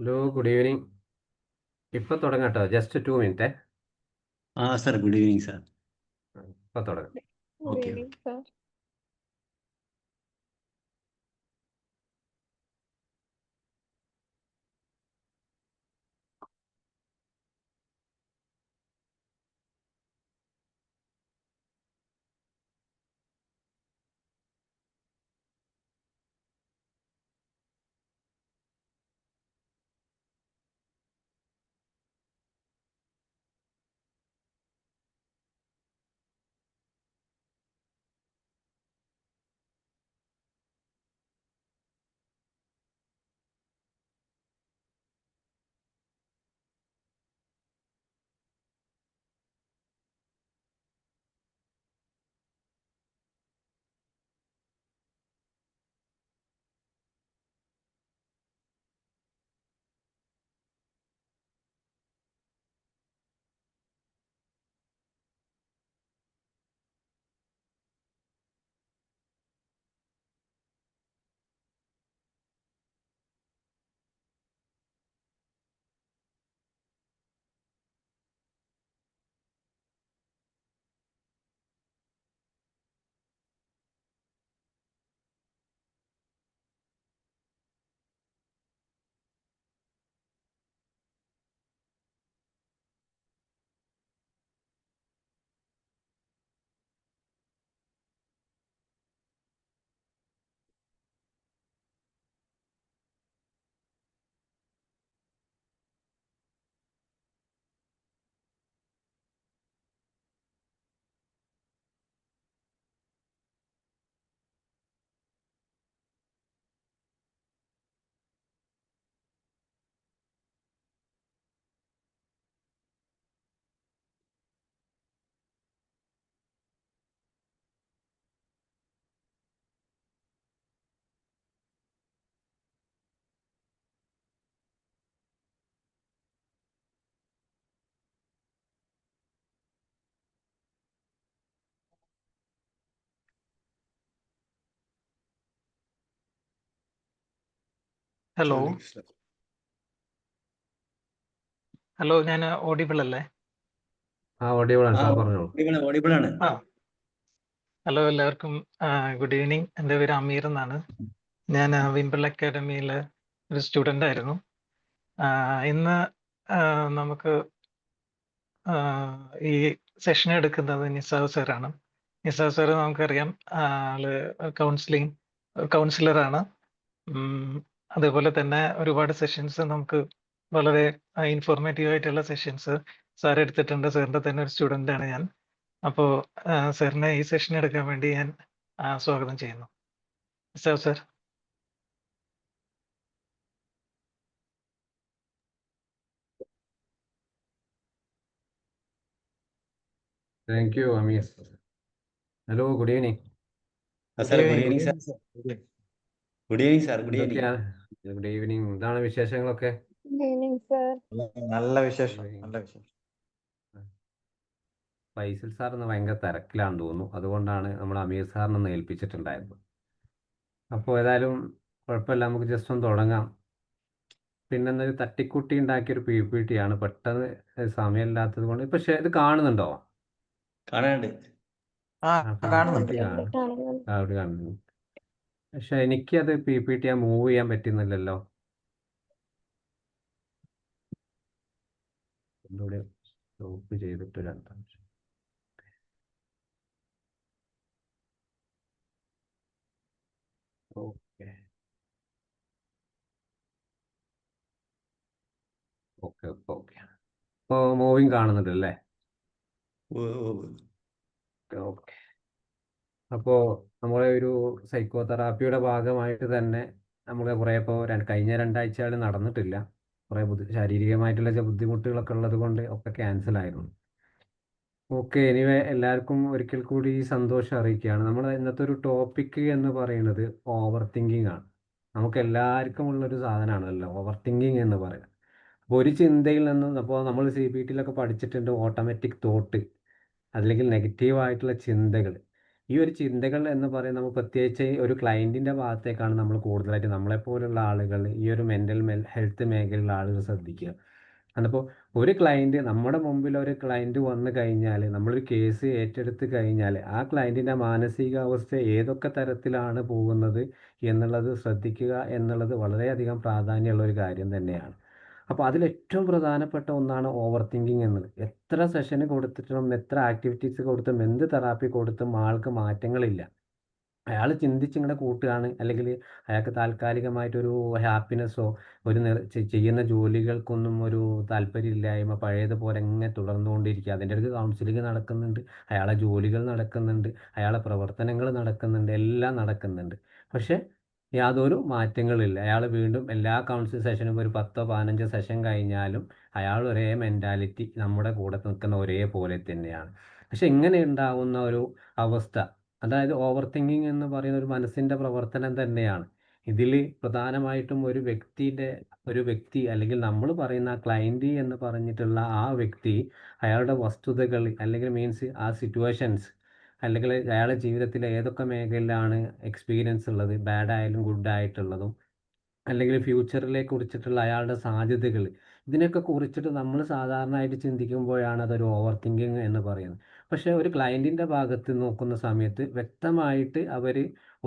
Hello, good evening. ഇപ്പൊ തുടങ്ങാം കേട്ടോ, just 2 minute. Sir, good evening sir. ഇപ്പൊ തുടങ്ങാം. Good okay. evening, sir. Hello hello, ഞാൻ ഓഡിബിൾ അല്ലേ? ഓഡിയോളാണ് സാർ, പറഞ്ഞോളൂ. ഓഡിബിൾ ആണ്. ഹലോ, എല്ലാവർക്കും ഗുഡ് ഈവനിങ്. എൻ്റെ പേര് അമീർ എന്നാണ്. ഞാൻ വിംബിൾ അക്കാഡമിയിലെ ഒരു സ്റ്റുഡൻ്റ് ആയിരുന്നു. ഇന്ന് നമുക്ക് ഈ സെഷൻ എടുക്കുന്നത് നിസാവ് സാറാണ്. നിസാവ് സാറ് നമുക്കറിയാം, ആള് കൗൺസിലറാണ്. അതേപോലെ തന്നെ ഒരുപാട് സെഷൻസ് നമുക്ക് വളരെ ഇൻഫോർമേറ്റീവ് ആയിട്ടുള്ള സെഷൻസ് സാർ എടുത്തിട്ടുണ്ട്. സാറിൻ്റെ തന്നെ ഒരു സ്റ്റുഡൻ്റ് ആണ് ഞാൻ. അപ്പോൾ സാറിനെ ഈ സെഷൻ എടുക്കാൻ വേണ്ടി ഞാൻ സ്വാഗതം ചെയ്യുന്നു. Sir. Thank you Ameer. Hello, good evening. Sir, good evening sir. Good evening sir. Good evening. എന്തൊക്കെയാണ്? Good evening. എന്താണ് വിശേഷങ്ങളൊക്കെ? Good evening, sir. നല്ല വിശേഷം. ഫൈസൽ സാർ ഇന്ന് ഭയങ്കര തിരക്കിലാണെന്ന് തോന്നുന്നു. അതുകൊണ്ടാണ് നമ്മൾ അമീർ സാറിനൊന്ന് ഏൽപ്പിച്ചിട്ടുണ്ടായിരുന്നത്. അപ്പോൾ ഏതായാലും കുഴപ്പമില്ല, നമുക്ക് ജസ്റ്റ് ഒന്ന് തുടങ്ങാം. പിന്നെ ഒരു തട്ടിക്കുട്ടി ഉണ്ടാക്കിയൊരു PPT ആണ്. പെട്ടെന്ന് സമയമില്ലാത്തത് കൊണ്ട് ഇപ്പൊ ഇത് കാണുന്നുണ്ടോ? കാണാനുണ്ട്. കാണുന്നുണ്ട്. അവിടെ കാണുന്നു. പക്ഷെ എനിക്കത് PPT മൂവ് ചെയ്യാൻ പറ്റുന്നില്ലല്ലോ. ഒന്നുകൂടി സ്റ്റോപ്പ് ചെയ്തിട്ട് രണ്ടാം. Okay okay okay. അപ്പോൾ മൂവിങ് കാണുന്നുണ്ടല്ലേ? ഓക്കെ. അപ്പോൾ നമ്മളെ ഒരു സൈക്കോ തെറാപ്പിയുടെ ഭാഗമായിട്ട് തന്നെ നമ്മൾ കുറേ ഇപ്പോൾ കഴിഞ്ഞ 2 ആഴ്ചകൾ നടന്നിട്ടില്ല. കുറേ ശാരീരികമായിട്ടുള്ള ബുദ്ധിമുട്ടുകളൊക്കെ ഉള്ളത് കൊണ്ട് ഒക്കെ ക്യാൻസലായിരുന്നു. ഓക്കെ, എനിവേ എല്ലാവർക്കും ഒരിക്കൽ കൂടി സന്തോഷം അറിയിക്കുകയാണ്. നമ്മൾ ഇന്നത്തെ ഒരു ടോപ്പിക്ക് എന്ന് പറയുന്നത് ഓവർ തിങ്കിങ് ആണ്. നമുക്ക് എല്ലാവർക്കും ഉള്ളൊരു സാധനമാണല്ലോ ഓവർ തിങ്കിങ് എന്ന് പറയുന്നത്. അപ്പോൾ ഒരു ചിന്തയിൽ നിന്നും, അപ്പോൾ നമ്മൾ CBTയിലൊക്കെ പഠിച്ചിട്ടുണ്ട് ഓട്ടോമാറ്റിക് തോട്ട്, അല്ലെങ്കിൽ നെഗറ്റീവായിട്ടുള്ള ചിന്തകൾ. ഈ ഒരു ചിന്തകൾ എന്ന് പറയുന്നത് നമ്മൾ പ്രത്യേകിച്ച് ഒരു ക്ലയൻറ്റിൻ്റെ ഭാഗത്തേക്കാണ് നമ്മൾ കൂടുതലായിട്ട് നമ്മളെപ്പോലുള്ള ആളുകൾ ഈ ഒരു മെൻ്റൽ ഹെൽത്ത് മേഖലയിലുള്ള ആളുകൾ ശ്രദ്ധിക്കുക. അതിപ്പോൾ ഒരു ക്ലയൻറ്റ് നമ്മുടെ മുമ്പിൽ ഒരു ക്ലയൻറ്റ് വന്നു കഴിഞ്ഞാൽ നമ്മളൊരു കേസ് ഏറ്റെടുത്ത് കഴിഞ്ഞാൽ ആ ക്ലയൻറ്റിൻ്റെ മാനസികാവസ്ഥ ഏതൊക്കെ തരത്തിലാണ് പോകുന്നത് എന്നുള്ളത് ശ്രദ്ധിക്കുക എന്നുള്ളത് വളരെയധികം പ്രാധാന്യമുള്ള ഒരു കാര്യം തന്നെയാണ്. അപ്പോൾ അതിലേറ്റവും പ്രധാനപ്പെട്ട ഒന്നാണ് ഓവർ തിങ്കിങ് എന്നത്. എത്ര സെഷന് കൊടുത്തിട്ടും എത്ര ആക്ടിവിറ്റീസ് കൊടുത്തും എന്ത് തെറാപ്പി കൊടുത്തും ആൾക്ക് മാറ്റങ്ങളില്ല. അയാൾ ചിന്തിച്ചിങ്ങനെ കൂട്ടുകയാണ്, അല്ലെങ്കിൽ അയാൾക്ക് താൽക്കാലികമായിട്ടൊരു ഹാപ്പിനെസ്സോ ഒരു ചെയ്യുന്ന ജോലികൾക്കൊന്നും ഒരു താല്പര്യമില്ലായ്മ പഴയതുപോലെ ഇങ്ങനെ തുടർന്നുകൊണ്ടിരിക്കുക. അതിൻ്റെ ഇടയ്ക്ക് കൗൺസിലിംഗ് നടക്കുന്നുണ്ട്, അയാളെ ജോലികൾ നടക്കുന്നുണ്ട്, അയാളെ പ്രവർത്തനങ്ങൾ നടക്കുന്നുണ്ട്, എല്ലാം നടക്കുന്നുണ്ട്. പക്ഷേ യാതൊരു മാറ്റങ്ങളില്ല. അയാൾ വീണ്ടും എല്ലാ കൗൺസിലിംഗ് സെഷനും ഒരു 10-15 സെഷൻ കഴിഞ്ഞാലും അയാൾ ഒരേ മെൻറ്റാലിറ്റി നമ്മുടെ കൂടെ നിൽക്കുന്ന ഒരേപോലെ തന്നെയാണ്. പക്ഷെ ഇങ്ങനെ ഉണ്ടാകുന്ന ഒരു അവസ്ഥ, അതായത് ഓവർ തിങ്കിങ് എന്ന് പറയുന്ന ഒരു മനസ്സിൻ്റെ പ്രവർത്തനം തന്നെയാണ്. ഇതിൽ പ്രധാനമായിട്ടും ഒരു വ്യക്തി അല്ലെങ്കിൽ നമ്മൾ പറയുന്ന ക്ലയൻറ്റ് എന്ന് പറഞ്ഞിട്ടുള്ള ആ വ്യക്തി അയാളുടെ വസ്തുതകൾ അല്ലെങ്കിൽ മീൻസ് ആ സിറ്റുവേഷൻസ് അല്ലെങ്കിൽ അയാളുടെ ജീവിതത്തിലെ ഏതൊക്കെ മേഖലയിലാണ് എക്സ്പീരിയൻസ് ഉള്ളത്, ബാഡ് ആയാലും ഗുഡ് ആയിട്ടുള്ളതും, അല്ലെങ്കിൽ ഫ്യൂച്ചറിലേക്ക് കുറിച്ചിട്ടുള്ള അയാളുടെ സാധ്യതകൾ, ഇതിനൊക്കെ കുറിച്ചിട്ട് നമ്മൾ സാധാരണയായിട്ട് ചിന്തിക്കുമ്പോഴാണ് അതൊരു ഓവർ തിങ്കിങ് എന്ന് പറയുന്നത്. പക്ഷേ ഒരു ക്ലയൻറ്റിൻ്റെ ഭാഗത്ത് നോക്കുന്ന സമയത്ത് വ്യക്തമായിട്ട് അവർ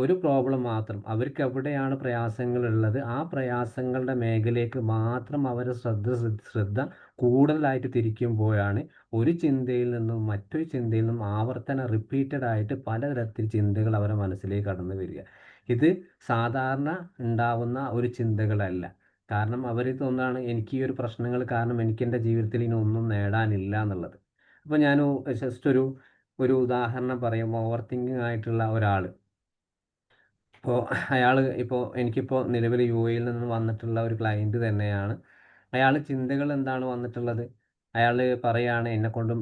ഒരു പ്രോബ്ലം മാത്രം, അവർക്ക് എവിടെയാണ് പ്രയാസങ്ങളുള്ളത് ആ പ്രയാസങ്ങളുടെ മേഖലയിലേക്ക് മാത്രം അവർ ശ്രദ്ധ കൂടുതലായിട്ട് തിരിക്കുമ്പോഴാണ് ഒരു ചിന്തയിൽ നിന്നും മറ്റൊരു ചിന്തയിൽ നിന്നും റിപ്പീറ്റഡ് ആയിട്ട് പലതരത്തിൽ ചിന്തകൾ അവരുടെ മനസ്സിലേക്ക് കടന്നു വരിക. ഇത് സാധാരണ ഉണ്ടാവുന്ന ഒരു ചിന്തകളല്ല. കാരണം അവർ തോന്നുകയാണ് എനിക്ക് ഈ ഒരു പ്രശ്നങ്ങൾ കാരണം എനിക്ക് എൻ്റെ ജീവിതത്തിൽ ഇനി ഒന്നും നേടാനില്ല എന്നുള്ളത്. അപ്പോൾ ഞാൻ ജസ്റ്റ് ഒരു ഉദാഹരണം പറയും. ഓവർ തിങ്കിങ് ആയിട്ടുള്ള ഒരാൾ, ഇപ്പോൾ ഇപ്പോൾ എനിക്കിപ്പോൾ നിലവിൽ UAE യിൽ നിന്ന് വന്നിട്ടുള്ള ഒരു ക്ലയൻറ്റ് തന്നെയാണ്. അയാൾ ചിന്തകൾ എന്താണ് വന്നിട്ടുള്ളത്, അയാൾ പറയാണ്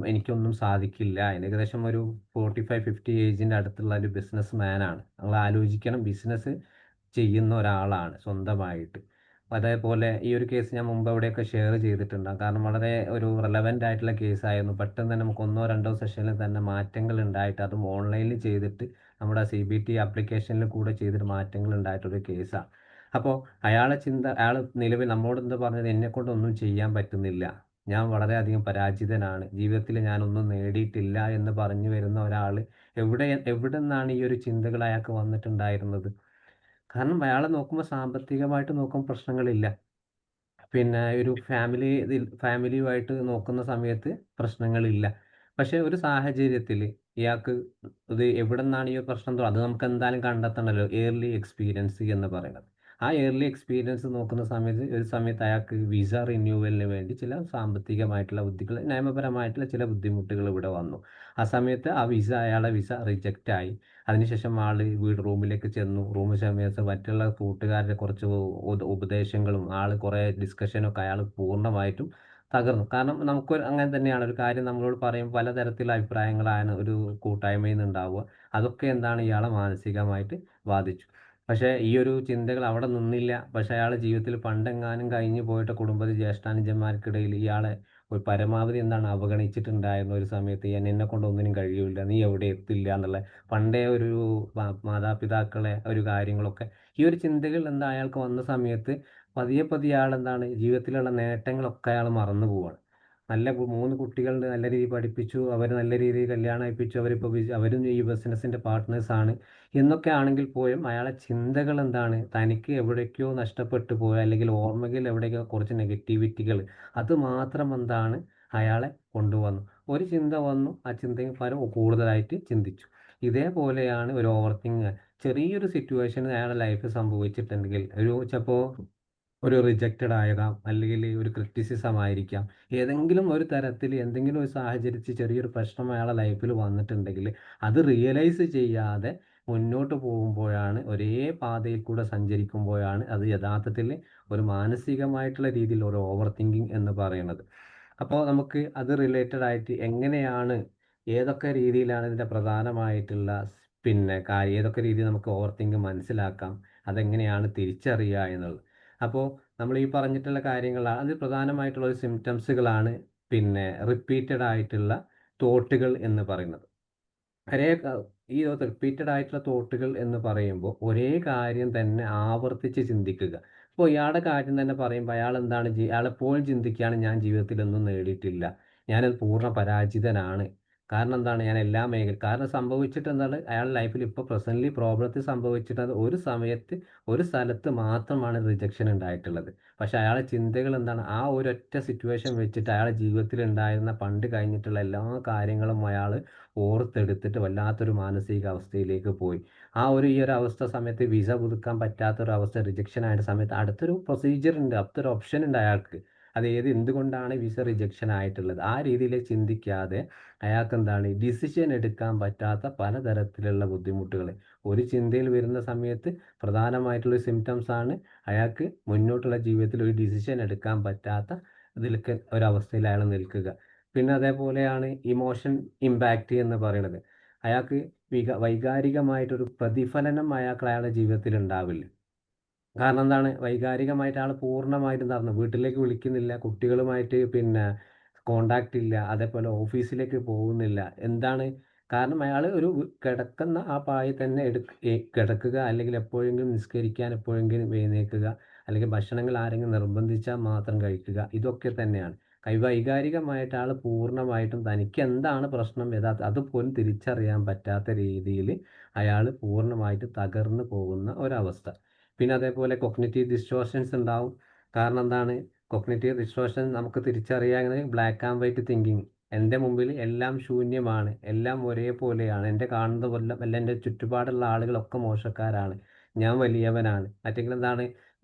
എനിക്കൊന്നും സാധിക്കില്ല. ഏകദേശം ഒരു 45-50 ഏജിൻ്റെ അടുത്തുള്ള ഒരു ബിസിനസ് മാനാണ്. നിങ്ങൾ ആലോചിക്കണം, ബിസിനസ് ചെയ്യുന്ന ഒരാളാണ് സ്വന്തമായിട്ട്. അതേപോലെ ഈ ഒരു കേസ് ഞാൻ മുമ്പ് എവിടെയൊക്കെ ഷെയർ ചെയ്തിട്ടുണ്ടാകും. കാരണം വളരെ ഒരു റെലവൻ്റ് ആയിട്ടുള്ള കേസായിരുന്നു. പെട്ടെന്ന് തന്നെ നമുക്ക് 1-2 സെഷനിൽ തന്നെ മാറ്റങ്ങൾ ഉണ്ടായിട്ട്, അതും ഓൺലൈനിൽ ചെയ്തിട്ട് നമ്മുടെ CBT ആപ്ലിക്കേഷനിൽ കൂടെ ചെയ്തിട്ട് മാറ്റങ്ങൾ ഉണ്ടായിട്ടൊരു കേസാണ്. അപ്പോൾ അയാൾ നിലവിൽ നമ്മോട് എന്താ പറഞ്ഞത്, എന്നെക്കൊണ്ടൊന്നും ചെയ്യാൻ പറ്റുന്നില്ല, ഞാൻ വളരെയധികം പരാജിതനാണ്, ജീവിതത്തിൽ ഞാനൊന്നും നേടിയിട്ടില്ല എന്ന് പറഞ്ഞു വരുന്ന ഒരാൾ എവിടെ നിന്നാണ് ഈ ഒരു ചിന്തകൾ അയാൾക്ക് വന്നിട്ടുണ്ടായിരുന്നത്? കാരണം അയാളെ നോക്കുമ്പോൾ സാമ്പത്തികമായിട്ട് നോക്കുമ്പോൾ പ്രശ്നങ്ങളില്ല. പിന്നെ ഒരു ഫാമിലിയുമായിട്ട് നോക്കുന്ന സമയത്ത് പ്രശ്നങ്ങളില്ല. പക്ഷേ ഒരു സാഹചര്യത്തിൽ ഇയാൾക്ക് ഇത് എവിടുന്നാണ് ഈ പ്രശ്നം അത് നമുക്ക് എന്തായാലും കണ്ടെത്തണമല്ലോ. ഏർലി എക്സ്പീരിയൻസ് എന്ന് പറയുന്നത്. ആ ഏർലി എക്സ്പീരിയൻസ് നോക്കുന്ന ഒരു സമയത്ത് അയാൾക്ക് വിസ റിന്യൂവലിന് വേണ്ടി ചില സാമ്പത്തികമായിട്ടുള്ള നിയമപരമായിട്ടുള്ള ചില ബുദ്ധിമുട്ടുകൾ ഇവിടെ വന്നു. ആ സമയത്ത് അയാളുടെ വിസ റിജക്റ്റ് ആയി. അതിനുശേഷം റൂമിലേക്ക് ചെന്നു. സമയത്ത് മറ്റുള്ള കൂട്ടുകാരുടെ കുറച്ച് ഉപദേശങ്ങളും കുറേ ഡിസ്കഷനൊക്കെ അയാൾ പൂർണ്ണമായിട്ടും തകർന്നു. കാരണം നമുക്ക് അങ്ങനെ തന്നെയാണ്, ഒരു കാര്യം നമ്മളോട് പറയുമ്പോൾ പലതരത്തിലുള്ള അഭിപ്രായങ്ങളാണ് ഒരു കൂട്ടായ്മയിൽ നിന്ന് ഉണ്ടാവുക. അതൊക്കെ എന്താണ് ഇയാളെ മാനസികമായിട്ട് ബാധിച്ചു. പക്ഷേ ഈ ഒരു ചിന്തകൾ അവിടെ നിന്നില്ല. പക്ഷേ അയാളുടെ ജീവിതത്തിൽ പണ്ടെങ്ങാനും കഴിഞ്ഞു പോയിട്ട് ജ്യേഷ്ഠാനുജന്മാർക്കിടയിൽ ഇയാളെ ഒരു പരമാവധി അവഗണിച്ചിട്ടുണ്ടായിരുന്ന ഒരു സമയത്ത്, എന്നെക്കൊണ്ട് ഒന്നിനും കഴിയില്ല, നീ എവിടെ എത്തില്ല എന്നുള്ള പണ്ടേ ഒരു മാതാപിതാക്കളെ ഒരു കാര്യങ്ങളൊക്കെ ഈ ഒരു ചിന്തകൾ അയാൾക്ക് വന്ന സമയത്ത് പതിയെ പതിയെ ജീവിതത്തിലുള്ള നേട്ടങ്ങളൊക്കെ അയാൾ മറന്നു പോവുകയാണ്. നല്ല 3 കുട്ടികളുണ്ട്, നല്ല രീതിയിൽ പഠിപ്പിച്ചു, അവർ നല്ല രീതിയിൽ കല്യാണം കഴിപ്പിച്ചു, അവരും ഈ ബിസിനസ്സിൻ്റെ പാർട്ട്നേഴ്സാണ് എന്നൊക്കെ ആണെങ്കിൽ പോലും അയാളെ ചിന്തകൾ തനിക്ക് എവിടേക്കോ നഷ്ടപ്പെട്ടു പോയ, അല്ലെങ്കിൽ ഓർമ്മയിൽ എവിടേക്കോ കുറച്ച് നെഗറ്റിവിറ്റികൾ, അത് മാത്രം അയാളെ കൊണ്ടുവന്നു. ഒരു ചിന്ത വന്നു, ആ ചിന്തയ്ക്ക് പകരം കൂടുതലായിട്ട് ചിന്തിച്ചു. ഇതേപോലെയാണ് ഒരു ഓവർ തിങ്ക്. ചെറിയൊരു സിറ്റുവേഷൻ അയാളുടെ ലൈഫിൽ സംഭവിച്ചിട്ടുണ്ടെങ്കിൽ, ചിലപ്പോൾ ഒരു റിജക്റ്റഡ് ആയേക്കാം, അല്ലെങ്കിൽ ഒരു ക്രിറ്റിസിസം ആയിരിക്കാം, ഏതെങ്കിലും ഒരു തരത്തിൽ എന്തെങ്കിലും ഒരു സാഹചര്യത്തിൽ ചെറിയൊരു പ്രശ്നം അയാളുടെ ലൈഫിൽ വന്നിട്ടുണ്ടെങ്കിൽ അത് റിയലൈസ് ചെയ്യാതെ മുന്നോട്ട് പോകുമ്പോഴാണ്, ഒരേ പാതയിൽ കൂടെ സഞ്ചരിക്കുമ്പോഴാണ് അത് യഥാർത്ഥത്തിൽ ഒരു മാനസികമായിട്ടുള്ള രീതിയിൽ ഒരു ഓവർ തിങ്കിങ് എന്ന് പറയുന്നത്. അപ്പോൾ നമുക്ക് അത് റിലേറ്റഡ് ആയിട്ട് എങ്ങനെയാണ്, ഏതൊക്കെ രീതിയിലാണ് ഇതിൻ്റെ പ്രധാനമായിട്ടുള്ള ഏതൊക്കെ രീതിയിൽ നമുക്ക് ഓവർ തിങ്ക് മനസ്സിലാക്കാം, അതെങ്ങനെയാണ് തിരിച്ചറിയുക എന്നുള്ളത്. അപ്പോൾ നമ്മൾ ഈ പറഞ്ഞിട്ടുള്ള കാര്യങ്ങളാണ് അത് പ്രധാനമായിട്ടുള്ള ഒരു സിംറ്റംസുകളാണ്. റിപ്പീറ്റഡ് ആയിട്ടുള്ള തോട്ടുകൾ എന്ന് പറയുന്നത്. ഈ റിപ്പീറ്റഡ് ആയിട്ടുള്ള തോട്ടുകൾ എന്ന് പറയുമ്പോൾ ഒരേ കാര്യം തന്നെ ആവർത്തിച്ച് ചിന്തിക്കുക. ഇപ്പോൾ ഇയാളുടെ കാര്യം തന്നെ പറയുമ്പോൾ അയാൾ എന്താണ് അയാൾ എപ്പോഴും ചിന്തിക്കുകയാണ്, ഞാൻ ജീവിതത്തിലൊന്നും നേടിയിട്ടില്ല, ഞാനത് പൂർണ്ണ പരാജിതനാണ്. കാരണം എന്താണ്, ഞാൻ എല്ലാ കാരണം സംഭവിച്ചിട്ട് എന്താണ്, അയാളുടെ ലൈഫിൽ ഇപ്പോൾ പ്രസൻ്റ്ലി പ്രോബ്ലത്തിൽ സംഭവിച്ചിട്ട് ഒരു സമയത്ത് ഒരു സ്ഥലത്ത് മാത്രമാണ് റിജക്ഷൻ ഉണ്ടായിട്ടുള്ളത്. പക്ഷെ അയാളുടെ ചിന്തകൾ എന്താണ്, ആ ഒരൊറ്റ സിറ്റുവേഷൻ വെച്ചിട്ട് അയാളുടെ ജീവിതത്തിൽ ഉണ്ടായിരുന്ന പണ്ട് കഴിഞ്ഞിട്ടുള്ള എല്ലാ കാര്യങ്ങളും അയാൾ ഓർത്തെടുത്തിട്ട് വല്ലാത്തൊരു മാനസിക അവസ്ഥയിലേക്ക് പോയി. ഈ ഒരു അവസ്ഥ സമയത്ത് വിസ പുതുക്കാൻ പറ്റാത്തൊരവസ്ഥ, റിജക്ഷൻ ആയ സമയത്ത് അടുത്തൊരു പ്രൊസീജിയർ ഉണ്ട്, അടുത്തൊരു ഓപ്ഷൻ ഉണ്ട് അയാൾക്ക്. എന്തുകൊണ്ടാണ് വിസ റിജക്ഷൻ ആയിട്ടുള്ളത്, ആ രീതിയിൽ ചിന്തിക്കാതെ അയാൾക്ക് എന്താണ് ഡിസിഷൻ എടുക്കാൻ പറ്റാത്ത പലതരത്തിലുള്ള ബുദ്ധിമുട്ടുകൾ ഒരു ചിന്തയിൽ വരുന്ന സമയത്ത് പ്രധാനമായിട്ടുള്ള സിംറ്റംസ് ആണ് അയാൾക്ക് മുന്നോട്ടുള്ള ജീവിതത്തിൽ ഒരു ഡിസിഷൻ എടുക്കാൻ പറ്റാത്ത ഇതിലൊക്കെ ഒരവസ്ഥയിൽ അയാൾ നിൽക്കുക. പിന്നെ അതേപോലെയാണ് ഇമോഷൻ ഇമ്പാക്റ്റ് എന്ന് പറയുന്നത്. അയാൾക്ക് വൈകാരികമായിട്ടൊരു പ്രതിഫലനം അയാളുടെ ജീവിതത്തിൽ ഉണ്ടാവില്ല. കാരണം എന്താണ്, വൈകാരികമായിട്ട് ആൾ പൂർണ്ണമായിട്ടും തളർന്നു, വീട്ടിലേക്ക് വിളിക്കുന്നില്ല, കുട്ടികളുമായിട്ട് പിന്നെ കോണ്ടാക്റ്റ് ഇല്ല, അതേപോലെ ഓഫീസിലേക്ക് പോകുന്നില്ല. എന്താണ് കാരണം, അയാൾ ഒരു കിടക്കുന്ന ആ പായിൽ തന്നെ കിടക്കുക, അല്ലെങ്കിൽ എപ്പോഴെങ്കിലും നിസ്കരിക്കാൻ എപ്പോഴെങ്കിലും എഴുന്നേൽക്കുക, അല്ലെങ്കിൽ ഭക്ഷണങ്ങൾ ആരെങ്കിലും നിർബന്ധിച്ചാൽ മാത്രം കഴിക്കുക. ഇതൊക്കെ തന്നെയാണ് വൈകാരികമായിട്ട് ആൾ പൂർണ്ണമായിട്ടും തനിക്ക് എന്താണ് പ്രശ്നം അതുപോലും തിരിച്ചറിയാൻ പറ്റാത്ത രീതിയിൽ അയാൾ പൂർണ്ണമായിട്ട് തകർന്നു പോകുന്ന ഒരവസ്ഥ. പിന്നെ അതേപോലെ കൊഗ്നിറ്റീവ് ഡിസ്റ്റോർഷൻസ് ഉണ്ടാവും. കാരണം എന്താണ്, കൊഗ്നിറ്റീവ് ഡിസ്റ്റോർഷൻ നമുക്ക് തിരിച്ചറിയാവുന്നത് ബ്ലാക്ക് ആൻഡ് വൈറ്റ് തിങ്കിങ്. എൻ്റെ മുമ്പിൽ എല്ലാം ശൂന്യമാണ്, എല്ലാം ഒരേപോലെയാണ്, എൻ്റെ കാണുന്ന കൊല്ലം അല്ല, എൻ്റെ ചുറ്റുപാടുള്ള ആളുകളൊക്കെ മോശക്കാരാണ്, ഞാൻ വലിയവനാണ്, മറ്റെങ്കിലും എന്താണ്,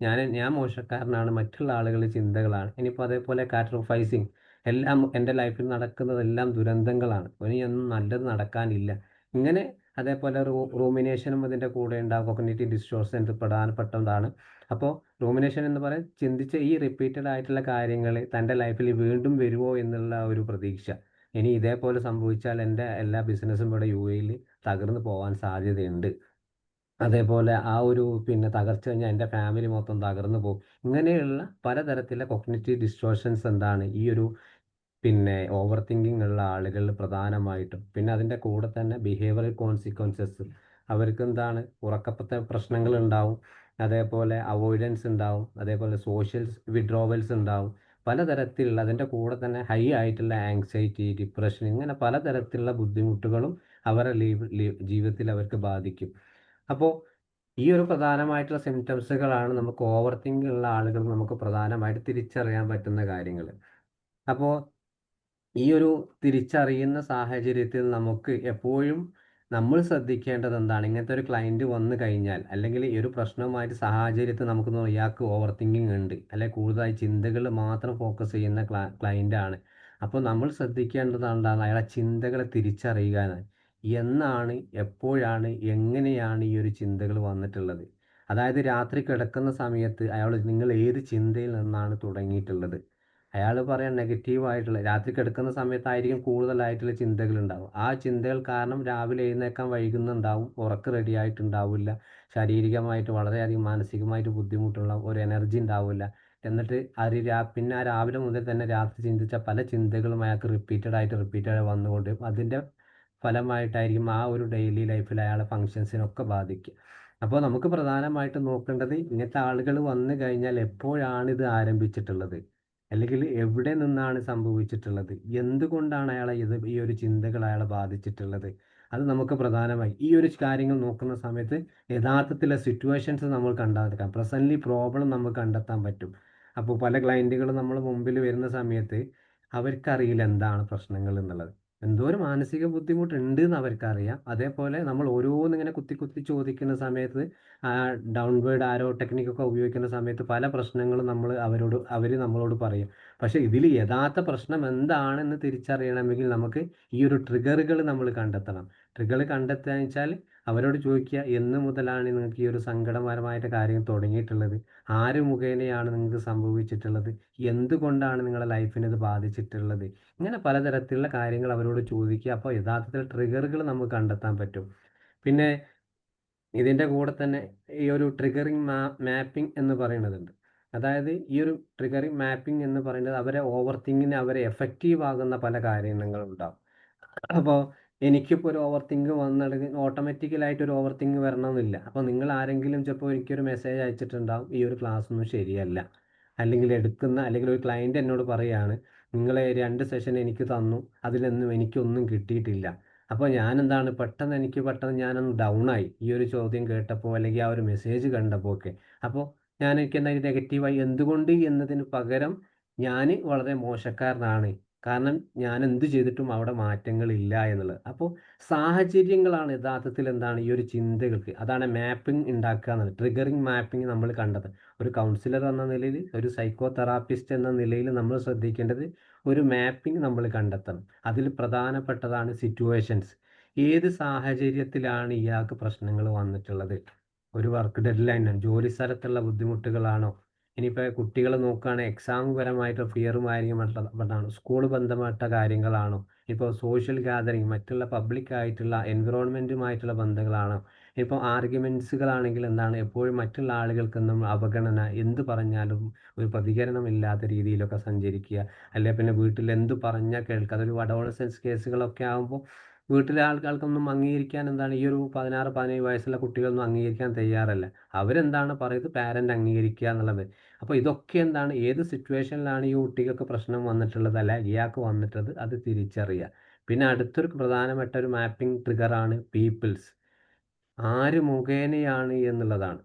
ഞാൻ മോശക്കാരനാണ്, മറ്റുള്ള ആളുകളുടെ ചിന്തകളാണ്. ഇനിയിപ്പോൾ അതേപോലെ കാറ്റസ്ട്രോഫൈസിങ്, എല്ലാം എൻ്റെ ലൈഫിൽ നടക്കുന്നതെല്ലാം ദുരന്തങ്ങളാണ്, ഇനിയൊന്നും നല്ലത് നടക്കാനില്ല. ഇങ്ങനെ അതേപോലെ റൂമിനേഷനും അതിൻ്റെ കൂടെ ഉണ്ടാകും. കൊഗ്നിറ്റീവ് ഡിസ്റ്റോർഷൻ പ്രധാനപ്പെട്ടതാണ്. അപ്പോൾ റൂമിനേഷൻ എന്ന് പറയാൻ ചിന്തിച്ച ഈ റിപ്പീറ്റഡ് ആയിട്ടുള്ള കാര്യങ്ങൾ തൻ്റെ ലൈഫിൽ വീണ്ടും വരുമോ എന്നുള്ള ഒരു പ്രതീക്ഷ. ഇനി ഇതേപോലെ സംഭവിച്ചാൽ എൻ്റെ എല്ലാ ബിസിനസ്സും ഇവിടെ UAE തകർന്നു പോകാൻ സാധ്യതയുണ്ട്. അതേപോലെ പിന്നെ തകർച്ച കഴിഞ്ഞാൽ എൻ്റെ ഫാമിലി മൊത്തം തകർന്നു പോകും. ഇങ്ങനെയുള്ള പലതരത്തിലുള്ള കൊഗ്നിറ്റീവ് ഡിസ്റ്റോർഷൻസ് എന്താണ് ഈ ഒരു ഓവർ തിങ്കിങ് ഉള്ള ആളുകൾ പ്രധാനമായിട്ടും. പിന്നെ അതിൻ്റെ കൂടെ തന്നെ ബിഹേവിയറൽ കോൺസിക്വൻസസ്, അവർക്ക് എന്താണ് ഉറക്കപ്പത്തെ പ്രശ്നങ്ങൾ ഉണ്ടാവും, അതേപോലെ അവോയ്ഡൻസ് ഉണ്ടാവും, അതേപോലെ സോഷ്യൽ വിഡ്രോവൽസ് ഉണ്ടാവും, പലതരത്തിലുള്ള. അതിൻ്റെ കൂടെ തന്നെ ഹൈ ആയിട്ടുള്ള ആങ്സൈറ്റി, ഡിപ്രഷൻ, ഇങ്ങനെ പലതരത്തിലുള്ള ബുദ്ധിമുട്ടുകളും അവരുടെ ജീവിതത്തിൽ അവർക്ക് ബാധിക്കും. അപ്പോൾ ഈ ഒരു പ്രധാനമായിട്ടുള്ള സിംറ്റംസുകളാണ് നമുക്ക് ഓവർ തിങ്കിങ് ഉള്ള ആളുകൾ നമുക്ക് പ്രധാനമായിട്ട് തിരിച്ചറിയാൻ പറ്റുന്ന കാര്യങ്ങൾ. അപ്പോൾ ഈ ഒരു തിരിച്ചറിയുന്ന സാഹചര്യത്തിൽ നമുക്ക് എപ്പോഴും നമ്മൾ ശ്രദ്ധിക്കേണ്ടത് എന്താണ്, ഇങ്ങനത്തെ ഒരു ക്ലയൻറ്റ് വന്നു കഴിഞ്ഞാൽ, അല്ലെങ്കിൽ ഈ ഒരു പ്രശ്നവുമായിട്ട് സാഹചര്യത്തിൽ നമുക്ക് ഇയാൾക്ക് ഓവർ തിങ്കിങ് ഉണ്ട്, അല്ലെങ്കിൽ കൂടുതലായി ചിന്തകൾ മാത്രം ഫോക്കസ് ചെയ്യുന്ന ക്ലയൻ്റാണ്. അപ്പോൾ നമ്മൾ ശ്രദ്ധിക്കേണ്ടത് എന്താണ്, അയാളെ ചിന്തകളെ തിരിച്ചറിയുക. എന്നാണ്, എപ്പോഴാണ്, എങ്ങനെയാണ് ഈ ഒരു ചിന്തകൾ വന്നിട്ടുള്ളത്. അതായത് രാത്രി കിടക്കുന്ന സമയത്ത് നിങ്ങൾ ഏത് ചിന്തയിൽ നിന്നാണ് തുടങ്ങിയിട്ടുള്ളത്. അയാൾ പറയാൻ നെഗറ്റീവായിട്ടുള്ള, രാത്രി കിടക്കുന്ന സമയത്തായിരിക്കും കൂടുതലായിട്ടുള്ള ചിന്തകൾ ഉണ്ടാവും. ആ ചിന്തകൾ കാരണം രാവിലെ എഴുന്നേൽക്കാൻ വൈകുന്നുണ്ടാവും, ഉറക്കം റെഡി ആയിട്ടുണ്ടാവില്ല, ശാരീരികമായിട്ട് വളരെയധികം മാനസികമായിട്ട് ബുദ്ധിമുട്ടുള്ള ഒരു എനർജി ഉണ്ടാവില്ല. എന്നിട്ട് പിന്നെ ആ രാവിലെ മുതൽ തന്നെ രാത്രി ചിന്തിച്ച പല ചിന്തകളും അയാൾക്ക് റിപ്പീറ്റഡ് വന്നുകൊണ്ട് അതിൻ്റെ ഫലമായിട്ടായിരിക്കും ആ ഒരു ഡെയിലി ലൈഫിൽ അയാളെ ഫങ്ഷൻസിനൊക്കെ ബാധിക്കുക. അപ്പോൾ നമുക്ക് പ്രധാനമായിട്ടും നോക്കേണ്ടത്, ഇങ്ങനത്തെ ആളുകൾ വന്നു കഴിഞ്ഞാൽ എപ്പോഴാണ് ഇത് ആരംഭിച്ചിട്ടുള്ളത്, അല്ലെങ്കിൽ എവിടെ നിന്നാണ് സംഭവിച്ചിട്ടുള്ളത്, എന്തുകൊണ്ടാണ് ഈ ഒരു ചിന്തകൾ അയാളെ ബാധിച്ചിട്ടുള്ളത്. അത് നമുക്ക് പ്രധാനമായി ഈ ഒരു കാര്യങ്ങൾ നോക്കുന്ന സമയത്ത് യഥാർത്ഥത്തിലെ സിറ്റുവേഷൻസ് നമ്മൾ കണ്ടെത്താം, പ്രസൻ്റ്ലി പ്രോബ്ലം നമുക്ക് കണ്ടെത്താൻ പറ്റും. അപ്പോൾ പല ക്ലയൻറ്റുകളും നമ്മൾ മുമ്പിൽ വരുന്ന സമയത്ത് അവർക്കറിയില്ല എന്താണ് പ്രശ്നങ്ങൾ എന്നുള്ളത്. എന്തോ ഒരു മാനസിക ബുദ്ധിമുട്ടുണ്ട് എന്ന് അവർക്കറിയാം. അതേപോലെ നമ്മൾ ഓരോന്നിങ്ങനെ കുത്തി കുത്തി ചോദിക്കുന്ന സമയത്ത് ഡൗൺവേർഡ് ആരോ ടെക്നിക്കൊക്കെ ഉപയോഗിക്കുന്ന സമയത്ത് പല പ്രശ്നങ്ങളും അവർ നമ്മളോട് പറയും. പക്ഷേ ഇതിൽ യഥാർത്ഥ പ്രശ്നം എന്താണെന്ന് തിരിച്ചറിയണമെങ്കിൽ നമുക്ക് ഈ ഒരു ട്രിഗറുകൾ നമ്മൾ കണ്ടെത്തണം. ട്രിഗർ കണ്ടെത്തുക എന്ന് വെച്ചാൽ അവരോട് ചോദിക്കുക, എന്ന് മുതലാണ് നിങ്ങൾക്ക് ഈ ഒരു സങ്കടപരമായിട്ട് കാര്യം തുടങ്ങിയിട്ടുള്ളത്, ആര് മുഖേനയാണ് നിങ്ങൾക്ക് സംഭവിച്ചിട്ടുള്ളത്, എന്തുകൊണ്ടാണ് നിങ്ങളുടെ ലൈഫിനെ ഇത് ബാധിച്ചിട്ടുള്ളത്. ഇങ്ങനെ പലതരത്തിലുള്ള കാര്യങ്ങൾ അവരോട് ചോദിക്കുക. അപ്പോൾ യഥാർത്ഥത്തിൽ ട്രിഗറുകൾ നമുക്ക് കണ്ടെത്താൻ പറ്റും. പിന്നെ ഇതിൻ്റെ കൂടെ തന്നെ ഈ ഒരു ട്രിഗറിങ് മാപ്പിംഗ് എന്ന് പറയുന്നതുണ്ട്. അതായത് ഈ ഒരു ട്രിഗറിങ് മാപ്പിംഗ് എന്ന് പറയുന്നത് അവരെ ഓവർ തിങ്കിങ്ങിന് അവരെ എഫക്റ്റീവ് ആകുന്ന പല കാര്യങ്ങളുണ്ടാവും. അപ്പോൾ എനിക്കിപ്പോൾ ഒരു ഓവർ തിങ്ക് വന്നിടങ്ങി ഓട്ടോമാറ്റിക്കലായിട്ട് ഒരു ഓവർ തിങ്ക് വരണമെന്നില്ല. അപ്പോൾ നിങ്ങൾ ആരെങ്കിലും ചിലപ്പോൾ എനിക്കൊരു മെസ്സേജ് അയച്ചിട്ടുണ്ടാവും, ഈ ഒരു ക്ലാസ് ഒന്നും ശരിയല്ല, അല്ലെങ്കിൽ ഒരു ക്ലയൻറ്റ് എന്നോട് പറയാണ്, നിങ്ങളെ 2 സെഷൻ എനിക്ക് തന്നു, അതിലൊന്നും എനിക്കൊന്നും കിട്ടിയിട്ടില്ല. അപ്പോൾ പെട്ടെന്ന് ഞാനൊന്ന് ഡൗൺ ആയി ഈ ഒരു ചോദ്യം കേട്ടപ്പോൾ, അല്ലെങ്കിൽ ആ ഒരു മെസ്സേജ് കണ്ടപ്പോൾ ഒക്കെ. അപ്പോൾ എനിക്കെന്താ നെഗറ്റീവായി, എന്തുകൊണ്ട് എന്നതിന് പകരം ഞാൻ വളരെ മോശക്കാരനാണ്, കാരണം ഞാൻ എന്ത് ചെയ്തിട്ടും അവിടെ മാറ്റങ്ങളില്ല എന്നുള്ളത്. അപ്പോൾ സാഹചര്യങ്ങളാണ് യഥാർത്ഥത്തിൽ എന്താണ് ഈ ഒരു ചിന്തകൾക്ക്, അതാണ് മാപ്പിംഗ് ഉണ്ടാക്കുക എന്നുള്ളത്, ട്രിഗറിങ് മാപ്പിംഗ് നമ്മൾ കണ്ടത്. ഒരു കൗൺസിലർ എന്ന നിലയിൽ, ഒരു സൈക്കോ തെറാപ്പിസ്റ്റ് എന്ന നിലയിൽ നമ്മൾ ശ്രദ്ധിക്കേണ്ടത് ഒരു മാപ്പിംഗ് നമ്മൾ കണ്ടെത്തണം. അതിൽ പ്രധാനപ്പെട്ടതാണ് സിറ്റുവേഷൻസ്. ഏത് സാഹചര്യത്തിലാണ് ഇയാൾക്ക് പ്രശ്നങ്ങൾ വന്നിട്ടുള്ളത്? ഒരു വർക്ക് ഡെഡ് ലൈനാണ്, ജോലി സ്ഥലത്തുള്ള ബുദ്ധിമുട്ടുകളാണോ? ഇനിയിപ്പോൾ കുട്ടികൾ നോക്കുകയാണെങ്കിൽ എക്സാം പരമായിട്ട് ഫിയറും കാര്യമായിട്ടുള്ളതാണ്, സ്കൂൾ ബന്ധപ്പെട്ട കാര്യങ്ങളാണോ? ഇപ്പോൾ സോഷ്യൽ ഗാദറിങ്, മറ്റുള്ള പബ്ലിക് ആയിട്ടുള്ള എൻവിറോൺമെൻറ്റുമായിട്ടുള്ള ബന്ധങ്ങളാണോ? ഇപ്പോൾ ആർഗ്യുമെൻറ്റ്സുകളാണെങ്കിൽ എന്താണ്, എപ്പോഴും മറ്റുള്ള ആളുകൾക്കൊന്നും അവഗണന, എന്ത് പറഞ്ഞാലും ഒരു പ്രതികരണമില്ലാത്ത രീതിയിലൊക്കെ സഞ്ചരിക്കുക, അല്ലെങ്കിൽ പിന്നെ വീട്ടിൽ എന്ത് പറഞ്ഞാൽ കേൾക്കുക. അതൊരു അഡോളസൻസ് കേസുകളൊക്കെ ആകുമ്പോൾ വീട്ടിലെ ആൾക്കാർക്കൊന്നും അംഗീകരിക്കാൻ ഈ ഒരു 16-17 വയസ്സുള്ള കുട്ടികളൊന്നും അംഗീകരിക്കാൻ തയ്യാറല്ല. അവരെന്താണ് പറയുന്നത്, പാരൻ്റ് അംഗീകരിക്കുക എന്നുള്ളത്. അപ്പോൾ ഇതൊക്കെ ഏത് സിറ്റുവേഷനിലാണ് ഈ കുട്ടികൾക്ക് പ്രശ്നം വന്നിട്ടുള്ളത്, അല്ല ഇയാൾക്ക് വന്നിട്ടുള്ളത്, അത് തിരിച്ചറിയുക. പിന്നെ അടുത്തൊരു പ്രധാനപ്പെട്ട ഒരു മാപ്പിംഗ് ട്രിഗറാണ് പീപ്പിൾസ്. ആര് മുഖേനയാണ് എന്നുള്ളതാണ്.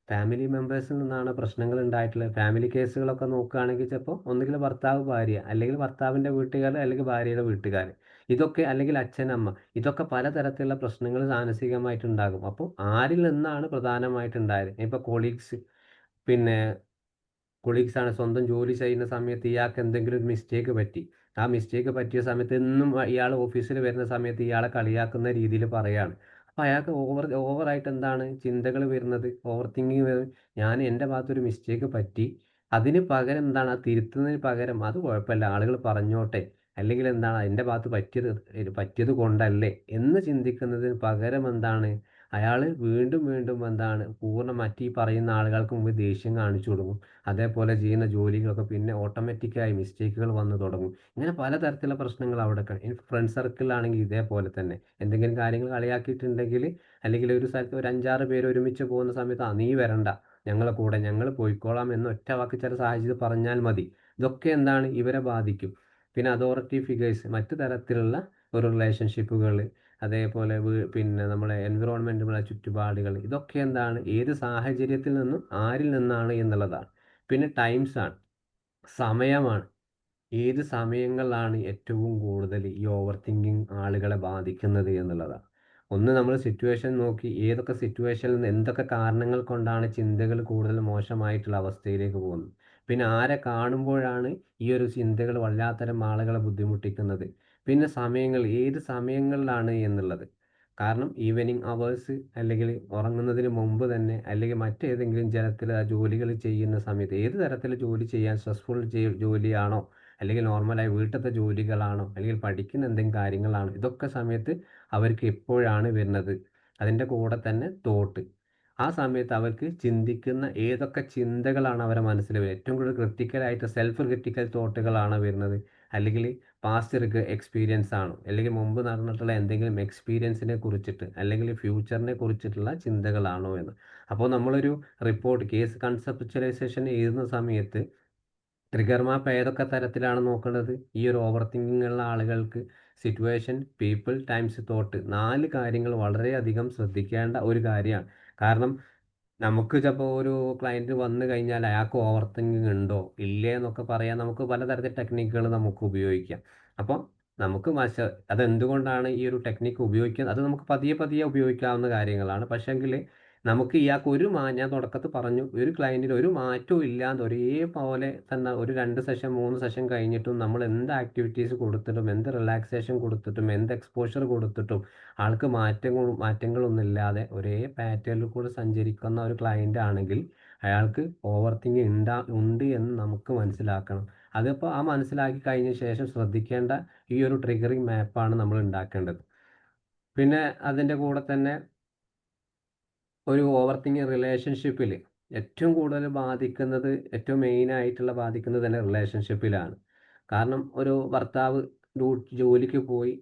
ഫാമിലി മെമ്പേഴ്സിൽ നിന്നാണ് പ്രശ്നങ്ങൾ ഉണ്ടായിട്ടുള്ളത്. ഫാമിലി കേസുകളൊക്കെ നോക്കുകയാണെങ്കിൽ ചിലപ്പോൾ ഒന്നുകിൽ ഭർത്താവ് ഭാര്യ, അല്ലെങ്കിൽ ഭർത്താവിൻ്റെ വീട്ടുകാർ, അല്ലെങ്കിൽ ഭാര്യയുടെ വീട്ടുകാർ, ഇതൊക്കെ, അല്ലെങ്കിൽ അച്ഛനമ്മ, ഇതൊക്കെ പലതരത്തിലുള്ള പ്രശ്നങ്ങൾ മാനസികമായിട്ടുണ്ടാകും. അപ്പോൾ ആരിൽ നിന്നാണ് പ്രധാനമായിട്ടുണ്ടായത്? ഇപ്പോൾ പിന്നെ കൊളീഗ്സാണ്, സ്വന്തം ജോലി ചെയ്യുന്ന സമയത്ത് ഇയാൾക്ക് എന്തെങ്കിലും ഒരു മിസ്റ്റേക്ക് പറ്റി. ആ മിസ്റ്റേക്ക് പറ്റിയ സമയത്ത് എന്നും ഇയാൾ ഓഫീസിൽ വരുന്ന സമയത്ത് ഇയാളെ കളിയാക്കുന്ന രീതിയിൽ പറയാണ്. അപ്പോൾ അയാൾക്ക് ഓവറായിട്ട് ചിന്തകൾ വരുന്നത്, ഓവർ തിങ്കിങ് വരും. എൻ്റെ ഭാഗത്തൊരു മിസ്റ്റേക്ക് പറ്റി, അതിന് പകരം അത് തിരുത്തുന്നതിന് പകരം അത് കുഴപ്പമില്ല, ആളുകൾ പറഞ്ഞോട്ടെ, അല്ലെങ്കിൽ എൻ്റെ ഭാഗത്ത് പറ്റിയത് കൊണ്ടല്ലേ എന്ന് ചിന്തിക്കുന്നതിന് പകരം അയാൾ വീണ്ടും വീണ്ടും മറ്റീ പറയുന്ന ആളുകൾക്ക് മുമ്പ് ദേഷ്യം കാണിച്ചു കൊടുക്കും. അതേപോലെ ചെയ്യുന്ന ജോലികളൊക്കെ പിന്നെ ഓട്ടോമാറ്റിക്കായി മിസ്റ്റേക്കുകൾ വന്നു തുടങ്ങും. ഇങ്ങനെ പലതരത്തിലുള്ള പ്രശ്നങ്ങൾ അവിടെ ഇനി ഫ്രണ്ട് സർക്കിളിലാണെങ്കിൽ ഇതേപോലെ തന്നെ എന്തെങ്കിലും കാര്യങ്ങൾ കളിയാക്കിയിട്ടുണ്ടെങ്കിൽ, അല്ലെങ്കിൽ ഒരു സ്ഥലത്ത് ഒരു 5-6 പേര് ഒരുമിച്ച് പോകുന്ന സമയത്ത് നീ വരണ്ട, ഞങ്ങളെ കൂടെ, ഞങ്ങൾ പോയിക്കോളാം എന്ന് ഒറ്റ വാക്ക് ചില സാഹചര്യം പറഞ്ഞാൽ മതി. ഇതൊക്കെ ഇവരെ ബാധിക്കും. പിന്നെ അതോറിറ്റി ഫിഗേഴ്സ്, മറ്റു തരത്തിലുള്ള ഒരു റിലേഷൻഷിപ്പുകൾ, അതേപോലെ പിന്നെ നമ്മളെ എൻവിറോൺമെൻറ്റുള്ള ചുറ്റുപാടുകൾ, ഇതൊക്കെ ഏത് സാഹചര്യത്തിൽ നിന്നും ആരിൽ നിന്നാണ് എന്നുള്ളതാണ്. പിന്നെ ടൈംസാണ്, സമയമാണ്. ഏത് സമയങ്ങളിലാണ് ഏറ്റവും കൂടുതൽ ഈ ഓവർ തിങ്കിങ് ആളുകളെ ബാധിക്കുന്നത് എന്നുള്ളതാണ്. ഒന്ന് നമ്മൾ സിറ്റുവേഷൻ നോക്കി, ഏതൊക്കെ സിറ്റുവേഷനിൽ നിന്ന് എന്തൊക്കെ കാരണങ്ങൾ കൊണ്ടാണ് ചിന്തകൾ കൂടുതൽ മോശമായിട്ടുള്ള അവസ്ഥയിലേക്ക് പോകുന്നത്. പിന്നെ ആരെ കാണുമ്പോഴാണ് ഈ ഒരു ചിന്തകൾ വല്ലാത്തരം ആളുകളെ ബുദ്ധിമുട്ടിക്കുന്നത്. പിന്നെ ഏത് സമയങ്ങളിലാണ് എന്നുള്ളത്. കാരണം ഈവനിങ് അവേഴ്സ്, അല്ലെങ്കിൽ ഉറങ്ങുന്നതിന് മുമ്പ് തന്നെ, അല്ലെങ്കിൽ മറ്റേതെങ്കിലും തരത്തിൽ ആ ജോലികൾ ചെയ്യുന്ന സമയത്ത്, ഏത് തരത്തിൽ ജോലി ചെയ്യാൻ, സ്ട്രെസ്ഫുൾ ജോലിയാണോ, അല്ലെങ്കിൽ നോർമലായി വീട്ടിലത്തെ ജോലികളാണോ, അല്ലെങ്കിൽ പഠിക്കുന്ന എന്തെങ്കിലും കാര്യങ്ങളാണോ, ഇതൊക്കെ സമയത്ത് അവർക്ക് എപ്പോഴാണ് വരുന്നത്. അതിൻ്റെ കൂടെ തന്നെ ആ സമയത്ത് അവർക്ക് ചിന്തിക്കുന്ന ഏതൊക്കെ ചിന്തകളാണ് അവരുടെ മനസ്സിൽ വരുന്നത്, ഏറ്റവും കൂടുതൽ ക്രിട്ടിക്കലായിട്ട് സെൽഫ് ക്രിട്ടിക്കൽ തോട്ടുകളാണ് വരുന്നത്, അല്ലെങ്കിൽ പാസ്റ്റ് എക്സ്പീരിയൻസ് ആണോ, അല്ലെങ്കിൽ മുമ്പ് നടന്നിട്ടുള്ള എന്തെങ്കിലും എക്സ്പീരിയൻസിനെ കുറിച്ചിട്ട്, അല്ലെങ്കിൽ ഫ്യൂച്ചറിനെ കുറിച്ചിട്ടുള്ള ചിന്തകളാണോ എന്ന്. അപ്പോൾ നമ്മളൊരു കേസ് കൺസെപ്ച്വലൈസേഷൻ എഴുതുന്ന സമയത്ത് ട്രിഗർ മാപ്പ് ഏതൊക്കെ തരത്തിലാണ് നോക്കേണ്ടത്? ഈ ഒരു ഓവർ തിങ്കിങ് ഉള്ള ആളുകൾക്ക് സിറ്റുവേഷൻ, പീപ്പിൾ, ടൈംസ്, തോട്ട്, 4 കാര്യങ്ങൾ വളരെയധികം ശ്രദ്ധിക്കേണ്ട ഒരു കാര്യമാണ്. കാരണം നമുക്ക് ചിലപ്പോൾ ഒരു ക്ലയൻറ്റ് വന്നു കഴിഞ്ഞാൽ അയാൾക്ക് ഓവർ തിങ്കിങ് ഉണ്ടോ ഇല്ലേ എന്നൊക്കെ പറയാൻ നമുക്ക് പലതരത്തിൽ ടെക്നിക്കുകൾ നമുക്ക് ഉപയോഗിക്കാം. അപ്പോൾ നമുക്ക് അതെന്തുകൊണ്ടാണ് ഈ ഒരു ടെക്നിക്ക് ഉപയോഗിക്കുന്നത്, അത് നമുക്ക് പതിയെ പതിയെ ഉപയോഗിക്കാവുന്ന കാര്യങ്ങളാണ്. പക്ഷേങ്കിൽ നമുക്ക് ഇയാൾക്ക് ഞാൻ തുടക്കത്തിൽ പറഞ്ഞു, ഒരു ക്ലയൻറ്റിന് ഒരു മാറ്റവും ഇല്ലാതെ ഒരേപോലെ തന്നെ ഒരു 2 സെഷൻ 3 സെഷൻ കഴിഞ്ഞിട്ടും നമ്മൾ എന്ത് ആക്ടിവിറ്റീസ് കൊടുത്തിട്ടും, എന്ത് റിലാക്സേഷൻ കൊടുത്തിട്ടും, എന്ത് എക്സ്പോഷർ കൊടുത്തിട്ടും ആൾക്ക് മാറ്റങ്ങളൊന്നും ഇല്ലാതെ ഒരേ പാറ്റേണിൽ കൂടെ സഞ്ചരിക്കുന്ന ഒരു ക്ലയൻ്റ് ആണെങ്കിൽ അയാൾക്ക് ഓവർ തിങ്കിങ് ഉണ്ട് എന്ന് നമുക്ക് മനസ്സിലാക്കണം. അതിപ്പോൾ മനസ്സിലാക്കി കഴിഞ്ഞ ശേഷം ശ്രദ്ധിക്കേണ്ട ഈ ഒരു ട്രിഗറിങ് മാപ്പാണ് നമ്മൾ ഉണ്ടാക്കേണ്ടത്. പിന്നെ അതിൻ്റെ കൂടെ തന്നെ ഒരു ഓവർ തിങ്കിങ് റിലേഷൻഷിപ്പിൽ ഏറ്റവും കൂടുതൽ ഏറ്റവും മെയിനായിട്ടുള്ള ബാധിക്കുന്നത് തന്നെ റിലേഷൻഷിപ്പിലാണ്. കാരണം ഒരു ഭർത്താവ് ജോലിക്ക് പോയി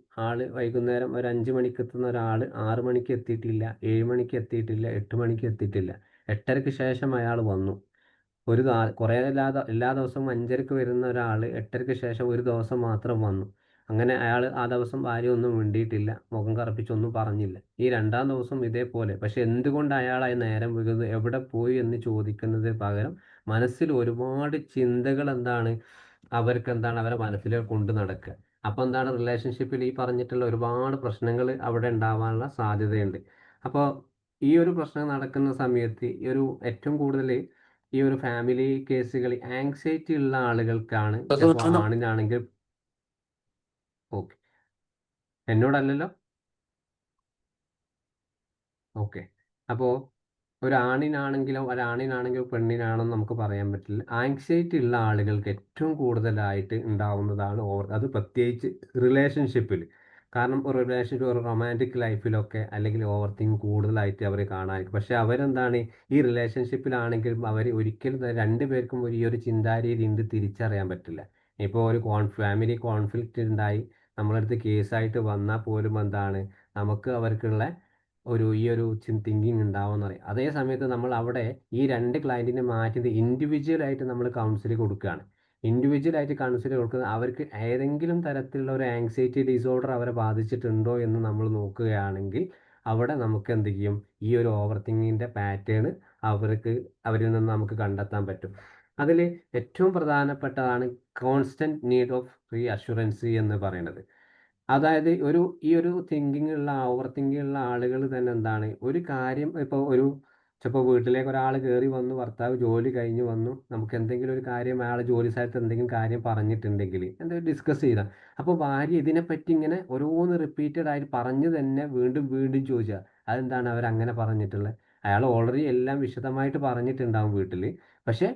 വൈകുന്നേരം ഒരു 5 മണിക്ക് എത്തുന്ന ഒരാൾ 6 മണിക്ക് എത്തിയിട്ടില്ല, 7 മണിക്ക് എത്തിയിട്ടില്ല, 8 മണിക്ക് എത്തിയിട്ടില്ല. 8:30ക്ക് ശേഷം അയാൾ വന്നു. കുറേ എല്ലാ ദിവസവും 5:30ക്ക് വരുന്ന ഒരാൾ 8:30ക്ക് ശേഷം ഒരു ദിവസം മാത്രം വന്നു. അങ്ങനെ അയാൾ ആ ദിവസം ഭാര്യ ഒന്നും മിണ്ടിയിട്ടില്ല, മുഖം കറുപ്പിച്ചൊന്നും പറഞ്ഞില്ല. ഈ 2-ാം ദിവസം ഇതേപോലെ. പക്ഷെ എന്തുകൊണ്ട് അയാൾ നേരം വൈകുന്നു, എവിടെ പോയി എന്ന് ചോദിക്കുന്നതിന് പകരം മനസ്സിൽ ഒരുപാട് ചിന്തകൾ അവരെ മനസ്സിൽ കൊണ്ട് നടക്കുക. അപ്പോൾ റിലേഷൻഷിപ്പിൽ ഈ പറഞ്ഞിട്ടുള്ള ഒരുപാട് പ്രശ്നങ്ങൾ അവിടെ ഉണ്ടാവാനുള്ള സാധ്യതയുണ്ട്. അപ്പോൾ ഈ ഒരു പ്രശ്നം നടക്കുന്ന സമയത്ത് ഏറ്റവും കൂടുതൽ ഈ ഒരു ഫാമിലി കേസുകൾ ആങ്സൈറ്റി ഉള്ള ആളുകൾക്കാണ്. ചിലപ്പോൾ ആണിനാണെങ്കിൽ ഓക്കെ, എന്നോടല്ലല്ലോ. ഓക്കെ, അപ്പോൾ ഒരാണിനാണെങ്കിലോ പെണ്ണിനാണോ നമുക്ക് പറയാൻ പറ്റില്ല. ആങ്സൈറ്റി ഉള്ള ആളുകൾക്ക് ഏറ്റവും കൂടുതലായിട്ട് ഉണ്ടാവുന്നതാണ് അത് പ്രത്യേകിച്ച് റിലേഷൻഷിപ്പിൽ. കാരണം ഒരു റൊമാൻറ്റിക് ലൈഫിലൊക്കെ അല്ലെങ്കിൽ ഓവർ തിങ്ക് കൂടുതലായിട്ട് അവർ കാണാതിരിക്കും. പക്ഷെ ഈ റിലേഷൻഷിപ്പിലാണെങ്കിലും അവർ ഒരിക്കലും രണ്ടുപേർക്കും ഈ ഒരു ചിന്താരീതി ഉണ്ട് തിരിച്ചറിയാൻ പറ്റില്ല. ഇപ്പോൾ ഒരു ഫാമിലി കോൺഫ്ലിക്റ്റ് ഉണ്ടായി നമ്മളടുത്ത് കേസായിട്ട് വന്നാൽ പോലും നമുക്ക് അവർക്കുള്ള ഈ ഒരു തിങ്കിങ് ഉണ്ടാവുമെന്ന് പറയും. അതേ സമയത്ത് നമ്മൾ അവിടെ ഈ 2 ക്ലയൻറ്റിനെ മാറ്റി ഇൻഡിവിജ്വലായിട്ട് നമ്മൾ കൗൺസിൽ കൊടുക്കുകയാണ്. ഇൻഡിവിജ്വലായിട്ട് കൗൺസിൽ കൊടുക്കുന്നത് അവർക്ക് ഏതെങ്കിലും തരത്തിലുള്ള ഒരു ആങ്സൈറ്റി ഡിസോർഡർ അവരെ ബാധിച്ചിട്ടുണ്ടോ എന്ന് നമ്മൾ നോക്കുകയാണെങ്കിൽ അവിടെ നമുക്ക് എന്ത് ചെയ്യും, ഈ ഒരു ഓവർ തിങ്കിങ്ങിൻ്റെ പാറ്റേൺ അവരിൽ നിന്ന് നമുക്ക് കണ്ടെത്താൻ പറ്റും. അതിൽ ഏറ്റവും പ്രധാനപ്പെട്ടതാണ് constant need of re assurance എന്ന് പറയുന്നത്. അതായത് ഈ ഒരു ഓവർ തിങ്കിങ് ഉള്ള ആളുകൾ തന്നെ ഒരു കാര്യം ചിലപ്പോൾ വീട്ടിലേക്ക് ഒരാൾ കയറി വന്നു, ഭർത്താവ് ജോലി കഴിഞ്ഞ് വന്നു, നമുക്ക് എന്തെങ്കിലും ഒരു കാര്യം അയാൾ ജോലി സ്ഥലത്ത് എന്തെങ്കിലും കാര്യം പറഞ്ഞിട്ടുണ്ടെങ്കിൽ എന്തെങ്കിലും ഡിസ്കസ് ചെയ്താൽ, അപ്പോൾ ഭാര്യ ഇതിനെപ്പറ്റി ഇങ്ങനെ ഓരോന്ന് റിപ്പീറ്റഡ് ആയിട്ട് പറഞ്ഞു തന്നെ വീണ്ടും വീണ്ടും ചോദിച്ചാൽ അവരങ്ങനെ പറഞ്ഞിട്ടുള്ളത്. അയാൾ ഓൾറെഡി എല്ലാം വിശദമായിട്ട് പറഞ്ഞിട്ടുണ്ടാവും വീട്ടിൽ. പക്ഷേ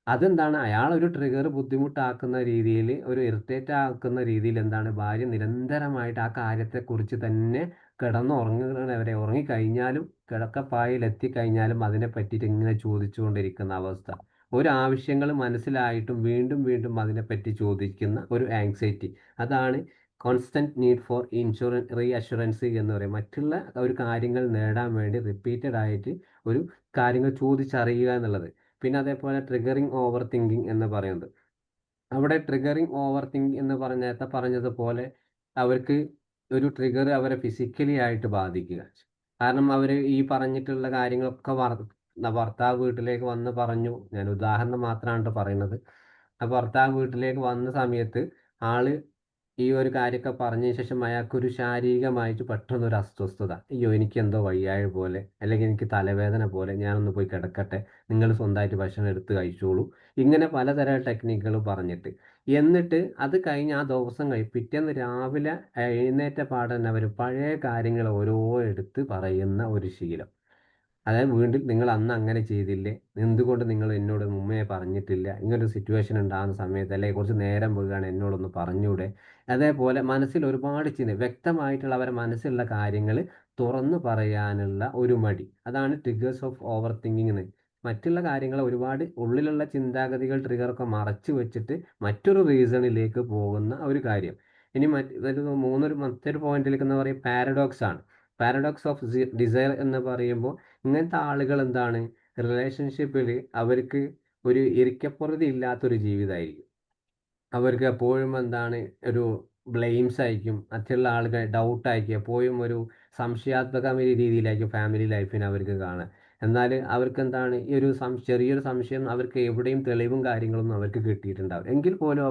അയാൾ ഒരു ട്രിഗർ ബുദ്ധിമുട്ടാക്കുന്ന രീതിയിൽ, ഒരു ഇറിറ്റേറ്റ് ആക്കുന്ന രീതിയിൽ ഭാര്യ നിരന്തരമായിട്ട് ആ കാര്യത്തെക്കുറിച്ച് തന്നെ കിടന്നുറങ്ങുന്നവരെ, ഉറങ്ങിക്കഴിഞ്ഞാലും കിടക്കപ്പായിൽ എത്തിക്കഴിഞ്ഞാലും അതിനെ പറ്റിയിട്ട് ഇങ്ങനെ ചോദിച്ചുകൊണ്ടിരിക്കുന്ന അവസ്ഥ. ആവശ്യങ്ങൾ മനസ്സിലായിട്ടും വീണ്ടും വീണ്ടും അതിനെപ്പറ്റി ചോദിക്കുന്ന ഒരു ആങ്സൈറ്റി. അതാണ് constant need for re assurance എന്ന് പറയും. മറ്റുള്ള ഒരു കാര്യങ്ങൾ നേടാൻ വേണ്ടി റിപ്പീറ്റഡ് ആയിട്ട് ഒരു കാര്യങ്ങൾ ചോദിച്ചറിയുക എന്നുള്ളത്. പിന്നെ അതേപോലെ ട്രിഗറിങ് ഓവർ തിങ്കിങ് എന്ന് പറയുന്നത്. അവിടെ ട്രിഗറിങ് ഓവർ തിങ്ക് എന്ന് പറഞ്ഞതുപോലെ അവർക്ക് ഒരു ട്രിഗർ അവരെ ഫിസിക്കലി ആയിട്ട് ബാധിക്കുക. കാരണം അവർ ഈ പറഞ്ഞിട്ടുള്ള കാര്യങ്ങളൊക്കെ ഭർത്താവ് വീട്ടിലേക്ക് വന്ന് പറഞ്ഞു. ഞാൻ ഉദാഹരണം മാത്രമാണ് പറയുന്നത്. ഭർത്താവ് വീട്ടിലേക്ക് വന്ന സമയത്ത് ആള് ഈ ഒരു കാര്യമൊക്കെ പറഞ്ഞതിന് ശേഷം അയാൾക്കൊരു ശാരീരികമായിട്ട് പെട്ടെന്നൊരു അസ്വസ്ഥത. അയ്യോ, എനിക്കെന്തോ വയ്യായ്ക പോലെ, അല്ലെങ്കിൽ എനിക്ക് തലവേദന പോലെ, ഞാനൊന്ന് പോയി കിടക്കട്ടെ, നിങ്ങൾ സ്വന്തമായിട്ട് ഭക്ഷണം എടുത്ത് കഴിച്ചോളൂ. ഇങ്ങനെ പലതരം ടെക്നിക്കുകൾ പറഞ്ഞിട്ട്, എന്നിട്ട് അത് കഴിഞ്ഞ് ആ ദിവസം പിറ്റേന്ന് രാവിലെ എഴുന്നേറ്റ പാടന്നെ അവർ പഴയ കാര്യങ്ങൾ ഓരോ എടുത്ത് പറയുന്ന ഒരു ശീലം. അതായത് വീണ്ടും നിങ്ങൾ അന്ന് അങ്ങനെ ചെയ്തില്ലേ, എന്തുകൊണ്ട് നിങ്ങൾ എന്നോട് മുമ്പേ പറഞ്ഞിട്ടില്ല, ഇങ്ങനൊരു സിറ്റുവേഷൻ ഉണ്ടാകുന്ന സമയത്ത്, അല്ലെങ്കിൽ കുറച്ച് നേരം പോവുകയാണ് എന്നോടൊന്ന് പറഞ്ഞൂടെ. അതേപോലെ മനസ്സിൽ ഒരുപാട് വ്യക്തമായിട്ടുള്ള അവരുടെ മനസ്സിലുള്ള കാര്യങ്ങൾ തുറന്നു പറയാനുള്ള ഒരു മടി. അതാണ് ട്രിഗേഴ്സ് ഓഫ് ഓവർ തിങ്കിങ് എന്ന്. മറ്റുള്ള കാര്യങ്ങൾ ഒരുപാട് ഉള്ളിലുള്ള ചിന്താഗതികൾ ട്രിഗറൊക്കെ മറച്ചു വെച്ചിട്ട് മറ്റൊരു റീസണിലേക്ക് പോകുന്ന ഒരു കാര്യം. ഇനി മറ്റൊരു പോയിന്റിലേക്ക് എന്ന് പറയുന്നത് പാരഡോക്സ് ആണ്. പാരഡോക്സ് ഓഫ് ഡിസയർ എന്ന് പറയുമ്പോൾ ഇങ്ങനത്തെ ആളുകൾ റിലേഷൻഷിപ്പിൽ അവർക്ക് ഒരു ഇരിക്കപ്പുറതി ഇല്ലാത്തൊരു ജീവിതമായിരിക്കും. അവർക്ക് എപ്പോഴും ഒരു ബ്ലെയിംസ് ആയിരിക്കും, മറ്റുള്ള ആളുകൾ ഡൗട്ടായിരിക്കും, എപ്പോഴും ഒരു സംശയാത്മകമായ രീതിയിലായിരിക്കും ഫാമിലി ലൈഫിനെ അവർക്ക് കാണാൻ. എന്നാൽ അവർക്ക് ഈ ഒരു ചെറിയൊരു സംശയം അവർക്ക് എവിടെയും തെളിവും കാര്യങ്ങളൊന്നും അവർക്ക് കിട്ടിയിട്ടുണ്ടാവും. എങ്കിൽ പോലും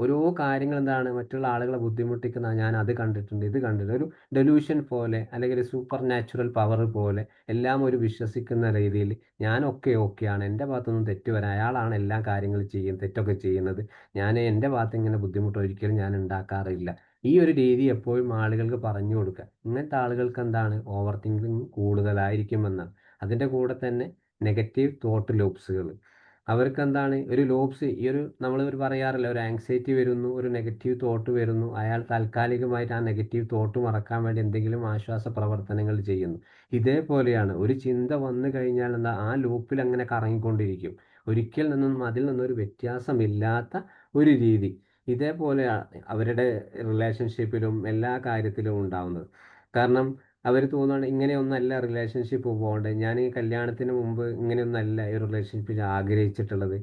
ഓരോ കാര്യങ്ങൾ മറ്റുള്ള ആളുകളെ ബുദ്ധിമുട്ടിക്കുന്ന, ഞാൻ അത് കണ്ടിട്ടുണ്ട്, ഇത് കണ്ടിട്ടുണ്ട്, ഒരു ഡെലൂഷൻ പോലെ അല്ലെങ്കിൽ സൂപ്പർ നാച്ചുറൽ പവർ പോലെ എല്ലാം ഒരു വിശ്വസിക്കുന്ന രീതിയിൽ ഓക്കെയാണ്, എൻ്റെ ഭാഗത്തൊന്നും തെറ്റ് വരാൻ, അയാളാണ് എല്ലാ കാര്യങ്ങളും തെറ്റൊക്കെ ചെയ്യുന്നത്, ഞാൻ എൻ്റെ ഭാഗത്ത് ഇങ്ങനെ ബുദ്ധിമുട്ട് ഒരിക്കലും ഞാൻ ഉണ്ടാക്കാറില്ല. ഈ ഒരു രീതി എപ്പോഴും ആളുകൾക്ക് പറഞ്ഞു കൊടുക്കുക. ഇങ്ങനത്തെ ആളുകൾക്ക് ഓവർ തിങ്കിങ് കൂടുതലായിരിക്കുമെന്നാണ്. അതിൻ്റെ കൂടെ തന്നെ നെഗറ്റീവ് തോട്ട് ലൂപ്സുകൾ. അവർക്ക് ഒരു ലോബ്സ്, നമ്മൾ പറയാറില്ല, ഒരു ആങ്സൈറ്റി വരുന്നു, ഒരു നെഗറ്റീവ് തോട്ട് വരുന്നു, അയാൾ താൽക്കാലികമായിട്ട് ആ നെഗറ്റീവ് തോട്ട് മറക്കാൻ വേണ്ടി എന്തെങ്കിലും ആശ്വാസ പ്രവർത്തനങ്ങൾ ചെയ്യുന്നു. ഇതേപോലെയാണ് ഒരു ചിന്ത വന്നു കഴിഞ്ഞാൽ ആ ലൂപ്പിൽ അങ്ങനെ കറങ്ങിക്കൊണ്ടിരിക്കും. അതിൽ നിന്നൊരു വ്യത്യാസമില്ലാത്ത ഒരു രീതി. ഇതേപോലെയാണ് അവരുടെ റിലേഷൻഷിപ്പിലും എല്ലാ കാര്യത്തിലും ഉണ്ടാവുന്നത്. കാരണം അവർ തോന്നുകയാണ് ഇങ്ങനെയൊന്നല്ല റിലേഷൻഷിപ്പ് പോകേണ്ടത്, ഞാൻ ഈ കല്യാണത്തിന് മുമ്പ് ഇങ്ങനെയൊന്നല്ല ഈ റിലേഷൻഷിപ്പിൽ ആഗ്രഹിച്ചിട്ടുള്ളത്,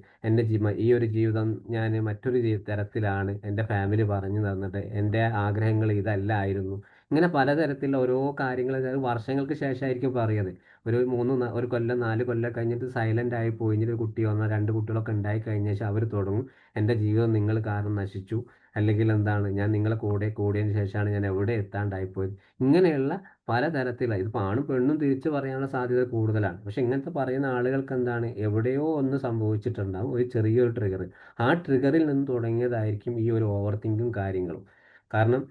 ഈ ഒരു ജീവിതം ഞാൻ മറ്റൊരു തരത്തിലാണ് എൻ്റെ ഫാമിലി പറഞ്ഞു തന്നിട്ട്, എൻ്റെ ആഗ്രഹങ്ങൾ ഇതല്ലായിരുന്നു. ഇങ്ങനെ പലതരത്തിലുള്ള ഓരോ കാര്യങ്ങൾ വർഷങ്ങൾക്ക് ശേഷമായിരിക്കും പറയുന്നത്. ഒരു കൊല്ലം 4 കൊല്ലം കഴിഞ്ഞിട്ട് സൈലന്റ് ആയി പോയി, ഇനി ഒരു കുട്ടി വന്നാൽ 2 കുട്ടികളൊക്കെ ഉണ്ടായി കഴിഞ്ഞ ശേഷം അവർ തുടങ്ങും എൻ്റെ ജീവിതം നിങ്ങൾ കാരണം നശിച്ചു, അല്ലെങ്കിൽ എന്താണ് ഞാൻ നിങ്ങളെ കൂടിയതിന് ശേഷമാണ് ഞാൻ എവിടെ എത്താണ്ടായിപ്പോയത്. ഇങ്ങനെയുള്ള പലതരത്തിലുള്ള, ഇതിപ്പോൾ ആണും പെണ്ണും തിരിച്ചു പറയാനുള്ള സാധ്യത കൂടുതലാണ്. പക്ഷെ ഇങ്ങനത്തെ പറയുന്ന ആളുകൾക്ക് എന്താണ്, എവിടെയോ ഒന്ന് സംഭവിച്ചിട്ടുണ്ടാകും, ഒരു ചെറിയൊരു ട്രിഗർ. ആ ട്രിഗറിൽ നിന്ന് തുടങ്ങിയതായിരിക്കും ഈ ഒരു ഓവർ തിങ്കും കാര്യങ്ങളും. കാരണം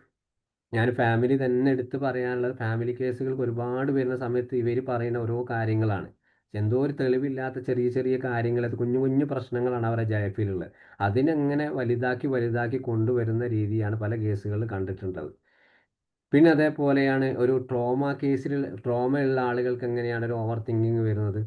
ഞാൻ ഫാമിലി തന്നെ എടുത്ത് പറയാനുള്ളത്, ഫാമിലി കേസുകൾക്ക് ഒരുപാട് വരുന്ന സമയത്ത് ഇവർ പറയുന്ന ഓരോ കാര്യങ്ങളാണ്. എന്തോ ഒരു തെളിവില്ലാത്ത ചെറിയ ചെറിയ കാര്യങ്ങൾ, അത് കുഞ്ഞു കുഞ്ഞു പ്രശ്നങ്ങളാണ് അവരുടെ ലൈഫിലുള്ളത്. അതിനെങ്ങനെ വലുതാക്കി വലുതാക്കി കൊണ്ടുവരുന്ന രീതിയാണ് പല കേസുകളിൽ കണ്ടിട്ടുള്ളത്. പിന്നെ അതേപോലെയാണ് ഒരു ട്രോമ ഉള്ള ആളുകൾക്ക് എങ്ങനെയാണ് ഒരു ഓവർ തിങ്കിങ് വരുന്നത്.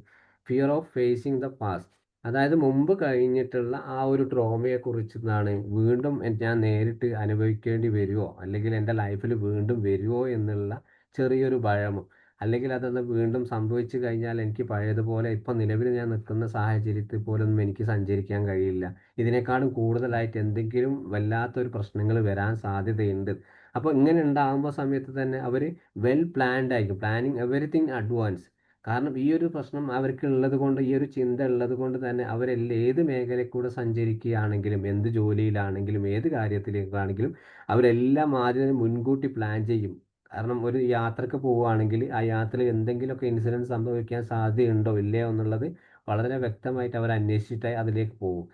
Fear of phasing the past. അതായത് മുമ്പ് കഴിഞ്ഞിട്ടുള്ള ആ ഒരു ട്രോമയെ കുറിച്ചാണ് വീണ്ടും ഞാൻ നേരിട്ട് അനുഭവിക്കേണ്ടി വരുമോ, അല്ലെങ്കിൽ എൻ്റെ ലൈഫിൽ വീണ്ടും വരുമോ എന്നുള്ള ചെറിയൊരു ഭയമോ, അല്ലെങ്കിൽ അതൊന്ന് വീണ്ടും സംഭവിച്ചു കഴിഞ്ഞാൽ എനിക്ക് പഴയതുപോലെ ഇപ്പം നിലവിൽ ഞാൻ നിൽക്കുന്ന സാഹചര്യത്തിൽ പോലൊന്നും എനിക്ക് സഞ്ചരിക്കാൻ കഴിയില്ല, ഇതിനേക്കാളും കൂടുതലായിട്ട് എന്തെങ്കിലും വല്ലാത്തൊരു പ്രശ്നങ്ങൾ വരാൻ സാധ്യതയുണ്ട്. അപ്പോൾ ഇങ്ങനെ ഉണ്ടാകുമ്പോൾ സമയത്ത് തന്നെ അവർ വെൽ പ്ലാൻഡ് ആയിരിക്കും, പ്ലാനിങ് എവറിത്തിങ് അഡ്വാൻസ്. കാരണം ഈ ഒരു പ്രശ്നം അവർക്ക് ഉള്ളത് കൊണ്ട്, ഈ ഒരു ചിന്ത ഉള്ളത് കൊണ്ട് തന്നെ അവരെല്ലാം ഏത് മേഖലയിൽ കൂടെ സഞ്ചരിക്കുകയാണെങ്കിലും, എന്ത് ജോലിയിലാണെങ്കിലും, ഏത് കാര്യത്തിലേക്കാണെങ്കിലും അവരെല്ലാം ആദ്യം മുൻകൂട്ടി പ്ലാൻ ചെയ്യും. കാരണം ഒരു യാത്രക്ക് പോവുകയാണെങ്കിൽ ആ യാത്രയിൽ എന്തെങ്കിലുമൊക്കെ ഇൻസിഡൻറ്റ് സംഭവിക്കാൻ സാധ്യതയുണ്ടോ ഇല്ലയോ എന്നുള്ളത് വളരെ വ്യക്തമായിട്ട് അവർ അന്വേഷിച്ചിട്ടേ അതിലേക്ക് പോകും.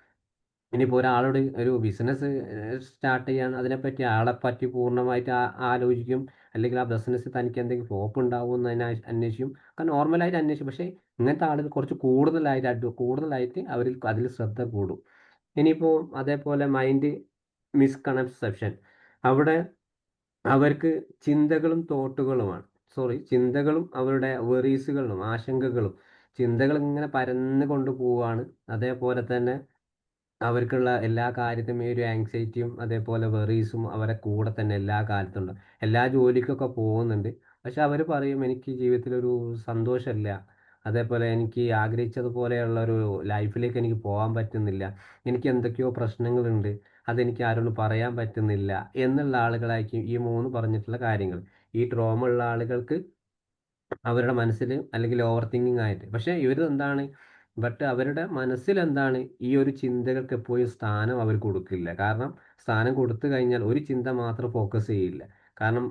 ഇനിയിപ്പോൾ ഒരാളോട് ഒരു ബിസിനസ് സ്റ്റാർട്ട് ചെയ്യാൻ, അതിനെപ്പറ്റി ആളെപ്പറ്റി പൂർണ്ണമായിട്ട് ആലോചിക്കും, അല്ലെങ്കിൽ ആ ബിസിനസ് തനിക്ക് എന്തെങ്കിലും ഫ്ലോപ്പ് ഉണ്ടാവുമെന്ന് അന്വേഷിക്കും. നോർമലായിട്ട് അന്വേഷിക്കും. പക്ഷേ ഇങ്ങനത്തെ ആളുകൾ കുറച്ച് കൂടുതലായിട്ട് അതിൽ ശ്രദ്ധ കൂടും. ഇനിയിപ്പോൾ അതേപോലെ മൈൻഡ് മിസ്കൺസെപ്ഷൻ. അവിടെ അവർക്ക് ചിന്തകളും അവരുടെ വെറീസുകളും ആശങ്കകളും, ചിന്തകൾ ഇങ്ങനെ പരന്ന് കൊണ്ടുപോവാണ്. അതേപോലെ തന്നെ അവർക്കുള്ള എല്ലാ കാര്യത്തിലും ഈ ഒരു ആങ്സൈറ്റിയും അതേപോലെ വെറീസും അവരെ കൂടെ തന്നെ എല്ലാ കാലത്തുണ്ട്. എല്ലാ ജോലിക്കൊക്കെ പോകുന്നുണ്ട്. പക്ഷെ അവർ പറയും എനിക്ക് ജീവിതത്തിലൊരു സന്തോഷമില്ല, അതേപോലെ എനിക്ക് ആഗ്രഹിച്ചതുപോലെയുള്ള ഒരു ലൈഫിലേക്ക് എനിക്ക് പോകാൻ പറ്റുന്നില്ല, എനിക്ക് എന്തൊക്കെയോ പ്രശ്നങ്ങളുണ്ട്, അതെനിക്ക് ആരോടും പറയാൻ പറ്റുന്നില്ല എന്നുള്ള ആളുകളായിരിക്കും ഈ 3 പറഞ്ഞിട്ടുള്ള കാര്യങ്ങൾ. ഈ ട്രോമ ഉള്ള ആളുകൾക്ക് അവരുടെ മനസ്സിൽ, അല്ലെങ്കിൽ ഓവർ തിങ്കിങ് ആയിട്ട്. പക്ഷേ എന്താണ്, അവരുടെ മനസ്സിൽ എന്താണ്, ഈ ഒരു ചിന്തകൾക്ക് എപ്പോഴും സ്ഥാനം അവർ കൊടുക്കില്ല. കാരണം സ്ഥാനം കൊടുത്തു കഴിഞ്ഞാൽ ഒരു ചിന്ത മാത്രം ഫോക്കസ് ചെയ്യില്ല. കാരണം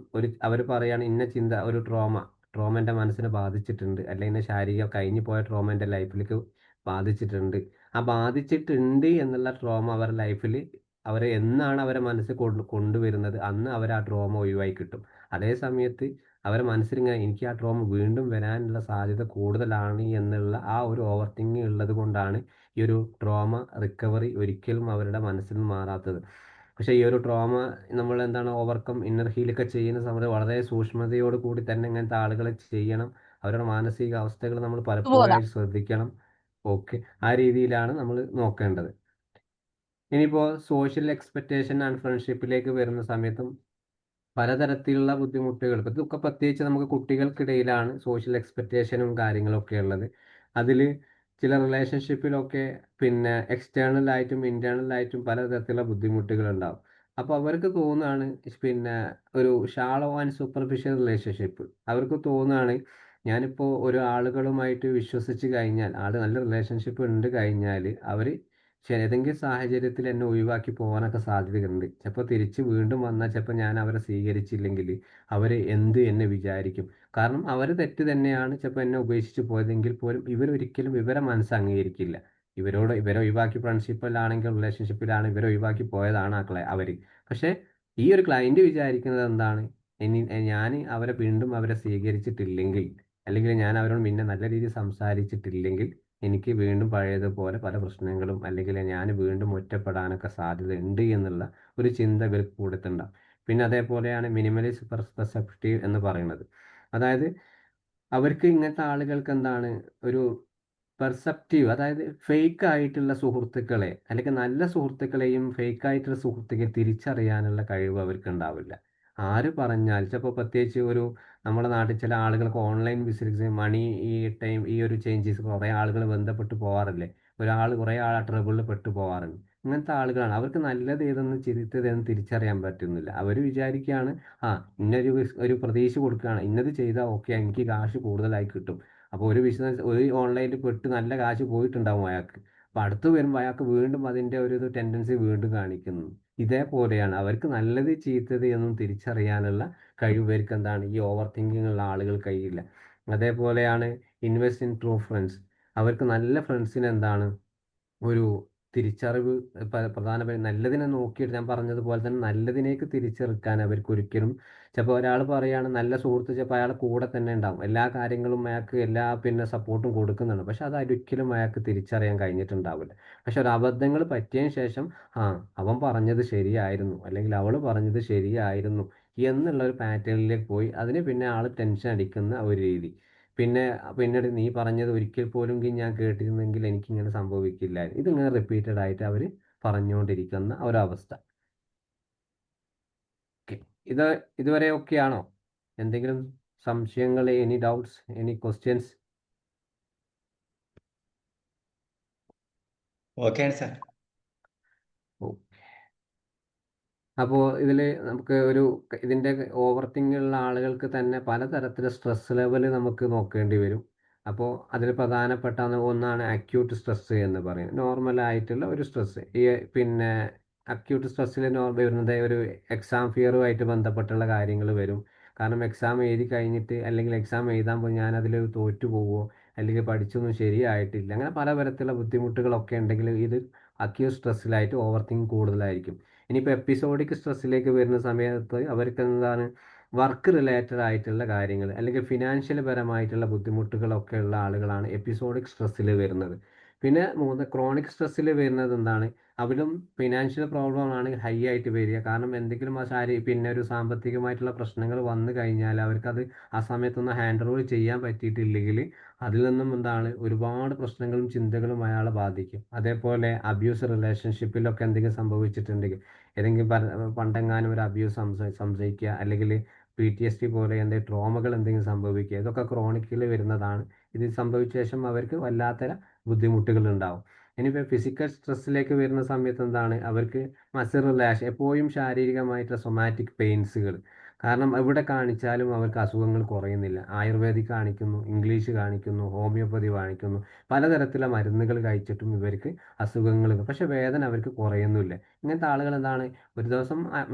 അവർ പറയാണ് ഇന്ന ചിന്ത, ഒരു ട്രോമ എൻ്റെ മനസ്സിനെ ബാധിച്ചിട്ടുണ്ട്, അല്ലെങ്കിൽ ഇന്ന ശാരീരിക കഴിഞ്ഞു പോയ ട്രോമ എൻ്റെ ലൈഫിലേക്ക് ബാധിച്ചിട്ടുണ്ട്. ആ ബാധിച്ചിട്ടുണ്ട് എന്നുള്ള ട്രോമ അവരുടെ ലൈഫിൽ എന്നാണ് അവരെ മനസ്സിൽ കൊണ്ടുവരുന്നത്, അന്ന് അവർ ആ ട്രോമ ഒഴിവായി കിട്ടും. അതേ സമയത്ത് അവരെ മനസ്സിലിങ്ങനെ എനിക്ക് ആ ട്രോമ വീണ്ടും വരാനുള്ള സാധ്യത കൂടുതലാണ് എന്നുള്ള ആ ഒരു ഓവർ തിങ്കിങ് ഉള്ളത് കൊണ്ടാണ് ഈ ഒരു ട്രോമ റിക്കവറി ഒരിക്കലും അവരുടെ മനസ്സിൽ നിന്ന് മാറാത്തത്. പക്ഷേ ഈ ഒരു ട്രോമ നമ്മൾ എന്താണ് ഓവർകം ഇന്നർ ഹീലൊക്കെ ചെയ്യുന്ന സമയത്ത് വളരെ സൂക്ഷ്മതയോട് കൂടി തന്നെ ഇങ്ങനത്തെ ആളുകളെ ചെയ്യണം. അവരുടെ മാനസിക അവസ്ഥകൾ നമ്മൾ പലപ്പോഴായി ശ്രദ്ധിക്കണം. ഓക്കെ, ആ രീതിയിലാണ് നമ്മൾ നോക്കേണ്ടത്. ഇനിയിപ്പോൾ സോഷ്യൽ എക്സ്പെക്റ്റേഷൻ ആൻഡ് ഫ്രണ്ട്ഷിപ്പിലേക്ക് വരുന്ന സമയത്തും പലതരത്തിലുള്ള ബുദ്ധിമുട്ടുകൾ, ഇതൊക്കെ പ്രത്യേകിച്ച് നമുക്ക് കുട്ടികൾക്കിടയിലാണ് സോഷ്യൽ എക്സ്പെക്റ്റേഷനും കാര്യങ്ങളൊക്കെ ഉള്ളത്. അതിൽ ചില റിലേഷൻഷിപ്പിലൊക്കെ പിന്നെ എക്സ്റ്റേണൽ ആയിട്ടും ഇന്റേണൽ ആയിട്ടും പലതരത്തിലുള്ള ബുദ്ധിമുട്ടുകൾ ഉണ്ടാവും. അപ്പോൾ അവർക്ക് തോന്നുകയാണ് പിന്നെ ഒരു ഷാളോ ആൻഡ് സൂപ്പർഫിഷ്യൽ റിലേഷൻഷിപ്പ്. അവർക്ക് തോന്നുകയാണ് ഞാനിപ്പോൾ ഒരു ആളുകളുമായിട്ട് വിശ്വസിച്ച് കഴിഞ്ഞാൽ, നല്ല റിലേഷൻഷിപ്പ് ഉണ്ട് കഴിഞ്ഞാൽ അവർ ഏതെങ്കിലും സാഹചര്യത്തിൽ എന്നെ ഒഴിവാക്കി പോകാനൊക്കെ സാധ്യതയുണ്ട്. ചിലപ്പോൾ തിരിച്ച് വീണ്ടും വന്നാൽ ചിലപ്പോൾ ഞാൻ അവരെ സ്വീകരിച്ചില്ലെങ്കിൽ അവർ എന്നെ വിചാരിക്കും. കാരണം അവർ തെറ്റ് തന്നെയാണ് ചിലപ്പോൾ എന്നെ ഉപേക്ഷിച്ച് പോയതെങ്കിൽ പോലും ഇവരൊരിക്കലും ഇവരെ മനസ്സ് അംഗീകരിക്കില്ല. ഇവരെ ഒഴിവാക്കി ഫ്രണ്ട്ഷിപ്പിലാണെങ്കിൽ റിലേഷൻഷിപ്പിലാണ് ഇവരെ ഒഴിവാക്കി പോയതാണ് അവർ. പക്ഷേ ഈ ഒരു ക്ലയൻറ്റ് വിചാരിക്കുന്നത് എന്താണ്, ഞാൻ അവരെ സ്വീകരിച്ചിട്ടില്ലെങ്കിൽ, അല്ലെങ്കിൽ ഞാൻ അവരോട് പിന്നെ നല്ല രീതിയിൽ സംസാരിച്ചിട്ടില്ലെങ്കിൽ എനിക്ക് വീണ്ടും പഴയതുപോലെ പല പ്രശ്നങ്ങളും, അല്ലെങ്കിൽ ഞാൻ വീണ്ടും ഒറ്റപ്പെടാനൊക്കെ സാധ്യത ഉണ്ട് എന്നുള്ള ഒരു ചിന്ത ഇവർക്ക് കൂടത്തുണ്ടാവും. പിന്നെ അതേപോലെയാണ് മിനിമലിസ്റ്റ് പെർസ്പെക്റ്റീവ് എന്ന് പറയുന്നത്. അതായത് അവർക്ക് ഇങ്ങനത്തെ ആളുകൾക്ക് എന്താണ്, ഒരു പെർസെപ്റ്റീവ്, അതായത് ഫേക്ക് ആയിട്ടുള്ള സുഹൃത്തുക്കളെ അല്ലെങ്കിൽ നല്ല സുഹൃത്തുക്കളെയും ഫേക്ക് ആയിട്ടുള്ള സുഹൃത്തുക്കളെ തിരിച്ചറിയാനുള്ള കഴിവ് അവർക്ക് ഉണ്ടാവില്ല. ആര് പറഞ്ഞാൽ ചിലപ്പോൾ പ്രത്യേകിച്ച് നമ്മുടെ നാട്ടിൽ ചില ആളുകൾക്ക് ഓൺലൈൻ ബിസിനസ് മണി ഈ ഒരു ചേഞ്ചസ് കുറേ ആളുകൾ ബന്ധപ്പെട്ട് പോകാറില്ലേ. കുറേ ആൾ ട്രബിളിൽ പെട്ട് പോകാറുണ്ട്. ഇങ്ങനത്തെ ആളുകളാണ്. അവർക്ക് നല്ലത് ഏതെന്ന് ചീത്തത് ഏതെന്ന് തിരിച്ചറിയാൻ പറ്റുന്നില്ല. അവർ വിചാരിക്കുകയാണ് ഒരു പ്രതീക്ഷ കൊടുക്കുകയാണ്, ഇന്നത് ചെയ്താൽ ഓക്കെ എനിക്ക് കാശ് കൂടുതലായി കിട്ടും. അപ്പോൾ ഒരു ഓൺലൈനിൽ പെട്ട് നല്ല കാശ് പോയിട്ടുണ്ടാവും അയാൾക്ക്. അപ്പോൾ അടുത്ത് വരുമ്പോൾ അയാൾക്ക് വീണ്ടും അതിൻ്റെ ഇത് ടെൻഡൻസി വീണ്ടും കാണിക്കുന്നു. ഇതേപോലെയാണ് അവർക്ക് നല്ലത് ചീത്തത് എന്നും തിരിച്ചറിയാനുള്ള കഴിവ് ഇവർക്ക് എന്താണ് ഈ ഓവർ തിങ്കിങ് ഉള്ള ആളുകൾ കഴിയില്ല. അതേപോലെയാണ് ഇൻവെസ്റ്റ് ഇൻ ട്രൂ ഫ്രണ്ട്സ്. അവർക്ക് നല്ല ഫ്രണ്ട്സിന് എന്താണ് ഒരു തിരിച്ചറിവ് പ്രധാനപ്പെട്ട നല്ലതിനെ നോക്കിയിട്ട് ഞാൻ പറഞ്ഞതുപോലെ തന്നെ നല്ലതിനേക്ക് തിരിച്ചെടുക്കാൻ അവർക്ക് ഒരിക്കലും ചിലപ്പോൾ ഒരാൾ പറയുകയാണ് നല്ല സുഹൃത്ത്, ചിലപ്പോൾ അയാൾ കൂടെ തന്നെ ഉണ്ടാവും, എല്ലാ കാര്യങ്ങളും അയാൾക്ക് എല്ലാ സപ്പോർട്ടും കൊടുക്കുന്നുണ്ട്. പക്ഷെ അത് ഒരിക്കലും അയാൾക്ക് തിരിച്ചറിയാൻ കഴിഞ്ഞിട്ടുണ്ടാവില്ല. പക്ഷെ ഒരു അബദ്ധങ്ങൾ പറ്റിയതിന് ശേഷം അവൻ പറഞ്ഞത് ശരിയായിരുന്നു അല്ലെങ്കിൽ അവൾ പറഞ്ഞത് ശരിയായിരുന്നു എന്നുള്ള ഒരു പാറ്റേണിലേക്ക് പോയി അതിന് പിന്നെ ആൾ ടെൻഷൻ അടിക്കുന്ന ഒരു രീതി. പിന്നീട് നീ പറഞ്ഞത് ഒരിക്കൽ പോലും ഞാൻ കേട്ടിരുന്നെങ്കിൽ എനിക്കിങ്ങനെ സംഭവിക്കില്ല. ഇതിങ്ങനെ റിപ്പീറ്റഡ് ആയിട്ട് അവർ പറഞ്ഞുകൊണ്ടിരിക്കുന്ന ഒരവസ്ഥ. ഓക്കെ, ഇത് ഇതുവരെ ഓക്കെ ആണോ? എന്തെങ്കിലും സംശയങ്ങൾ, എനി ഡൗട്ട്സ്, എനി ക്വസ്റ്റ്യൻസ്? ഓക്കെയാണ് സാർ. അപ്പോൾ നമുക്ക് ഇതിൻ്റെ ഓവർ തിങ്കിങ്ങുള്ള ആളുകൾക്ക് തന്നെ പലതരത്തിലുള്ള സ്ട്രെസ് ലെവൽ നമുക്ക് നോക്കേണ്ടി വരും. അപ്പോൾ അതിൽ പ്രധാനപ്പെട്ട ഒന്നാണ് അക്യൂട്ട് സ്ട്രെസ് എന്ന് പറയുന്നത്. നോർമലായിട്ടുള്ള ഒരു സ്ട്രെസ്. അക്യൂട്ട് സ്ട്രെസ്സിൽ വരുന്നത് ഒരു എക്സാം ഫിയറുമായിട്ട് ബന്ധപ്പെട്ടുള്ള കാര്യങ്ങൾ വരും. കാരണം എക്സാം എഴുതി കഴിഞ്ഞിട്ട് അല്ലെങ്കിൽ എക്സാം എഴുതാൻ പോയി ഞാനതിൽ തോറ്റു പോവുമോ അല്ലെങ്കിൽ പഠിച്ചൊന്നും ശരിയായിട്ടില്ല, അങ്ങനെ പല തരത്തിലുള്ള ബുദ്ധിമുട്ടുകളൊക്കെ ഉണ്ടെങ്കിൽ ഇത് അക്യൂട്ട് സ്ട്രെസ്സിലായിട്ട് ഓവർ തിങ്ക് കൂടുതലായിരിക്കും. ഇനിയിപ്പോൾ എപ്പിസോഡിക് സ്ട്രെസ്സിലേക്ക് വരുന്ന സമയത്ത് അവർക്ക് എന്താണ് വർക്ക് റിലേറ്റഡ് ആയിട്ടുള്ള കാര്യങ്ങൾ അല്ലെങ്കിൽ ഫിനാൻഷ്യൽ പരമായിട്ടുള്ള ബുദ്ധിമുട്ടുകളൊക്കെ ഉള്ള ആളുകളാണ് എപ്പിസോഡിക് സ്ട്രെസ്സിൽ വരുന്നത്. പിന്നെ ക്രോണിക് സ്ട്രെസ്സിൽ വരുന്നത് എന്താണ്, അവരും ഫിനാൻഷ്യൽ പ്രോബ്ലം ആണ് ഹൈ ആയിട്ട് വരിക. കാരണം എന്തെങ്കിലും ഒരു സാമ്പത്തികമായിട്ടുള്ള പ്രശ്നങ്ങൾ വന്നു കഴിഞ്ഞാൽ അവർക്കത് ആ സമയത്തൊന്ന് ഹാൻഡ് ഓവർ ചെയ്യാൻ പറ്റിയിട്ടില്ലെങ്കിൽ അതിൽ നിന്നും എന്താണ് ഒരുപാട് പ്രശ്നങ്ങളും ചിന്തകളും അയാളെ ബാധിക്കും. അതേപോലെ അബ്യൂസ് റിലേഷൻഷിപ്പിലൊക്കെ എന്തെങ്കിലും സംഭവിച്ചിട്ടുണ്ടെങ്കിൽ, ഏതെങ്കിലും പണ്ടെങ്ങാനും ഒരു അബ്യൂസ് സംഭവിക്കുക അല്ലെങ്കിൽ PTSD പോലെ എന്തെങ്കിലും ട്രോമകൾ എന്തെങ്കിലും സംഭവിക്കുക, ഇതൊക്കെ ക്രോണിക്കിൽ വരുന്നതാണ്. ഇത് സംഭവിച്ച ശേഷം അവർക്ക് വല്ലാത്ത ബുദ്ധിമുട്ടുകൾ ഉണ്ടാവും. ഇനിയിപ്പോൾ ഫിസിക്കൽ സ്ട്രെസ്സിലേക്ക് വരുന്ന സമയത്ത് എന്താണ് അവർക്ക് മസിൽ റിലാക്സ്, എപ്പോഴും ശാരീരികമായിട്ടുള്ള സൊമാറ്റിക് പെയിൻസുകൾ. കാരണം എവിടെ കാണിച്ചാലും അവർക്ക് അസുഖങ്ങൾ കുറയുന്നില്ല. ആയുർവേദിക് കാണിക്കുന്നു, ഇംഗ്ലീഷ് കാണിക്കുന്നു, ഹോമിയോപ്പതി കാണിക്കുന്നു, പലതരത്തിലുള്ള മരുന്നുകൾ കഴിച്ചിട്ടും ഇവർക്ക് അസുഖങ്ങൾ, പക്ഷെ വേദന അവർക്ക് കുറയുന്നില്ല. ഇങ്ങനത്തെ ആളുകൾ എന്താണ് ഒരു ദിവസം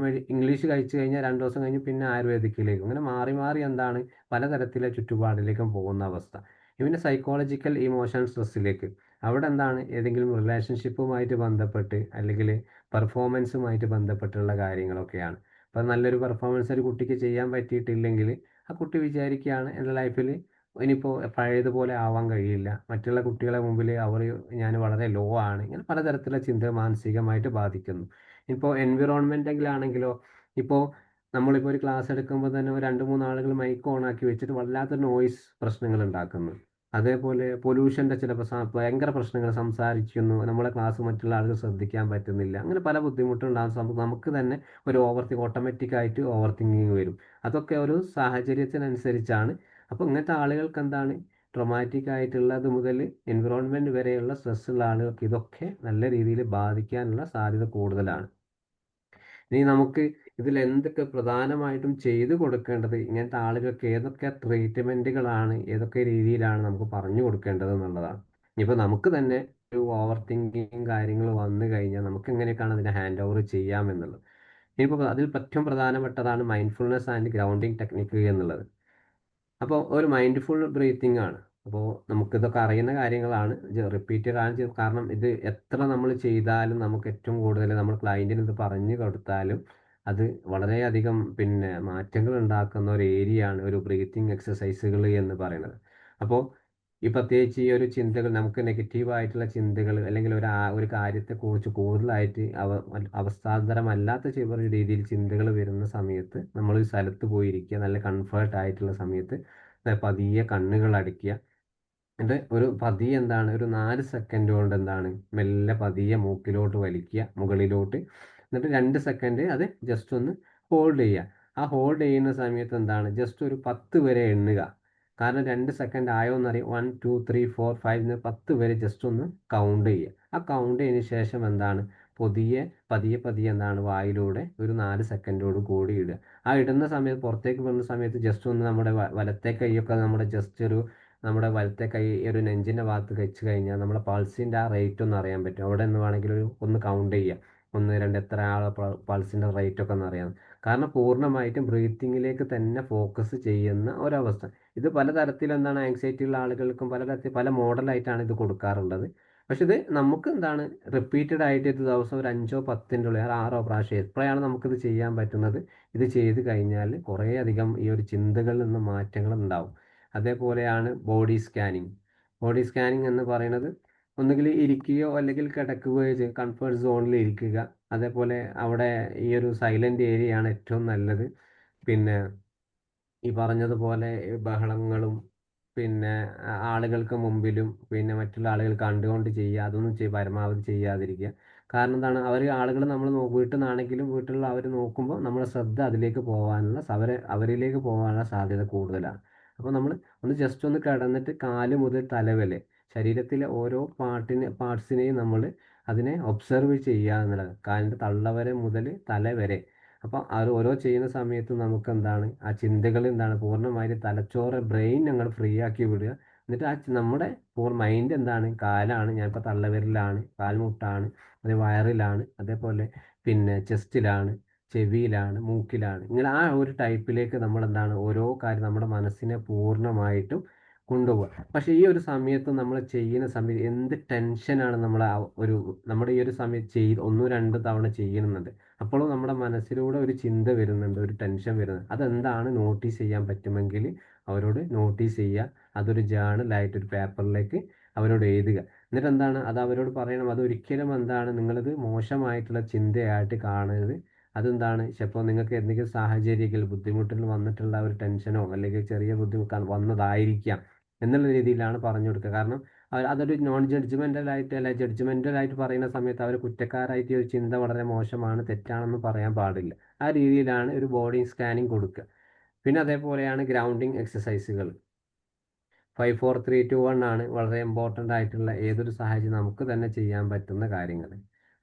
ഇംഗ്ലീഷ് കഴിച്ചു കഴിഞ്ഞാൽ 2 ദിവസം കഴിഞ്ഞ് പിന്നെ ആയുർവേദിക്കിലേക്കും, അങ്ങനെ മാറി മാറി എന്താണ് പലതരത്തിലെ ചുറ്റുപാടിലേക്കും പോകുന്ന അവസ്ഥ. ഇവൻ്റെ സൈക്കോളജിക്കൽ ഇമോഷണൽ സ്ട്രെസ്സിലേക്ക്, അവിടെ എന്താണ് ഏതെങ്കിലും റിലേഷൻഷിപ്പുമായിട്ട് ബന്ധപ്പെട്ട് അല്ലെങ്കിൽ പെർഫോമൻസുമായിട്ട് ബന്ധപ്പെട്ടുള്ള കാര്യങ്ങളൊക്കെയാണ്. അപ്പം നല്ലൊരു പെർഫോമൻസ് ഒരു കുട്ടിക്ക് ചെയ്യാൻ പറ്റിയിട്ടില്ലെങ്കിൽ ആ കുട്ടി വിചാരിക്കുകയാണ് എൻ്റെ ലൈഫിൽ ഇനിയിപ്പോൾ പഴയതുപോലെ ആവാൻ കഴിയില്ല, മറ്റുള്ള കുട്ടികളെ മുമ്പിൽ ഞാൻ വളരെ ലോ ആണ്, ഇങ്ങനെ പലതരത്തിലുള്ള ചിന്ത മാനസികമായിട്ട് ബാധിക്കുന്നു. ഇപ്പോൾ എൻവിറോൺമെൻറ്റെങ്കിലാണെങ്കിലോ, ഇപ്പോൾ നമ്മളിപ്പോൾ ഒരു ക്ലാസ് എടുക്കുമ്പോൾ തന്നെ ഒരു 2-3 ആളുകൾ മൈക്ക് ഓൺ ആക്കി വെച്ചിട്ട് വല്ലാത്ത നോയ്സ് പ്രശ്നങ്ങൾ ഉണ്ടാക്കുന്നു. അതേപോലെ പൊല്യൂഷൻ്റെ ചിലപ്പോൾ ഭയങ്കര പ്രശ്നങ്ങൾ സംസാരിക്കുന്നു, നമ്മളെ ക്ലാസ് മറ്റുള്ള ആളുകൾ ശ്രദ്ധിക്കാൻ പറ്റുന്നില്ല, അങ്ങനെ പല ബുദ്ധിമുട്ടുണ്ടാകുന്ന സമയത്ത് നമുക്ക് തന്നെ ഒരു ഓട്ടോമാറ്റിക്കായിട്ട് ഓവർ തിങ്കിങ് വരും. അതൊക്കെ ഒരു സാഹചര്യത്തിനനുസരിച്ചാണ്. അപ്പോൾ ഇങ്ങനത്തെ ആളുകൾക്ക് എന്താണ് ട്രൊമാറ്റിക് ആയിട്ടുള്ളത് മുതൽ എൻവിറോൺമെൻറ്റ് വരെയുള്ള സ്ട്രെസ്സുള്ള ആളുകൾക്ക് ഇതൊക്കെ നല്ല രീതിയിൽ ബാധിക്കാനുള്ള സാധ്യത കൂടുതലാണ്. ഇനി നമുക്ക് ഇതിൽ എന്തൊക്കെ പ്രധാനമായിട്ടും ചെയ്തു കൊടുക്കേണ്ടത്, ഇങ്ങനത്തെ ആളുകൾക്ക് ഏതൊക്കെ ട്രീറ്റ്മെൻറ്റുകളാണ്, ഏതൊക്കെ രീതിയിലാണ് നമുക്ക് പറഞ്ഞു കൊടുക്കേണ്ടത് എന്നുള്ളതാണ്. ഇനിയിപ്പോൾ നമുക്ക് തന്നെ ഒരു ഓവർ തിങ്കിങ് കാര്യങ്ങൾ വന്നു കഴിഞ്ഞാൽ നമുക്ക് എങ്ങനെയൊക്കെയാണ് അതിനെ ഹാൻഡ് ഓവർ ചെയ്യാമെന്നുള്ളത്. ഇനിയിപ്പോൾ അതിൽ ഏറ്റവും പ്രധാനപ്പെട്ടതാണ് മൈൻഡ്ഫുൾനെസ് ആൻഡ് ഗ്രൗണ്ടിങ് ടെക്നിക്ക് എന്നുള്ളത്. അപ്പോൾ ഒരു മൈൻഡ്ഫുൾ ബ്രീത്തിങ് ആണ്. അപ്പോൾ നമുക്കിതൊക്കെ അറിയുന്ന കാര്യങ്ങളാണ്, റിപ്പീറ്റഡ് ആണ് കാരണം ഇത് എത്ര നമ്മൾ ചെയ്താലും നമുക്ക് ഏറ്റവും കൂടുതൽ നമ്മൾ ക്ലയൻറ്റിന് ഇത് പറഞ്ഞു കൊടുത്താലും അത് വളരെയധികം മാറ്റങ്ങൾ ഉണ്ടാക്കുന്ന ഒരു ഏരിയയാണ് ഒരു ബ്രീത്തിങ് എക്സസൈസുകൾ എന്ന് പറയുന്നത്. അപ്പോൾ പ്രത്യേകിച്ച് ഈ ഒരു ചിന്തകൾ, നമുക്ക് നെഗറ്റീവായിട്ടുള്ള ചിന്തകൾ അല്ലെങ്കിൽ ഒരു കാര്യത്തെക്കുറിച്ച് കൂടുതലായിട്ട് അവസ്ഥാന്തരമല്ലാത്ത രീതിയിൽ ചിന്തകൾ വരുന്ന സമയത്ത് നമ്മൾ ഒരു സ്ഥലത്ത് പോയിരിക്കുക, നല്ല കംഫർട്ട് ആയിട്ടുള്ള സമയത്ത് പതിയെ കണ്ണുകൾ അടയ്ക്കുക. എന്നിട്ട് ഒരു പതിയെ എന്താണ് ഒരു 4 സെക്കൻഡ് കൊണ്ട് എന്താണ് മെല്ലെ പതിയെ മൂക്കിലോട്ട് വലിക്കുക മുകളിലോട്ട്. എന്നിട്ട് 2 സെക്കൻഡ് അത് ജസ്റ്റ് ഒന്ന് ഹോൾഡ് ചെയ്യുക. ആ ഹോൾഡ് ചെയ്യുന്ന സമയത്ത് എന്താണ് ജസ്റ്റ് ഒരു 10 വരെ എണ്ണുക. കാരണം 2 സെക്കൻഡ് ആയോ എന്നറിയാം. 1 2 3 4 5 എന്ന് 10 വരെ ജസ്റ്റ് ഒന്ന് കൗണ്ട് ചെയ്യുക. ആ കൗണ്ട് ചെയ്തതിന് ശേഷം എന്താണ് പതിയെ എന്താണ് വായിലൂടെ ഒരു 4 സെക്കൻഡോട് കൂടി ഇടുക. ആ ഇടുന്ന സമയത്ത് പുറത്തേക്ക് വിടുന്ന സമയത്ത് ജസ്റ്റ് ഒന്ന് നമ്മുടെ വലത്തെ കൈയൊക്കെ നമ്മുടെ വലത്തെ കൈ ഒരു നെഞ്ചിൻ്റെ ഭാഗത്ത് വെച്ച് കഴിഞ്ഞാൽ നമ്മുടെ പൾസിൻ്റെ ആ റേറ്റ് ഒന്ന് അറിയാൻ പറ്റും. അവിടെ നിന്ന് വേണമെങ്കിൽ ഒന്ന് കൗണ്ട് ചെയ്യുക. 1 2 എത്ര ആളെ പൾസിൻ്റെ റേറ്റ് ഒക്കെ ഒന്ന് അറിയാം. കാരണം പൂർണ്ണമായിട്ടും ബ്രീത്തിങ്ങിലേക്ക് തന്നെ ഫോക്കസ് ചെയ്യുന്ന ഒരവസ്ഥ. ഇത് പലതരത്തിൽ എന്താണ് ആങ്സൈറ്റി ഉള്ള ആളുകൾക്കും പല മോഡലായിട്ടാണ് ഇത് കൊടുക്കാറുള്ളത്. പക്ഷെ ഇത് നമുക്ക് എന്താണ് റിപ്പീറ്റഡ് ആയിട്ട് ഇത് ദിവസം ഒരു 5 10ൻ്റെ ഉള്ളിൽ 6 പ്രാവശ്യം എപ്പോഴാണ് നമുക്കിത് ചെയ്യാൻ പറ്റുന്നത്. ഇത് ചെയ്ത് കഴിഞ്ഞാൽ കുറേ അധികം ഈ ഒരു ചിന്തകളിൽ നിന്ന് മാറ്റങ്ങൾ ഉണ്ടാവും. അതേപോലെയാണ് ബോഡി സ്കാനിങ് എന്ന് പറയുന്നത് ഒന്നുകിൽ ഇരിക്കുകയോ അല്ലെങ്കിൽ കിടക്കുകയോ ചെയ്യും. കംഫർട്ട് സോണിൽ ഇരിക്കുക. അതേപോലെ അവിടെ ഈ ഒരു സൈലൻ്റ് ഏരിയയാണ് ഏറ്റവും നല്ലത്. പിന്നെ ഈ പറഞ്ഞതുപോലെ ബഹളങ്ങളും പിന്നെ ആളുകൾക്ക് മുമ്പിലും പിന്നെ മറ്റുള്ള ആളുകൾ കണ്ടുകൊണ്ട് ചെയ്യുക അതൊന്നും പരമാവധി ചെയ്യാതിരിക്കുക. കാരണം എന്താണ് ആളുകൾ നമ്മൾ വീട്ടിൽ നിന്നാണെങ്കിലും വീട്ടിലുള്ള അവർ നോക്കുമ്പോൾ നമ്മുടെ ശ്രദ്ധ അവരിലേക്ക് പോകാനുള്ള സാധ്യത കൂടുതലാണ്. അപ്പോൾ നമ്മൾ ഒന്ന് ജസ്റ്റ് ഒന്ന് കിടന്നിട്ട് കാല് മുതൽ തല വരെ ശരീരത്തിലെ ഓരോ പാർട്സിനെയും നമ്മൾ അതിനെ ഒബ്സർവ് ചെയ്യുക എന്നുള്ളത്. കാലിൻ്റെ തള്ളവരെ മുതൽ തല വരെ. അപ്പോൾ അത് ഓരോ ചെയ്യുന്ന സമയത്ത് നമുക്ക് എന്താണ് ആ ചിന്തകൾ എന്താണ് പൂർണ്ണമായിട്ട് ബ്രെയിൻ ഞങ്ങൾ ഫ്രീ ആക്കി വിടുക. എന്നിട്ട് നമ്മുടെ മൈൻഡ് എന്താണ് കാലാണ്, ഞാനിപ്പോൾ തള്ളവിരലാണ്, കാൽമുട്ടാണ്, അത് വയറിലാണ്, അതേപോലെ പിന്നെ ചെസ്റ്റിലാണ്, ചെവിയിലാണ്, മൂക്കിലാണ്, ഇങ്ങനെ ആ ഒരു ടൈപ്പിലേക്ക് നമ്മൾ എന്താണ് ഓരോ കാര്യം നമ്മുടെ മനസ്സിനെ പൂർണ്ണമായിട്ടും കൊണ്ടുപോകുക. പക്ഷേ ഈ ഒരു സമയത്ത് നമ്മൾ ചെയ്യുന്ന സമയത്ത് എന്ത് ടെൻഷനാണ് നമ്മുടെ ഈ ഒരു സമയത്ത് ഒന്നോ രണ്ടോ തവണ ചെയ്യുന്നുണ്ട്. അപ്പോഴും നമ്മുടെ മനസ്സിലൂടെ ഒരു ചിന്ത വരുന്നുണ്ട്, ഒരു ടെൻഷൻ വരുന്നുണ്ട്. അതെന്താണ് നോട്ടീസ് ചെയ്യാൻ പറ്റുമെങ്കിൽ അവരോട് നോട്ടീസ് ചെയ്യുക. അതൊരു ജേണലായിട്ട് ഒരു പേപ്പറിലേക്ക് അവരോട് എഴുതുക. എന്നിട്ട് എന്താണ് അത് അവരോട് പറയണം. അതൊരിക്കലും എന്താണ് നിങ്ങളത് മോശമായിട്ടുള്ള ചിന്തയായിട്ട് കാണരുത്. അതെന്താണ് ചിലപ്പോൾ നിങ്ങൾക്ക് എന്തെങ്കിലും സാഹചര്യത്തിൽ ബുദ്ധിമുട്ടിൽ വന്നിട്ടുള്ള ഒരു ടെൻഷനോ അല്ലെങ്കിൽ ചെറിയ ബുദ്ധിമുട്ട് വന്നതായിരിക്കാം എന്നുള്ള രീതിയിലാണ് പറഞ്ഞു കൊടുക്കുക. കാരണം അതൊരു ജഡ്ജ്മെൻ്റലായിട്ട് പറയുന്ന സമയത്ത് അവർ കുറ്റക്കാരായിട്ട് ഒരു ചിന്ത വളരെ മോശമാണ്, തെറ്റാണെന്ന് പറയാൻ പാടില്ല. ആ രീതിയിലാണ് ഒരു ബോഡി സ്കാനിങ് കൊടുക്കുക. പിന്നെ അതേപോലെയാണ് ഗ്രൗണ്ടിങ് എക്സസൈസുകൾ. 5 4 3 2 1 ആണ് വളരെ ഇമ്പോർട്ടൻ്റ് ആയിട്ടുള്ള ഏതൊരു സാഹചര്യം നമുക്ക് തന്നെ ചെയ്യാൻ പറ്റുന്ന കാര്യങ്ങൾ.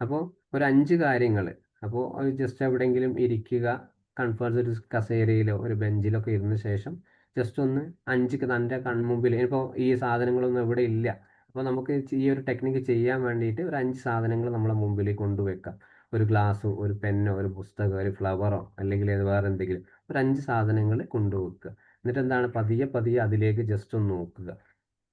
അപ്പോൾ ഒരു 5 കാര്യങ്ങൾ. അപ്പോൾ അത് ജസ്റ്റ് എവിടെയെങ്കിലും ഇരിക്കുക, കംഫർട്ട് ഒരു കസേരയിലോ ഒരു ബെഞ്ചിലൊക്കെ ഇരുന്ന ശേഷം ജസ്റ്റ് ഒന്ന് 5 തൻ്റെ കൺമുമ്പിൽ ഇപ്പോൾ ഈ സാധനങ്ങളൊന്നും ഇവിടെ ഇല്ല. അപ്പോൾ നമുക്ക് ഈ ഒരു ടെക്നിക്ക് ചെയ്യാൻ വേണ്ടിയിട്ട് ഒരു 5 സാധനങ്ങൾ നമ്മളെ മുമ്പിൽ കൊണ്ടുവെക്കാം. ഒരു ഗ്ലാസ്സോ ഒരു പെന്നോ ഒരു പുസ്തകമോ ഒരു ഫ്ലവറോ അല്ലെങ്കിൽ വേറെ എന്തെങ്കിലും ഒരു 5 സാധനങ്ങൾ കൊണ്ടുവെക്കുക. എന്നിട്ട് എന്താണ് പതിയെ അതിലേക്ക് ജസ്റ്റ് ഒന്ന് നോക്കുക.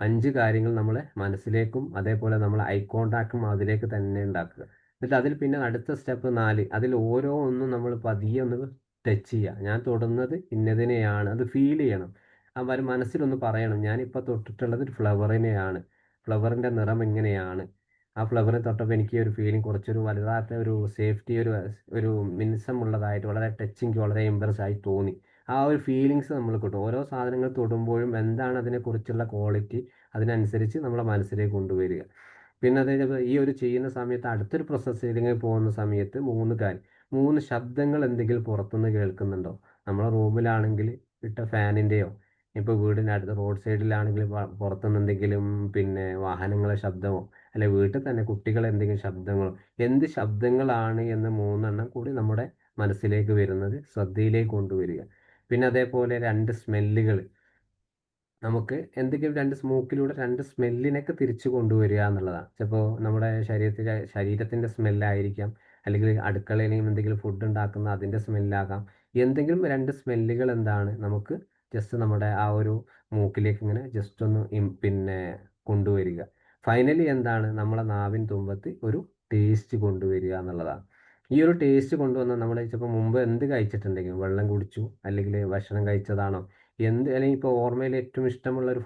5 കാര്യങ്ങൾ നമ്മളെ മനസ്സിലേക്കും അതേപോലെ നമ്മൾ ഐ കോണ്ടാക്റ്റും അതിലേക്ക് തന്നെ ഉണ്ടാക്കുക. എന്നിട്ട് അതിൽ പിന്നെ അടുത്ത സ്റ്റെപ്പ് 4 അതിൽ ഓരോ ഒന്നും നമ്മൾ പതിയെ ഒന്ന് ടച്ച് ചെയ്യുക. ഞാൻ തൊടുന്നത് ഇന്നതിനെയാണ്, അത് ഫീൽ ചെയ്യണം. മനസ്സിലൊന്ന് പറയണം, ഞാനിപ്പോൾ തൊട്ടിട്ടുള്ളത് ഒരു ഫ്ലവറിനെയാണ്, ഫ്ലവറിൻ്റെ നിറം ഇങ്ങനെയാണ്, ആ ഫ്ലവറിനെ തൊട്ടപ്പോൾ എനിക്ക് ഒരു ഫീലിംഗ് കുറച്ചൊരു വലുതാത്ത ഒരു സേഫ്റ്റി ഒരു മിനുസമുള്ളതായിട്ട് വളരെ ടച്ചിങ് വളരെ ഇമ്പ്രസ് ആയി തോന്നി. ആ ഒരു ഫീലിങ്സ് നമ്മൾ കിട്ടും. ഓരോ സാധനങ്ങൾ തൊടുമ്പോഴും എന്താണ് അതിനെക്കുറിച്ചുള്ള ക്വാളിറ്റി അതിനനുസരിച്ച് നമ്മളെ മനസ്സിലേക്ക് കൊണ്ടുവരിക. പിന്നെ അതേപോലെ ഈ ഒരു ചെയ്യുന്ന സമയത്ത് അടുത്തൊരു പ്രോസസ്സിലേക്ക് പോകുന്ന സമയത്ത് 3 ശബ്ദങ്ങൾ എന്തെങ്കിലും പുറത്തുനിന്ന് കേൾക്കുന്നുണ്ടോ. നമ്മളെ റൂമിലാണെങ്കിൽ ഇട്ട ഫാനിൻ്റെയോ ഇപ്പോൾ വീടിൻ്റെ അടുത്ത് റോഡ് സൈഡിലാണെങ്കിൽ പുറത്തുനിന്ന് എന്തെങ്കിലും പിന്നെ വാഹനങ്ങളെ ശബ്ദമോ അല്ലെ വീട്ടിൽ തന്നെ കുട്ടികളെ എന്തെങ്കിലും ശബ്ദങ്ങളോ എന്ത് ശബ്ദങ്ങളാണ് എന്ന് 3 എണ്ണം കൂടി നമ്മുടെ മനസ്സിലേക്ക് വരുന്നത് ശ്രദ്ധയിലേക്ക് കൊണ്ടുവരിക. പിന്നെ അതേപോലെ 2 സ്മെല്ലുകൾ നമുക്ക് എന്തെങ്കിലും 2 മൂക്കിലൂടെ 2 സ്മെല്ലിനൊക്കെ തിരിച്ചു കൊണ്ടുവരിക എന്നുള്ളതാണ്. ചിലപ്പോൾ നമ്മുടെ ശരീരത്തിൻ്റെ സ്മെല്ലായിരിക്കാം, അല്ലെങ്കിൽ അടുക്കളയിൽ എന്തെങ്കിലും ഫുഡ് ഉണ്ടാക്കുന്ന അതിൻ്റെ സ്മെല്ലാകാം. എന്തെങ്കിലും 2 സ്മെല്ലുകൾ എന്താണ് നമുക്ക് ജസ്റ്റ് നമ്മുടെ ആ ഒരു മൂക്കിലേക്ക് ഇങ്ങനെ ജസ്റ്റ് ഒന്ന് പിന്നെ കൊണ്ടുവരിക. ഫൈനലി എന്താണ് നമ്മളെ നാവിൻ തുമ്പത്ത് ഒരു ടേസ്റ്റ് കൊണ്ടുവരിക എന്നുള്ളതാണ്. ഈ ഒരു ടേസ്റ്റ് കൊണ്ടുവന്നാൽ നമ്മൾ ചിലപ്പോൾ മുമ്പ് എന്ത് കഴിച്ചിട്ടുണ്ടെങ്കിലും വെള്ളം കുടിച്ചു അല്ലെങ്കിൽ ഭക്ഷണം കഴിച്ചതാണോ അല്ലെങ്കിൽ ഇപ്പോൾ ഓർമ്മയിൽ ഏറ്റവും ഇഷ്ടമുള്ള ഒരു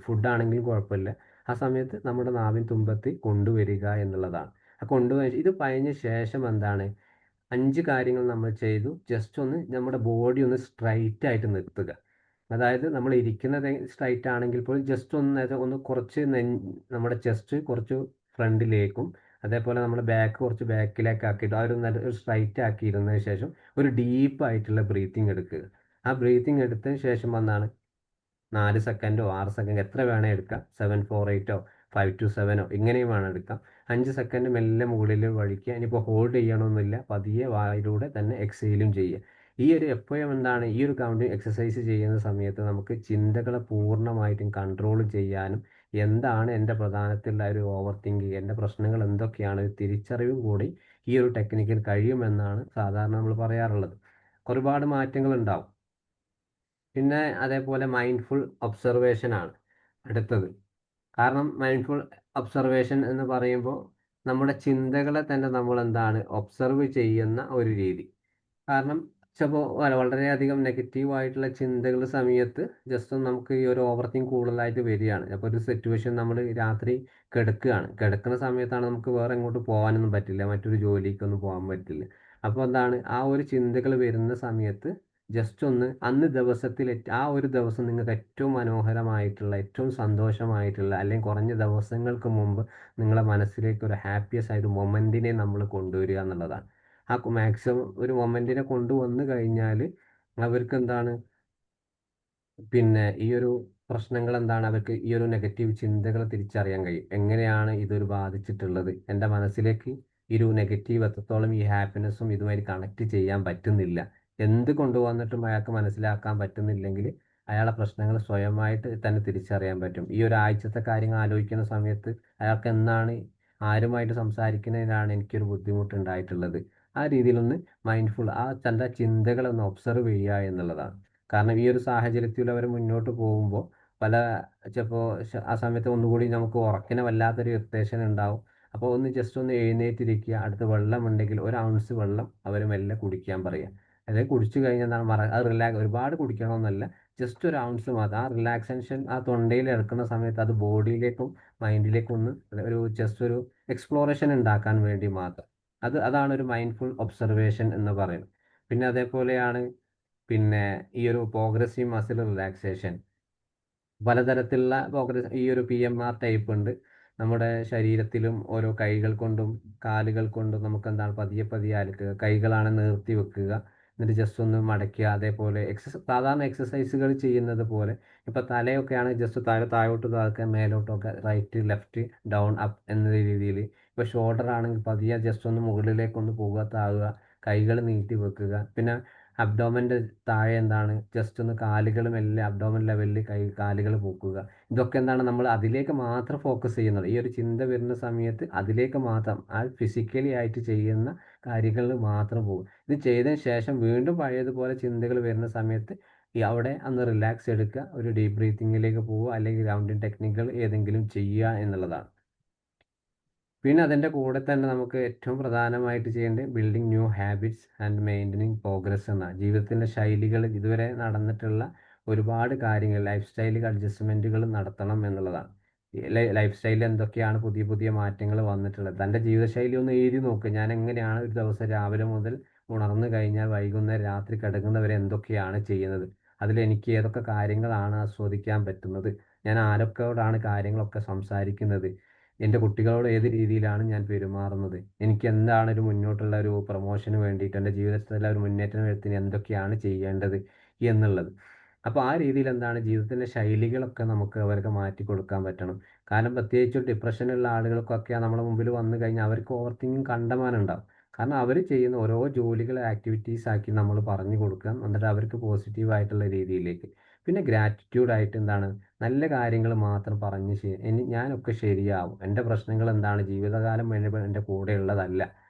ഫുഡാണെങ്കിലും കുഴപ്പമില്ല, ആ സമയത്ത് നമ്മുടെ നാവിൻ തുമ്പത്ത് കൊണ്ടുവരിക എന്നുള്ളതാണ്. ആ ഇത് കഴിഞ്ഞ ശേഷം എന്താണ് 5 കാര്യങ്ങൾ നമ്മൾ ചെയ്തു. ജസ്റ്റ് ഒന്ന് നമ്മുടെ ബോഡി ഒന്ന് സ്ട്രൈറ്റ് ആയിട്ട് നിർത്തുക. അതായത് നമ്മൾ ഇരിക്കുന്നത് സ്ട്രൈറ്റ് ആണെങ്കിൽ പോലും ജസ്റ്റ് ഒന്ന് കുറച്ച് നമ്മുടെ ചെസ്റ്റ് കുറച്ച് ഫ്രണ്ടിലേക്കും അതേപോലെ നമ്മുടെ ബാക്ക് കുറച്ച് ബാക്കിലേക്ക് ആക്കിയിട്ട് ആ ഒരു സ്ട്രൈറ്റ് ആക്കി ഇരുന്നതിന് ശേഷം ഒരു ഡീപ്പ് ആയിട്ടുള്ള ബ്രീത്തിങ് എടുക്കുക. ആ ബ്രീത്തിങ് എടുത്തതിന് ശേഷം വന്നാണ് 4 സെക്കൻഡോ 6 സെക്കൻഡ് എത്ര വേണേ എടുക്കാം. 7-4-8 5-7 ഇങ്ങനെയും വേണം എടുക്കാം. 5 സെക്കൻഡ് മെല്ലെ മുകളിൽ വഴിക്കുക. ഇനിയിപ്പോൾ ഹോൾഡ് ചെയ്യണമെന്നില്ല, പതിയെ വായിലൂടെ തന്നെ എക്സെയിലും ചെയ്യുക. ഈ ഒരു എപ്പോഴും എന്താണ് ഈ ഒരു കൗണ്ടിങ് എക്സസൈസ് ചെയ്യുന്ന സമയത്ത് നമുക്ക് ചിന്തകളെ പൂർണ്ണമായിട്ടും കൺട്രോൾ ചെയ്യാനും എന്താണ് എൻ്റെ പ്രധാനത്തിലുള്ള ഒരു ഓവർ തിങ്കിങ്, എൻ്റെ പ്രശ്നങ്ങൾ എന്തൊക്കെയാണ് ഒരു തിരിച്ചറിവും കൂടി ഈ ഒരു ടെക്നിക്കിൽ കഴിയുമെന്നാണ് സാധാരണ നമ്മൾ പറയാറുള്ളത്. ഒരുപാട് മാറ്റങ്ങൾ ഉണ്ടാവും. പിന്നെ അതേപോലെ മൈൻഡ്ഫുൾ ഒബ്സർവേഷൻ ആണ് അടുത്തത്. കാരണം മൈൻഡ്ഫുൾ ഒബ്സർവേഷൻ എന്ന് പറയുമ്പോൾ നമ്മുടെ ചിന്തകളെ തന്നെ നമ്മൾ എന്താണ് ഒബ്സർവ് ചെയ്യുന്ന ഒരു രീതി. കാരണം ചിലപ്പോൾ വളരെയധികം നെഗറ്റീവ് ആയിട്ടുള്ള ചിന്തകൾ സമയത്ത് ജസ്റ്റ് നമുക്ക് ഈ ഒരു ഓവർ തിങ്ക് കൂടുതലായിട്ട് വരികയാണ്. അപ്പോൾ ഒരു സിറ്റുവേഷൻ നമ്മൾ രാത്രി കിടക്കുന്ന സമയത്താണ് നമുക്ക് വേറെ എങ്ങോട്ട് പോകാനൊന്നും പറ്റില്ല, മറ്റൊരു ജോലിക്കൊന്നും പോകാൻ പറ്റില്ല. അപ്പോൾ എന്താണ് ആ ഒരു ചിന്തകൾ വരുന്ന സമയത്ത് ജസ്റ്റ് ഒന്ന് അന്ന് ദിവസത്തിൽ ആ ഒരു ദിവസം നിങ്ങൾക്ക് ഏറ്റവും മനോഹരമായിട്ടുള്ള ഏറ്റവും സന്തോഷമായിട്ടുള്ള അല്ലെങ്കിൽ കുറഞ്ഞ ദിവസങ്ങൾക്ക് മുമ്പ് നിങ്ങളെ മനസ്സിലേക്ക് ഒരു ഹാപ്പിയസ് ആയിട്ട് മൊമെൻറ്റിനെ നമ്മൾ കൊണ്ടുവരിക എന്നുള്ളതാണ്. ആ മാക്സിമം ഒരു മൊമെൻറ്റിനെ കൊണ്ടുവന്നു കഴിഞ്ഞാൽ അവർക്ക് എന്താണ് പിന്നെ ഈ ഒരു പ്രശ്നങ്ങൾ എന്താണ് അവർക്ക് ഈ ഒരു നെഗറ്റീവ് ചിന്തകൾ തിരിച്ചറിയാൻ കഴിയും. എങ്ങനെയാണ് ഇതൊരു ബാധിച്ചിട്ടുള്ളത്, എൻ്റെ മനസ്സിലേക്ക് ഈ ഒരു നെഗറ്റീവ് എത്രത്തോളം ഈ ഹാപ്പിനെസ്സും ഇതുമായി കണക്ട് ചെയ്യാൻ പറ്റുന്നില്ല, എന്ത് കൊണ്ടുവന്നിട്ടും അയാൾക്ക് മനസ്സിലാക്കാൻ പറ്റുന്നില്ലെങ്കിൽ അയാളെ പ്രശ്നങ്ങൾ സ്വയമായിട്ട് തന്നെ തിരിച്ചറിയാൻ പറ്റും. ഈ ഒരാഴ്ചത്തെ കാര്യങ്ങൾ ആലോചിക്കുന്ന സമയത്ത് അയാൾക്ക് എന്നാണ് ആരുമായിട്ട് സംസാരിക്കുന്നതിനാണ് എനിക്കൊരു ബുദ്ധിമുട്ടുണ്ടായിട്ടുള്ളത്, ആ രീതിയിലൊന്ന് മൈൻഡ്ഫുൾ തൻ്റെ ചിന്തകളൊന്ന് ഒബ്സർവ് ചെയ്യുക എന്നുള്ളതാണ്. കാരണം ഈ ഒരു സാഹചര്യത്തിൽ അവർ മുന്നോട്ട് പോകുമ്പോൾ പല ചിലപ്പോൾ ആ സമയത്ത് ഒന്നുകൂടി നമുക്ക് ഉറക്കിന് വല്ലാത്തൊരു ഇറിറ്റേഷൻ ഉണ്ടാവും. അപ്പോൾ ഒന്ന് ജസ്റ്റ് ഒന്ന് എഴുന്നേറ്റിരിക്കുക, അടുത്ത് വെള്ളം ഉണ്ടെങ്കിൽ 1 ഔൺസ് വെള്ളം അവർ മെല്ലെ കുടിക്കാൻ പറയുക. അല്ലെങ്കിൽ കുടിച്ചു കഴിഞ്ഞാൽ എന്താണ് അത് ഒരുപാട് കുടിക്കണമെന്നല്ല, ജസ്റ്റ് 1 ഔൺസ് മാത്രം. ആ റിലാക്സേഷൻ ആ തൊണ്ടയിൽ എടുക്കുന്ന സമയത്ത് അത് ബോഡിയിലേക്കും മൈൻഡിലേക്കും ഒന്ന് ജസ്റ്റ് ഒരു എക്സ്പ്ലോറേഷൻ ഉണ്ടാക്കാൻ വേണ്ടി മാത്രം. അതാണ് ഒരു മൈൻഡ്ഫുൾ ഒബ്സർവേഷൻ എന്ന് പറയുന്നത്. പിന്നെ അതേപോലെയാണ് പിന്നെ ഈ ഒരു പ്രോഗ്രസീവ് മസിൽ റിലാക്സേഷൻ. പലതരത്തിലുള്ള ഈ ഒരു PMR ടൈപ്പ് ഉണ്ട്. നമ്മുടെ ശരീരത്തിലും ഓരോ കൈകൾ കൊണ്ടും കാലുകൾ കൊണ്ടും നമുക്ക് എന്താണ് പതിയെ പതിയെ അലക്കുക. കൈകളാണ് നിർത്തി വെക്കുക, എന്നിട്ട് ജസ്റ്റ് ഒന്ന് മടക്കുക. അതേപോലെ സാധാരണ എക്സസൈസുകൾ ചെയ്യുന്നത് പോലെ ഇപ്പോൾ തലയൊക്കെയാണ് ജസ്റ്റ് താഴോട്ട് താഴ്ക്കുക, മേലോട്ടൊക്കെ റൈറ്റ് ലെഫ്റ്റ് ഡൗൺ അപ്പ് എന്ന രീതിയിൽ. ഇപ്പോൾ ഷോൾഡർ ആണെങ്കിൽ പതിയെ ജസ്റ്റ് ഒന്ന് മുകളിലേക്കൊന്ന് പോകുക, താഴുക, കൈകൾ നീട്ടി വെക്കുക. പിന്നെ അബ്ഡോമൻ്റെ താഴെ എന്താണ് ജസ്റ്റ് ഒന്ന് കാലുകൾ മെല്ലെ അബ്ഡോമൻ ലെവലിൽ കാലുകൾ പൊക്കുക. ഇതൊക്കെ എന്താണ് നമ്മൾ അതിലേക്ക് മാത്രം ഫോക്കസ് ചെയ്യുന്നത്. ഈ ഒരു ചിന്ത വരുന്ന സമയത്ത് അതിലേക്ക് മാത്രം ആ ഫിസിക്കലി ആയിട്ട് ചെയ്യുന്ന കാര്യങ്ങളിൽ മാത്രം പോകും. ഇത് ചെയ്തതിന് ശേഷം വീണ്ടും പഴയതുപോലെ ചിന്തകൾ വരുന്ന സമയത്ത് അവിടെ ഒന്ന് റിലാക്സ് എടുക്കുക, ഒരു ഡീപ്പ് ബ്രീത്തിങ്ങിലേക്ക് പോവുക, അല്ലെങ്കിൽ ഗ്രൗണ്ടിങ് ടെക്നിക്കുകൾ ഏതെങ്കിലും ചെയ്യുക എന്നുള്ളതാണ്. പിന്നെ അതിൻ്റെ കൂടെ തന്നെ നമുക്ക് ഏറ്റവും പ്രധാനമായിട്ട് ചെയ്യേണ്ടത് building new habits and മെയിൻറ്റനിങ് progress എന്നാണ്. ജീവിതത്തിൻ്റെ ശൈലികൾ ഇതുവരെ നടന്നിട്ടുള്ള ഒരുപാട് കാര്യങ്ങൾ ലൈഫ് സ്റ്റൈൽ അഡ്ജസ്റ്റ്മെൻറ്റുകൾ നടത്തണം എന്നുള്ളതാണ്. ലൈഫ് സ്റ്റൈലിൽ എന്തൊക്കെയാണ് പുതിയ പുതിയ മാറ്റങ്ങൾ വന്നിട്ടുള്ളത്, തൻ്റെ ജീവിതശൈലി ഒന്ന് എഴുതി നോക്കുക. ഞാൻ എങ്ങനെയാണ് ഒരു ദിവസം രാവിലെ മുതൽ ഉണർന്നു കഴിഞ്ഞാൽ വൈകുന്നേരം രാത്രി കിടക്കുന്നവരെ എന്തൊക്കെയാണ് ചെയ്യുന്നത്, അതിലെനിക്ക് ഏതൊക്കെ കാര്യങ്ങളാണ് ആസ്വദിക്കാൻ പറ്റുന്നത്, ഞാൻ ആരൊക്കെയോടാണ് കാര്യങ്ങളൊക്കെ സംസാരിക്കുന്നത്, എൻ്റെ കുട്ടികളോട് ഏത് രീതിയിലാണ് ഞാൻ പെരുമാറുന്നത്, എനിക്ക് എന്താണ് ഒരു മുന്നോട്ടുള്ള ഒരു പ്രൊമോഷന് വേണ്ടിയിട്ട് എൻ്റെ ജീവിതത്തിലെ ഒരു മുന്നേറ്റം വരുത്തിന് എന്തൊക്കെയാണ് ചെയ്യേണ്ടത് എന്നുള്ളത്. അപ്പോൾ ആ രീതിയിൽ എന്താണ് ജീവിതത്തിൻ്റെ ശൈലികളൊക്കെ നമുക്ക് അവർക്ക് മാറ്റി കൊടുക്കാൻ പറ്റണം. കാരണം പ്രത്യേകിച്ച് ഡിപ്രഷനുള്ള ആളുകൾക്കൊക്കെ നമ്മുടെ മുമ്പിൽ വന്നു കഴിഞ്ഞാൽ അവർക്ക് ഓവർ തിങ്കിങ് കണ്ടമാനുണ്ടാവും. കാരണം അവർ ചെയ്യുന്ന ഓരോ ജോലികൾ ആക്ടിവിറ്റീസ് ആക്കി നമ്മൾ പറഞ്ഞു കൊടുക്കുക, എന്നിട്ട് അവർക്ക് പോസിറ്റീവായിട്ടുള്ള രീതിയിലേക്ക്. പിന്നെ ഗ്രാറ്റിറ്റ്യൂഡായിട്ട് എന്താണ് നല്ല കാര്യങ്ങൾ മാത്രം പറഞ്ഞ് ഞാനൊക്കെ ശരിയാവും, എൻ്റെ പ്രശ്നങ്ങൾ എന്താണ് ജീവിതകാലം മുഴുവൻ എൻ്റെ കൂടെ ഉള്ളതല്ല,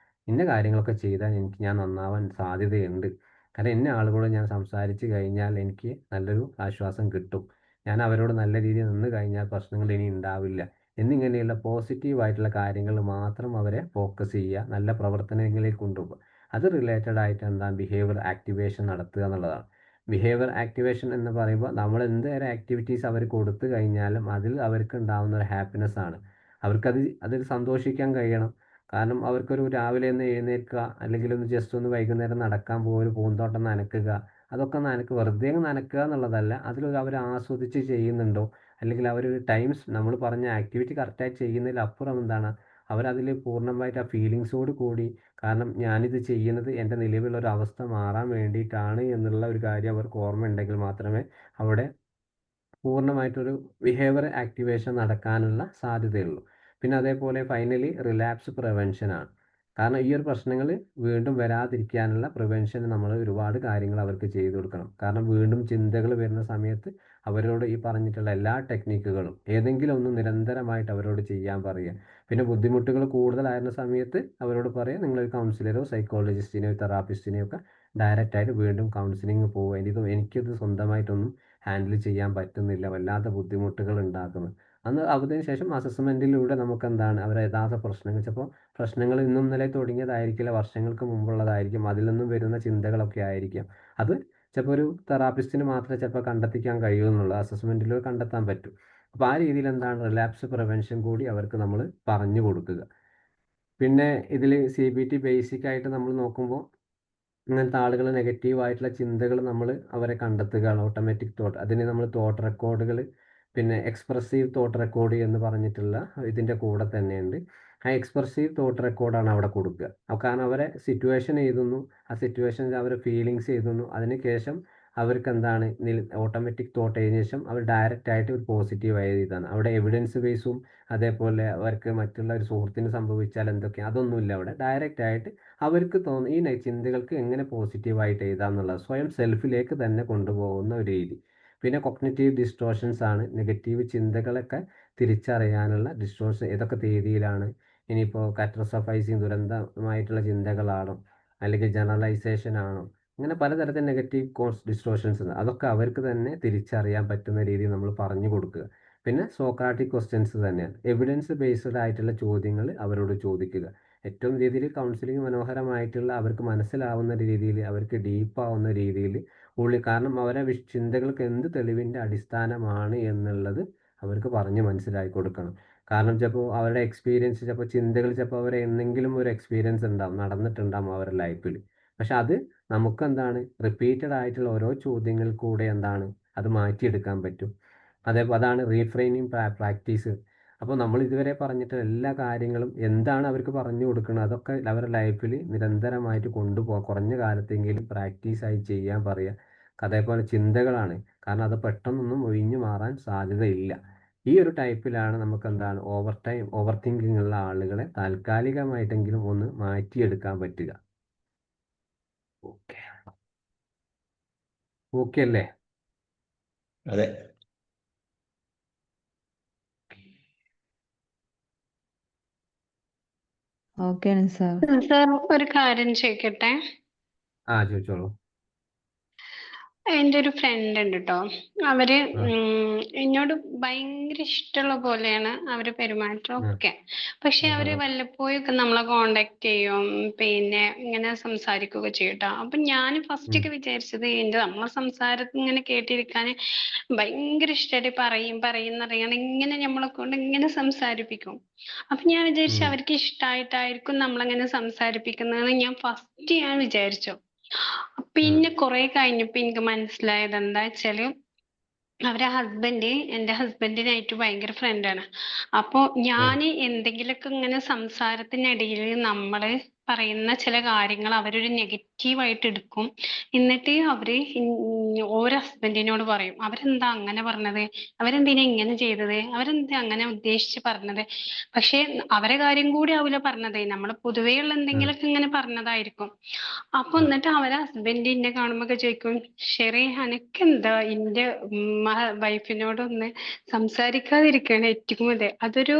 ഇന്ന കാര്യങ്ങളൊക്കെ ചെയ്താൽ ഞാൻ നന്നാവാൻ സാധ്യതയുണ്ട്, കാരണം ഇന്ന ആളുകളോട് ഞാൻ സംസാരിച്ച് കഴിഞ്ഞാൽ എനിക്ക് നല്ലൊരു ആശ്വാസം കിട്ടും, ഞാൻ അവരോട് നല്ല രീതിയിൽ നിന്ന് കഴിഞ്ഞാൽ പ്രശ്നങ്ങൾ ഇനി ഉണ്ടാവില്ല എന്നിങ്ങനെയുള്ള പോസിറ്റീവായിട്ടുള്ള കാര്യങ്ങൾ മാത്രം അവരെ ഫോക്കസ് ചെയ്യുക, നല്ല പ്രവർത്തനങ്ങളിലേക്ക് കൊണ്ടുപോകുക. അത് റിലേറ്റഡ് ആയിട്ട് ബിഹേവിയർ ആക്ടിവേഷൻ നടത്തുക എന്നുള്ളതാണ്. ബിഹേവിയർ ആക്ടിവേഷൻ എന്ന് പറയുമ്പോൾ നമ്മൾ എന്തൊരു ആക്ടിവിറ്റീസ് അവർ കൊടുത്തു കഴിഞ്ഞാലും അതിൽ അവർക്ക് ഉണ്ടാകുന്ന ഒരു ഹാപ്പിനെസ് ആണ്. അതിൽ സന്തോഷിക്കാൻ കഴിയണം. കാരണം അവർക്കൊരു രാവിലെ ഒന്ന് എഴുന്നേൽക്കുക, അല്ലെങ്കിൽ ഒന്ന് ജസ്റ്റ് ഒന്ന് വൈകുന്നേരം നടക്കാൻ പോകുക, ഒരു പൂന്തോട്ടം നനയ്ക്കുക, അതൊക്കെ വെറുതെ നനക്കുക എന്നുള്ളതല്ല, അതിലൊരു അവർ ആസ്വദിച്ച് ചെയ്യുന്നുണ്ടോ, അല്ലെങ്കിൽ അവരൊരു ടൈംസ് നമ്മൾ പറഞ്ഞ ആക്ടിവിറ്റി കറക്റ്റായി ചെയ്യുന്നതിലപ്പുറം എന്താണ് അവരതിൽ പൂർണ്ണമായിട്ട് ആ ഫീലിങ്സോട് കൂടി, കാരണം ഞാനിത് ചെയ്യുന്നത് എൻ്റെ നിലവിലുള്ള ഒരു അവസ്ഥ മാറാൻ വേണ്ടിയിട്ടാണ് എന്നുള്ള ഒരു കാര്യം അവർക്ക് ഓർമ്മയുണ്ടെങ്കിൽ മാത്രമേ അവിടെ പൂർണ്ണമായിട്ടൊരു ബിഹേവിയർ ആക്ടിവേഷൻ നടക്കാനുള്ള സാധ്യതയുള്ളൂ. പിന്നെ അതേപോലെ ഫൈനലി റിലാപ്സ് പ്രിവെൻഷനാണ്. കാരണം ഈ ഒരു പ്രശ്നങ്ങൾ വീണ്ടും വരാതിരിക്കാനുള്ള പ്രിവെൻഷൻ നമ്മൾ ഒരുപാട് കാര്യങ്ങൾ അവർക്ക് ചെയ്തു കൊടുക്കണം. കാരണം വീണ്ടും ചിന്തകൾ വരുന്ന സമയത്ത് അവരോട് ഈ പറഞ്ഞിട്ടുള്ള എല്ലാ ടെക്നിക്കുകളും ഏതെങ്കിലും ഒന്ന് നിരന്തരമായിട്ട് അവരോട് ചെയ്യാൻ പറയുക. പിന്നെ ബുദ്ധിമുട്ടുകൾ കൂടുതലായിരുന്ന സമയത്ത് അവരോട് പറയുക, നിങ്ങളൊരു കൗൺസിലറോ സൈക്കോളജിസ്റ്റിനെയോ തെറാപ്പിസ്റ്റിനെയോ ഒക്കെ ഡയറക്റ്റായിട്ട് വീണ്ടും കൗൺസിലിംഗ് പോകുക. എനിക്കിത് സ്വന്തമായിട്ടൊന്നും ഹാൻഡിൽ ചെയ്യാൻ പറ്റുന്നില്ല, വല്ലാത്ത ബുദ്ധിമുട്ടുകൾ ഉണ്ടാക്കുന്നു. അതിന് ശേഷം അസസ്മെൻറ്റിലൂടെ നമുക്ക് എന്താണ് അവരെ യഥാർത്ഥ പ്രശ്നങ്ങൾ, ചിലപ്പോൾ പ്രശ്നങ്ങൾ ഇന്നും ഇന്നലെ തുടങ്ങിയതായിരിക്കില്ല, വർഷങ്ങൾക്ക് മുമ്പുള്ളതായിരിക്കും, അതിൽ നിന്നും വരുന്ന ചിന്തകളൊക്കെ ആയിരിക്കാം. അത് ചിലപ്പോൾ ഒരു തെറാപ്പിസ്റ്റിന് മാത്രമേ ചിലപ്പോൾ കണ്ടെത്തിക്കാൻ കഴിയുമെന്നുള്ളൂ, അസസ്മെൻറ്റിലൂടെ കണ്ടെത്താൻ പറ്റും. അപ്പോൾ ആ രീതിയിൽ എന്താണ് റിലാപ്സ് പ്രിവെൻഷൻ കൂടി അവർക്ക് നമ്മൾ പറഞ്ഞു കൊടുക്കുക. പിന്നെ ഇതിൽ CBT ബേസിക് ആയിട്ട് നമ്മൾ നോക്കുമ്പോൾ ഇങ്ങനത്തെ ആളുകൾ നെഗറ്റീവായിട്ടുള്ള ചിന്തകൾ നമ്മൾ അവരെ കണ്ടെത്തുകയാണ്. ഓട്ടോമാറ്റിക് തോട്ട്, അതിന് നമ്മൾ തോട്ട് റെക്കോർഡുകൾ, പിന്നെ എക്സ്പ്രസീവ് തോട്ട് റെക്കോർഡ് എന്ന് പറഞ്ഞിട്ടുള്ള ഇതിൻ്റെ കൂടെ തന്നെയുണ്ട്. ആ എക്സ്പ്രസീവ് തോട്ട് റെക്കോർഡാണ് അവിടെ കൊടുക്കുക. കാരണം അവരെ സിറ്റുവേഷൻ എഴുതുന്നു, ആ സിറ്റുവേഷനിൽ അവരെ ഫീലിങ്സ് എഴുതുന്നു, അതിന് ശേഷം അവർക്ക് എന്താണ് ഓട്ടോമാറ്റിക് തോട്ട് എഴുതിയ ശേഷം അവർ ഡയറക്റ്റ് ആയിട്ട് ഒരു പോസിറ്റീവ് എഴുതിയതാണ്. അവിടെ എവിഡൻസ് ബേസും അതേപോലെ അവർക്ക് മറ്റുള്ള ഒരു സുഹൃത്തിന് സംഭവിച്ചാൽ എന്തൊക്കെയാണ് അതൊന്നുമില്ല. അവിടെ ഡയറക്റ്റ് ആയിട്ട് അവർക്ക് ഈ ചിന്തകൾക്ക് എങ്ങനെ പോസിറ്റീവായിട്ട് എഴുതാം എന്നുള്ളത് സ്വയം സെൽഫിലേക്ക് തന്നെ കൊണ്ടുപോകുന്ന ഒരു രീതി. പിന്നെ കൊഗ്നിറ്റീവ് ഡിസ്റ്റോർഷൻസ് ആണ്, നെഗറ്റീവ് ചിന്തകളൊക്കെ തിരിച്ചറിയാനുള്ള ഡിസ്റ്റോർഷൻ ഏതൊക്കെ രീതിയിലാണ്. ഇനിയിപ്പോൾ കാറ്റസ്ട്രോഫൈസിങ് ദുരന്തമായിട്ടുള്ള ചിന്തകളാണോ, അല്ലെങ്കിൽ ജനറലൈസേഷൻ ആണോ, അങ്ങനെ പലതരത്തിൽ നെഗറ്റീവ് ഡിസ്റ്റോർഷൻസ് ഉണ്ട്. അതൊക്കെ അവർക്ക് തന്നെ തിരിച്ചറിയാൻ പറ്റുന്ന രീതിയിൽ നമ്മൾ പറഞ്ഞു കൊടുക്കുക. പിന്നെ സോക്രാറ്റിക് ക്വസ്റ്റ്യൻസ് തന്നെയാണ്, എവിഡൻസ് ബേസ്ഡ് ആയിട്ടുള്ള ചോദ്യങ്ങൾ അവരോട് ചോദിക്കുക. ഏറ്റവും രീതിയിൽ കൗൺസിലിംഗ് മനോഹരമായിട്ടുള്ള, അവർക്ക് മനസ്സിലാവുന്ന രീതിയിൽ, അവർക്ക് ഡീപ്പാവുന്ന രീതിയിൽ കാരണം അവരെ ചിന്തകൾക്ക് എന്ത് തെളിവിൻ്റെ അടിസ്ഥാനമാണ് എന്നുള്ളത് അവർക്ക് പറഞ്ഞ് മനസ്സിലാക്കി കൊടുക്കണം. കാരണം ചിലപ്പോൾ അവരുടെ എക്സ്പീരിയൻസ്, ചിലപ്പോൾ ചിന്തകൾ ചിലപ്പോൾ അവർ എന്തെങ്കിലും ഒരു എക്സ്പീരിയൻസ് ഉണ്ടാവും, നടന്നിട്ടുണ്ടാവും അവരുടെ ലൈഫിൽ. പക്ഷെ അത് നമുക്കെന്താണ് റിപ്പീറ്റഡ് ആയിട്ടുള്ള ഓരോ ചോദ്യങ്ങൾ കൂടെ എന്താണ് അത് മാറ്റിയെടുക്കാൻ പറ്റും. അതാണ് റീഫ്രെയിനിങ് പ്രാക്ടീസ്. അപ്പോൾ നമ്മൾ ഇതുവരെ പറഞ്ഞിട്ട് എല്ലാ കാര്യങ്ങളും എന്താണ് അവർക്ക് പറഞ്ഞു കൊടുക്കുന്നത്, അതൊക്കെ അവരുടെ ലൈഫിൽ നിരന്തരമായിട്ട് കൊണ്ടുപോകാം. കുറഞ്ഞ കാലത്തെങ്കിലും പ്രാക്ടീസായി ചെയ്യാൻ പറയുക. അതേപോലെ ചിന്തകളാണ്, കാരണം അത് പെട്ടെന്നൊന്നും ഒഴിഞ്ഞു മാറാൻ സാധ്യതയില്ല. ഈ ഒരു ടൈപ്പിലാണ് നമുക്ക് എന്താണ് ഓവർ തിങ്കിങ് ഉള്ള ആളുകളെ താൽക്കാലികമായിട്ടെങ്കിലും ഒന്ന് മാറ്റിയെടുക്കാൻ പറ്റുക. ഓക്കെ അല്ലേ? അതെ. ഓക്കെയാണ് സാർ. സാർ ഒരു കാര്യം ചോദിക്കട്ടെ? ചോദിച്ചോളൂ. എൻ്റെ ഒരു ഫ്രണ്ട് ഉണ്ട് കേട്ടോ. അവര് ആ. എന്നോട് ഭയങ്കര ഇഷ്ടമുള്ള പോലെയാണ് അവര് പെരുമാറ്റം ഒക്കെ. പക്ഷെ അവര് വല്ലപ്പോഴൊക്കെ നമ്മളെ കോണ്ടാക്ട് ചെയ്യും, പിന്നെ ഇങ്ങനെ സംസാരിക്കുകയൊക്കെ ചെയ്യും ട്ടോ. അപ്പൊ ഞാൻ ഫസ്റ്റ് ഒക്കെ വിചാരിച്ചത് നമ്മളെ സംസാരം ഇങ്ങനെ കേട്ടിരിക്കാന് ഭയങ്കര ഇഷ്ടമായിട്ട് പറയുന്നറിയാൻ ഇങ്ങനെ നമ്മളെ കൊണ്ട് ഇങ്ങനെ സംസാരിപ്പിക്കും. അപ്പൊ ഞാൻ വിചാരിച്ചു അവർക്ക് ഇഷ്ടമായിട്ടായിരിക്കും നമ്മളങ്ങനെ സംസാരിപ്പിക്കുന്നതെന്ന് ഞാൻ വിചാരിച്ചു. പിന്നെ കുറെ കഴിഞ്ഞപ്പോ എനിക്ക് മനസ്സിലായത് എന്താ വെച്ചാല് അവരെ ഹസ്ബൻഡ് എൻ്റെ ഹസ്ബൻഡിനായിട്ട് ഭയങ്കര ഫ്രണ്ടാണ്. അപ്പൊ ഞാൻ എന്തെങ്കിലുമൊക്കെ ഇങ്ങനെ സംസാരത്തിനിടയിൽ നമ്മള് പറയുന്ന ചില കാര്യങ്ങൾ അവരൊരു നെഗറ്റീവായിട്ട് എടുക്കും. എന്നിട്ട് അവര് ഓരോ ഹസ്ബൻഡിനോട് പറയും, അവരെന്താ അങ്ങനെ പറഞ്ഞത്, അവരെന്തിനാ ഇങ്ങനെ ചെയ്തത്, അവരെന്താ അങ്ങനെ ഉദ്ദേശിച്ച് പറഞ്ഞത്. പക്ഷെ അവരെ കാര്യം കൂടി ആവില്ല പറഞ്ഞത്, നമ്മൾ പൊതുവേ ഉള്ള എന്തെങ്കിലുമൊക്കെ ഇങ്ങനെ പറഞ്ഞതായിരിക്കും. അപ്പൊ എന്നിട്ട് അവരെ ഹസ്ബൻഡ് എന്നെ കാണുമ്പോ ചോദിക്കും, ഷെറി അനക്കെന്താ എന്റെ വൈഫിനോടൊന്ന് സംസാരിക്കാതിരിക്കുകയാണ് ഏറ്റവും അതെ, അതൊരു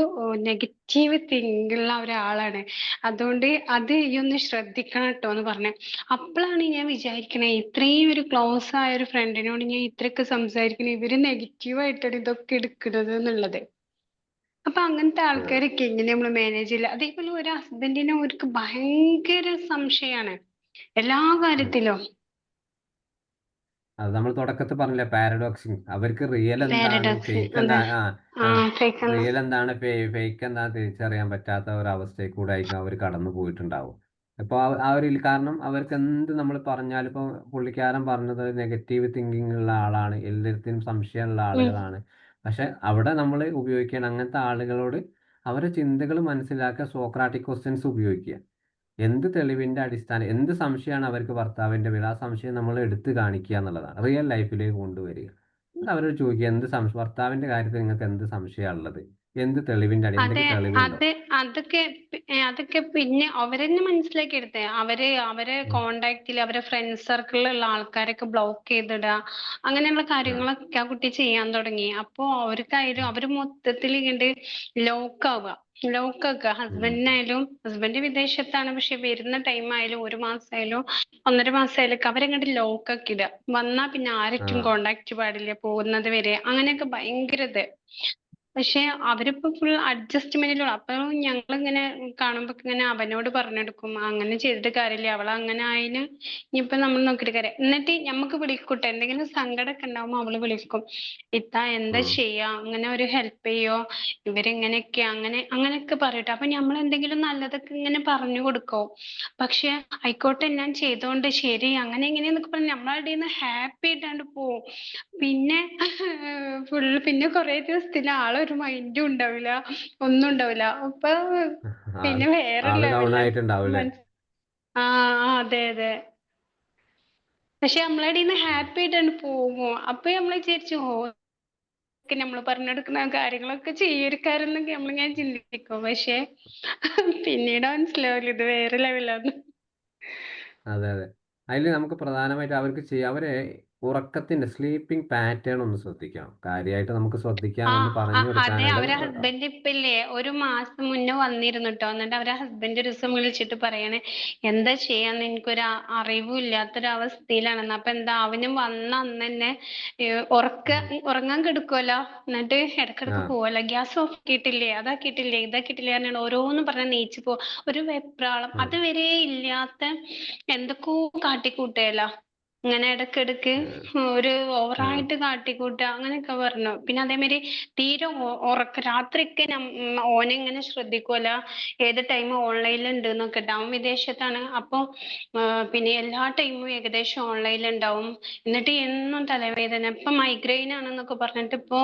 നെഗറ്റീവ് തിങ്കുള്ള ഒരാളാണ്, അതുകൊണ്ട് അത് ഈ ഒന്ന് ശ്രദ്ധിക്കണം കേട്ടോ എന്ന് പറഞ്ഞു. അപ്പോഴാണ് ഞാൻ വിചാരിക്കണേ, ഇത്രയും ഒരു ക്ലോസ് ആയ ഒരു ഫ്രണ്ടിനോട് ഞാൻ ഇത്രയൊക്കെ സംസാരിക്കണേ, ഇവര് നെഗറ്റീവായിട്ടാണ് ഇതൊക്കെ എടുക്കുന്നത് എന്നുള്ളത്. അപ്പൊ അങ്ങനത്തെ ആൾക്കാരൊക്കെ എങ്ങനെ നമ്മൾ മാനേജ് ചെയ്യില്ല. അതേപോലെ ഒരു ഹസ്ബൻഡിനെ അവർക്ക് ഭയങ്കര സംശയമാണ് എല്ലാ കാര്യത്തിലും. അത് നമ്മൾ തുടക്കത്തിൽ പറഞ്ഞില്ലേ, പാരഡോക്സിങ്. അവർക്ക് റിയൽ എന്താണ്, പാരഡോക്സ്, ഫേക്ക് അതെ. എന്താണ്, റിയൽ എന്താണ്, ഫേക്ക് എന്താണ് തിരിച്ചറിയാൻ പറ്റാത്ത ഒരവസ്ഥയിൽ കൂടെ ആയിരിക്കും അവർ കടന്നു പോയിട്ടുണ്ടാവും. ഇപ്പോൾ ആ ഒരു കാരണം അവർക്ക് എന്ത് നമ്മൾ പറഞ്ഞാലും ഇപ്പോൾ പുള്ളിക്കാരൻ പറഞ്ഞത് നെഗറ്റീവ് തിങ്കിങ് ഉള്ള ആളാണ്, എല്ലാത്തിനും സംശയമുള്ള ആളുകളാണ്. പക്ഷെ അവിടെ നമ്മൾ ഉപയോഗിക്കണം അങ്ങനത്തെ ആളുകളോട് അവരുടെ ചിന്തകൾ മനസ്സിലാക്കുക, സോക്രാറ്റിക് ക്വസ്റ്റ്യൻസ് ഉപയോഗിക്കുക. എന്ത് തെളിവിന്റെ അടിസ്ഥാനം, എന്ത് സംശയമാണ് അവർക്ക് ഭർത്താവിന്റെ പേര്, ആ സംശയം നമ്മൾ എടുത്തു കാണിക്കുക എന്നുള്ളതാണ്, റിയൽ ലൈഫിലേക്ക് കൊണ്ടുവരിക. എന്നിട്ട് അവരോട് ചോദിക്കുക എന്ത് സംശയം, ഭർത്താവിന്റെ കാര്യത്തിൽ നിങ്ങൾക്ക് എന്ത് സംശയമാണ് ഉള്ളത്, എന്ത് തെളിവിന്റെ അതെ, എന്തെങ്കിലും തെളിവുണ്ടോ? അതൊക്കെ പിന്നെ അവരെന്നെ മനസ്സിലാക്കി എടുത്തേ. അവരെ കോണ്ടാക്റ്റിൽ അവരെ ഫ്രണ്ട് സർക്കിളിലുള്ള ആൾക്കാരൊക്കെ ബ്ലോക്ക് ചെയ്തിടുക, അങ്ങനെയുള്ള കാര്യങ്ങളൊക്കെ ആ കുട്ടി ചെയ്യാൻ തുടങ്ങി. അപ്പോ അവർക്കായാലും അവര് മൊത്തത്തിൽ ഇങ്ങോട്ട് ലോക്കാക്കുക. ഹസ്ബൻഡിനായാലും, ഹസ്ബൻഡ് വിദേശത്താണ്, പക്ഷെ വരുന്ന ടൈം ആയാലും 1 മാസമായാലും 1.5 മാസമായാലും അവരങ്ങോട്ട് ലോക്കാക്കി ഇടുക. വന്നാ പിന്നെ ആരറ്റും കോണ്ടാക്ട് പാടില്ല പോകുന്നത് വരെ, അങ്ങനെയൊക്കെ ഭയങ്കര ഇത്. പക്ഷെ അവരിപ്പോ ഫുൾ അഡ്ജസ്റ്റ്മെന്റിലുള്ള. അപ്പൊ ഞങ്ങളിങ്ങനെ കാണുമ്പോ ഇങ്ങനെ അവനോട് പറഞ്ഞെടുക്കും, അങ്ങനെ ചെയ്തിട്ട് കാര്യമില്ല, അവൾ അങ്ങനെ ആയിന്, ഇനിയിപ്പൊ നമ്മൾ നോക്കിയിട്ട് കാര്യം. എന്നിട്ട് ഞമ്മക്ക് വിളിക്കൂട്ടെ, എന്തെങ്കിലും സങ്കടമൊക്കെ ഉണ്ടാവുമ്പോ അവള് വിളിക്കും, ഇത്താ എന്താ ചെയ്യാ, അങ്ങനെ ഒരു ഹെൽപ്പ് ചെയ്യോ, ഇവരിങ്ങനെയൊക്കെ അങ്ങനെയൊക്കെ പറയട്ടെ. അപ്പൊ നമ്മൾ എന്തെങ്കിലും നല്ലതൊക്കെ ഇങ്ങനെ പറഞ്ഞു കൊടുക്കും. പക്ഷെ ആയിക്കോട്ടെ ഞാൻ ചെയ്തോണ്ട് ശരി, അങ്ങനെ ഇങ്ങനെയെന്നൊക്കെ പറഞ്ഞ് നമ്മളുടെ ഹാപ്പി ആയിട്ടാണ്ട് പോവും. പിന്നെ പിന്നെ കുറെ ദിവസത്തിന് ആളൊരു മൈൻഡും ഉണ്ടാവില്ല, ഒന്നും ഉണ്ടാവില്ല. അപ്പൊ പിന്നെ വേറെ ആള് ഡൗൺ ലെവലിലാണ്. ആയിട്ടുണ്ടാവൂലേ? ആ അതെ അതെ. പക്ഷെ നമ്മളെ ഹാപ്പി ആയിട്ടാണ് പോകും. അപ്പൊ നമ്മൾ വിചാരിച്ചു നമ്മൾ പറഞ്ഞെടുക്കുന്ന കാര്യങ്ങളൊക്കെ ചെയ്യൊരുക്കാരെന്നൊക്കെ നമ്മളിങ്ങനെ ചിന്തിക്കും. പക്ഷെ പിന്നീട് മനസ്സിലാവില്ല ഇത് വേറെ ലെവലാണ്. അതെ അതെ. അതിൽ നമുക്ക് പ്രധാനമായിട്ട് അവർക്ക് ചെയ്യാം, അവരെ ഉറക്കത്തിന്റെ സ്ലീപ്പിംഗ് പാറ്റേൺ ഒന്ന് ശ്രദ്ധിക്കണം. കാര്യമായിട്ട് നമുക്ക് ശ്രദ്ധിക്കാൻ ഒന്ന് പറഞ്ഞു അതെ, കൊടുക്കാനുള്ളത്. അവരെ ഹസ്ബൻഡ് ഇപ്പില്ലേ 1 മാസം മുന്നേ വന്നിരുന്നു കേട്ടോ. എന്നിട്ട് അവരെ ഹസ്ബൻഡ് ഒരു ദിവസം വിളിച്ചിട്ട് പറയണേ, എന്താ ചെയ്യാന്ന് എനിക്കൊരു അറിവും ഇല്ലാത്തൊരവസ്ഥയിലാണെന്ന്. അപ്പൊ എന്താ, അവനും വന്ന അന്ന് തന്നെ ഉറങ്ങാൻ കിടക്കുമല്ലോ, എന്നിട്ട് ഇടക്കിടക്ക് പോവല്ലോ, ഗ്യാസ് ഓഫാക്കിയിട്ടില്ലേ, അതാക്കിയിട്ടില്ലേ, ഇതാക്കിയിട്ടില്ലേ എന്നാണ് ഓരോന്നും പറഞ്ഞ നീച്ചു പോ, ഒരു വെപ്രാളം അതുവരെ ഇല്ലാത്ത എന്തൊക്കെയോ കാട്ടിക്കൂട്ടയല്ലോ. ഇങ്ങനെ ഇടക്കിടക്ക് ഒരു ഓവറായിട്ട് കാട്ടിക്കൂട്ടുക, അങ്ങനെയൊക്കെ പറഞ്ഞു. പിന്നെ അതേമാതിരി തീരെ രാത്രിയൊക്കെ ഓനെ ഇങ്ങനെ ശ്രദ്ധിക്കുമല്ലോ, ഏത് ടൈം ഓൺലൈനിൽ ഉണ്ട് എന്നൊക്കെ. അവൻ വിദേശത്താണ്. അപ്പൊ പിന്നെ എല്ലാ ടൈമും ഏകദേശം ഓൺലൈനിൽ ഉണ്ടാവും. എന്നിട്ട് എന്നും തലവേദന, ഇപ്പൊ മൈഗ്രെയിൻ ആണെന്നൊക്കെ പറഞ്ഞിട്ട് ഇപ്പൊ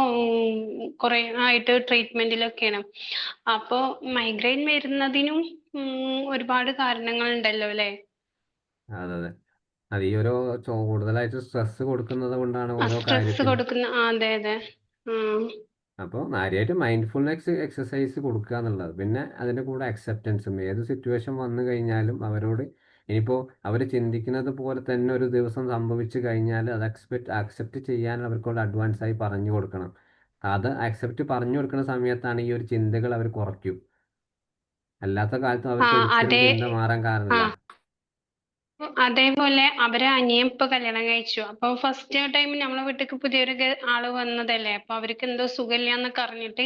കുറെ ആയിട്ട് ട്രീറ്റ്മെന്റിലൊക്കെയാണ്. അപ്പൊ മൈഗ്രെയിൻ വരുന്നതിനും ഒരുപാട് കാരണങ്ങൾ ഉണ്ടല്ലോ അല്ലെ. അതെ അതെ. അത് ഈ ഒരു കൂടുതലായിട്ട് സ്ട്രെസ് കൊടുക്കുന്നത് കൊണ്ടാണ് ഓരോ സ്ട്രെസ് കാര്യത്തിനും. കൊടുക്കുന്ന അതെ അതെ. അപ്പോൾ കാര്യമായിട്ട് മൈൻഡ്ഫുൾനെസ് എക്സസൈസ് കൊടുക്കുക എന്നുള്ളത്. പിന്നെ അതിൻ്റെ കൂടെ അക്സെപ്റ്റൻസും, ഏത് സിറ്റുവേഷൻ വന്നു കഴിഞ്ഞാലും അവരോട് ഇനിയിപ്പോൾ അവർ ചിന്തിക്കുന്നത് പോലെ തന്നെ ഒരു ദിവസം സംഭവിച്ചു കഴിഞ്ഞാൽ അത് അക്സെപ്റ്റ് ചെയ്യാൻ അവർക്കോട് അഡ്വാൻസ് ആയി പറഞ്ഞു കൊടുക്കണം. അത് അക്സെപ്റ്റ് പറഞ്ഞു കൊടുക്കുന്ന സമയത്താണ് ഈ ഒരു ചിന്തകൾ അവർ കുറയ്ക്കും. അല്ലാത്ത കാലത്തും അവർക്ക് ഒരിക്കലും അതെ. ചിന്ത മാറാൻ കാരണമില്ല. അതേപോലെ അവരെ അനിയൻ ഇപ്പൊ കല്യാണം കഴിച്ചു. അപ്പൊ ഫസ്റ്റ് ടൈം നമ്മളെ വീട്ടിലേക്ക് പുതിയൊരു ആള് വന്നതല്ലേ. അപ്പൊ അവർക്ക് എന്തോ സുഖമില്ല എന്നൊക്കെ അറിഞ്ഞിട്ട്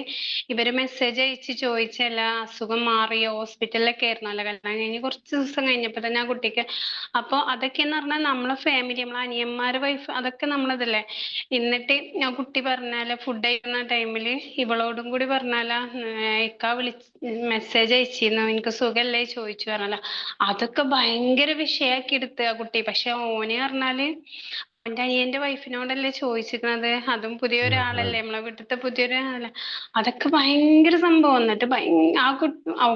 ഇവര് മെസ്സേജ് അയച്ച് ചോദിച്ചല്ല, അസുഖം മാറിയോ, ഹോസ്പിറ്റലിലൊക്കെ ആയിരുന്നല്ലോ കല്യാണം കഴിഞ്ഞ് കുറച്ച് ദിവസം കഴിഞ്ഞപ്പോ തന്നെ ആ കുട്ടിക്ക്. അപ്പൊ അതൊക്കെയെന്ന് പറഞ്ഞാൽ നമ്മളെ ഫാമിലി, നമ്മളെ അനിയന്മാര് വൈഫ്, അതൊക്കെ നമ്മളതല്ലേ. എന്നിട്ട് ആ കുട്ടി പറഞ്ഞാല് ഫുഡ് കഴിക്കുന്ന ടൈമില് ഇവളോടും കൂടി പറഞ്ഞാല, ഇക്ക മെസ്സേജ് അയച്ചിരുന്നു, എനിക്ക് സുഖല്ലേ ചോദിച്ചു പറഞ്ഞാല. അതൊക്കെ ഭയങ്കര വിഷയാക്കി എടുത്ത് ആ കുട്ടി. പക്ഷെ ഓന് പറഞ്ഞാല് അവന്റെ അനിയന്റെ വൈഫിനോടല്ലേ ചോദിച്ചിരുന്നത്, അതും പുതിയൊരാളല്ലേ, നമ്മളെ വീട്ടിലത്തെ പുതിയൊരാളല്ലേ. അതൊക്കെ ഭയങ്കര സംഭവം. എന്നിട്ട്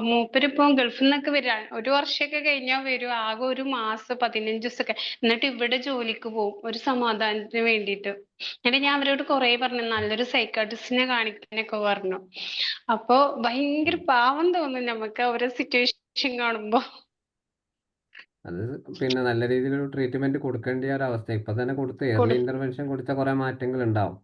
മൂപ്പരിപ്പോ ഗൾഫിൽ നിന്നൊക്കെ വരിക, 1 വർഷമൊക്കെ കഴിഞ്ഞാൽ വരും, ആകെ 1 മാസം 15 ദിവസമൊക്കെ. എന്നിട്ട് ഇവിടെ ജോലിക്ക് പോകും ഒരു സമാധാനത്തിന് വേണ്ടിയിട്ട്. എന്നിട്ട് ഞാൻ അവരോട് കുറെ പറഞ്ഞു, നല്ലൊരു സൈക്കാട്രിസ്റ്റിനെ കാണിക്കാനൊക്കെ പറഞ്ഞു. അപ്പൊ ഭയങ്കര പാവം തോന്നും നമുക്ക് അവരെ സിറ്റുവേഷൻ കാണുമ്പോ. അത് പിന്നെ നല്ല രീതിയിലൊരു ട്രീറ്റ്മെന്റ് കൊടുക്കേണ്ട ഒരു അവസ്ഥ ഇപ്പൊ തന്നെ കൊടുത്ത് ഏർലി ഇന്റർവെൻഷൻ കൊടുത്ത കുറെ മാറ്റങ്ങൾ ഉണ്ടാവും.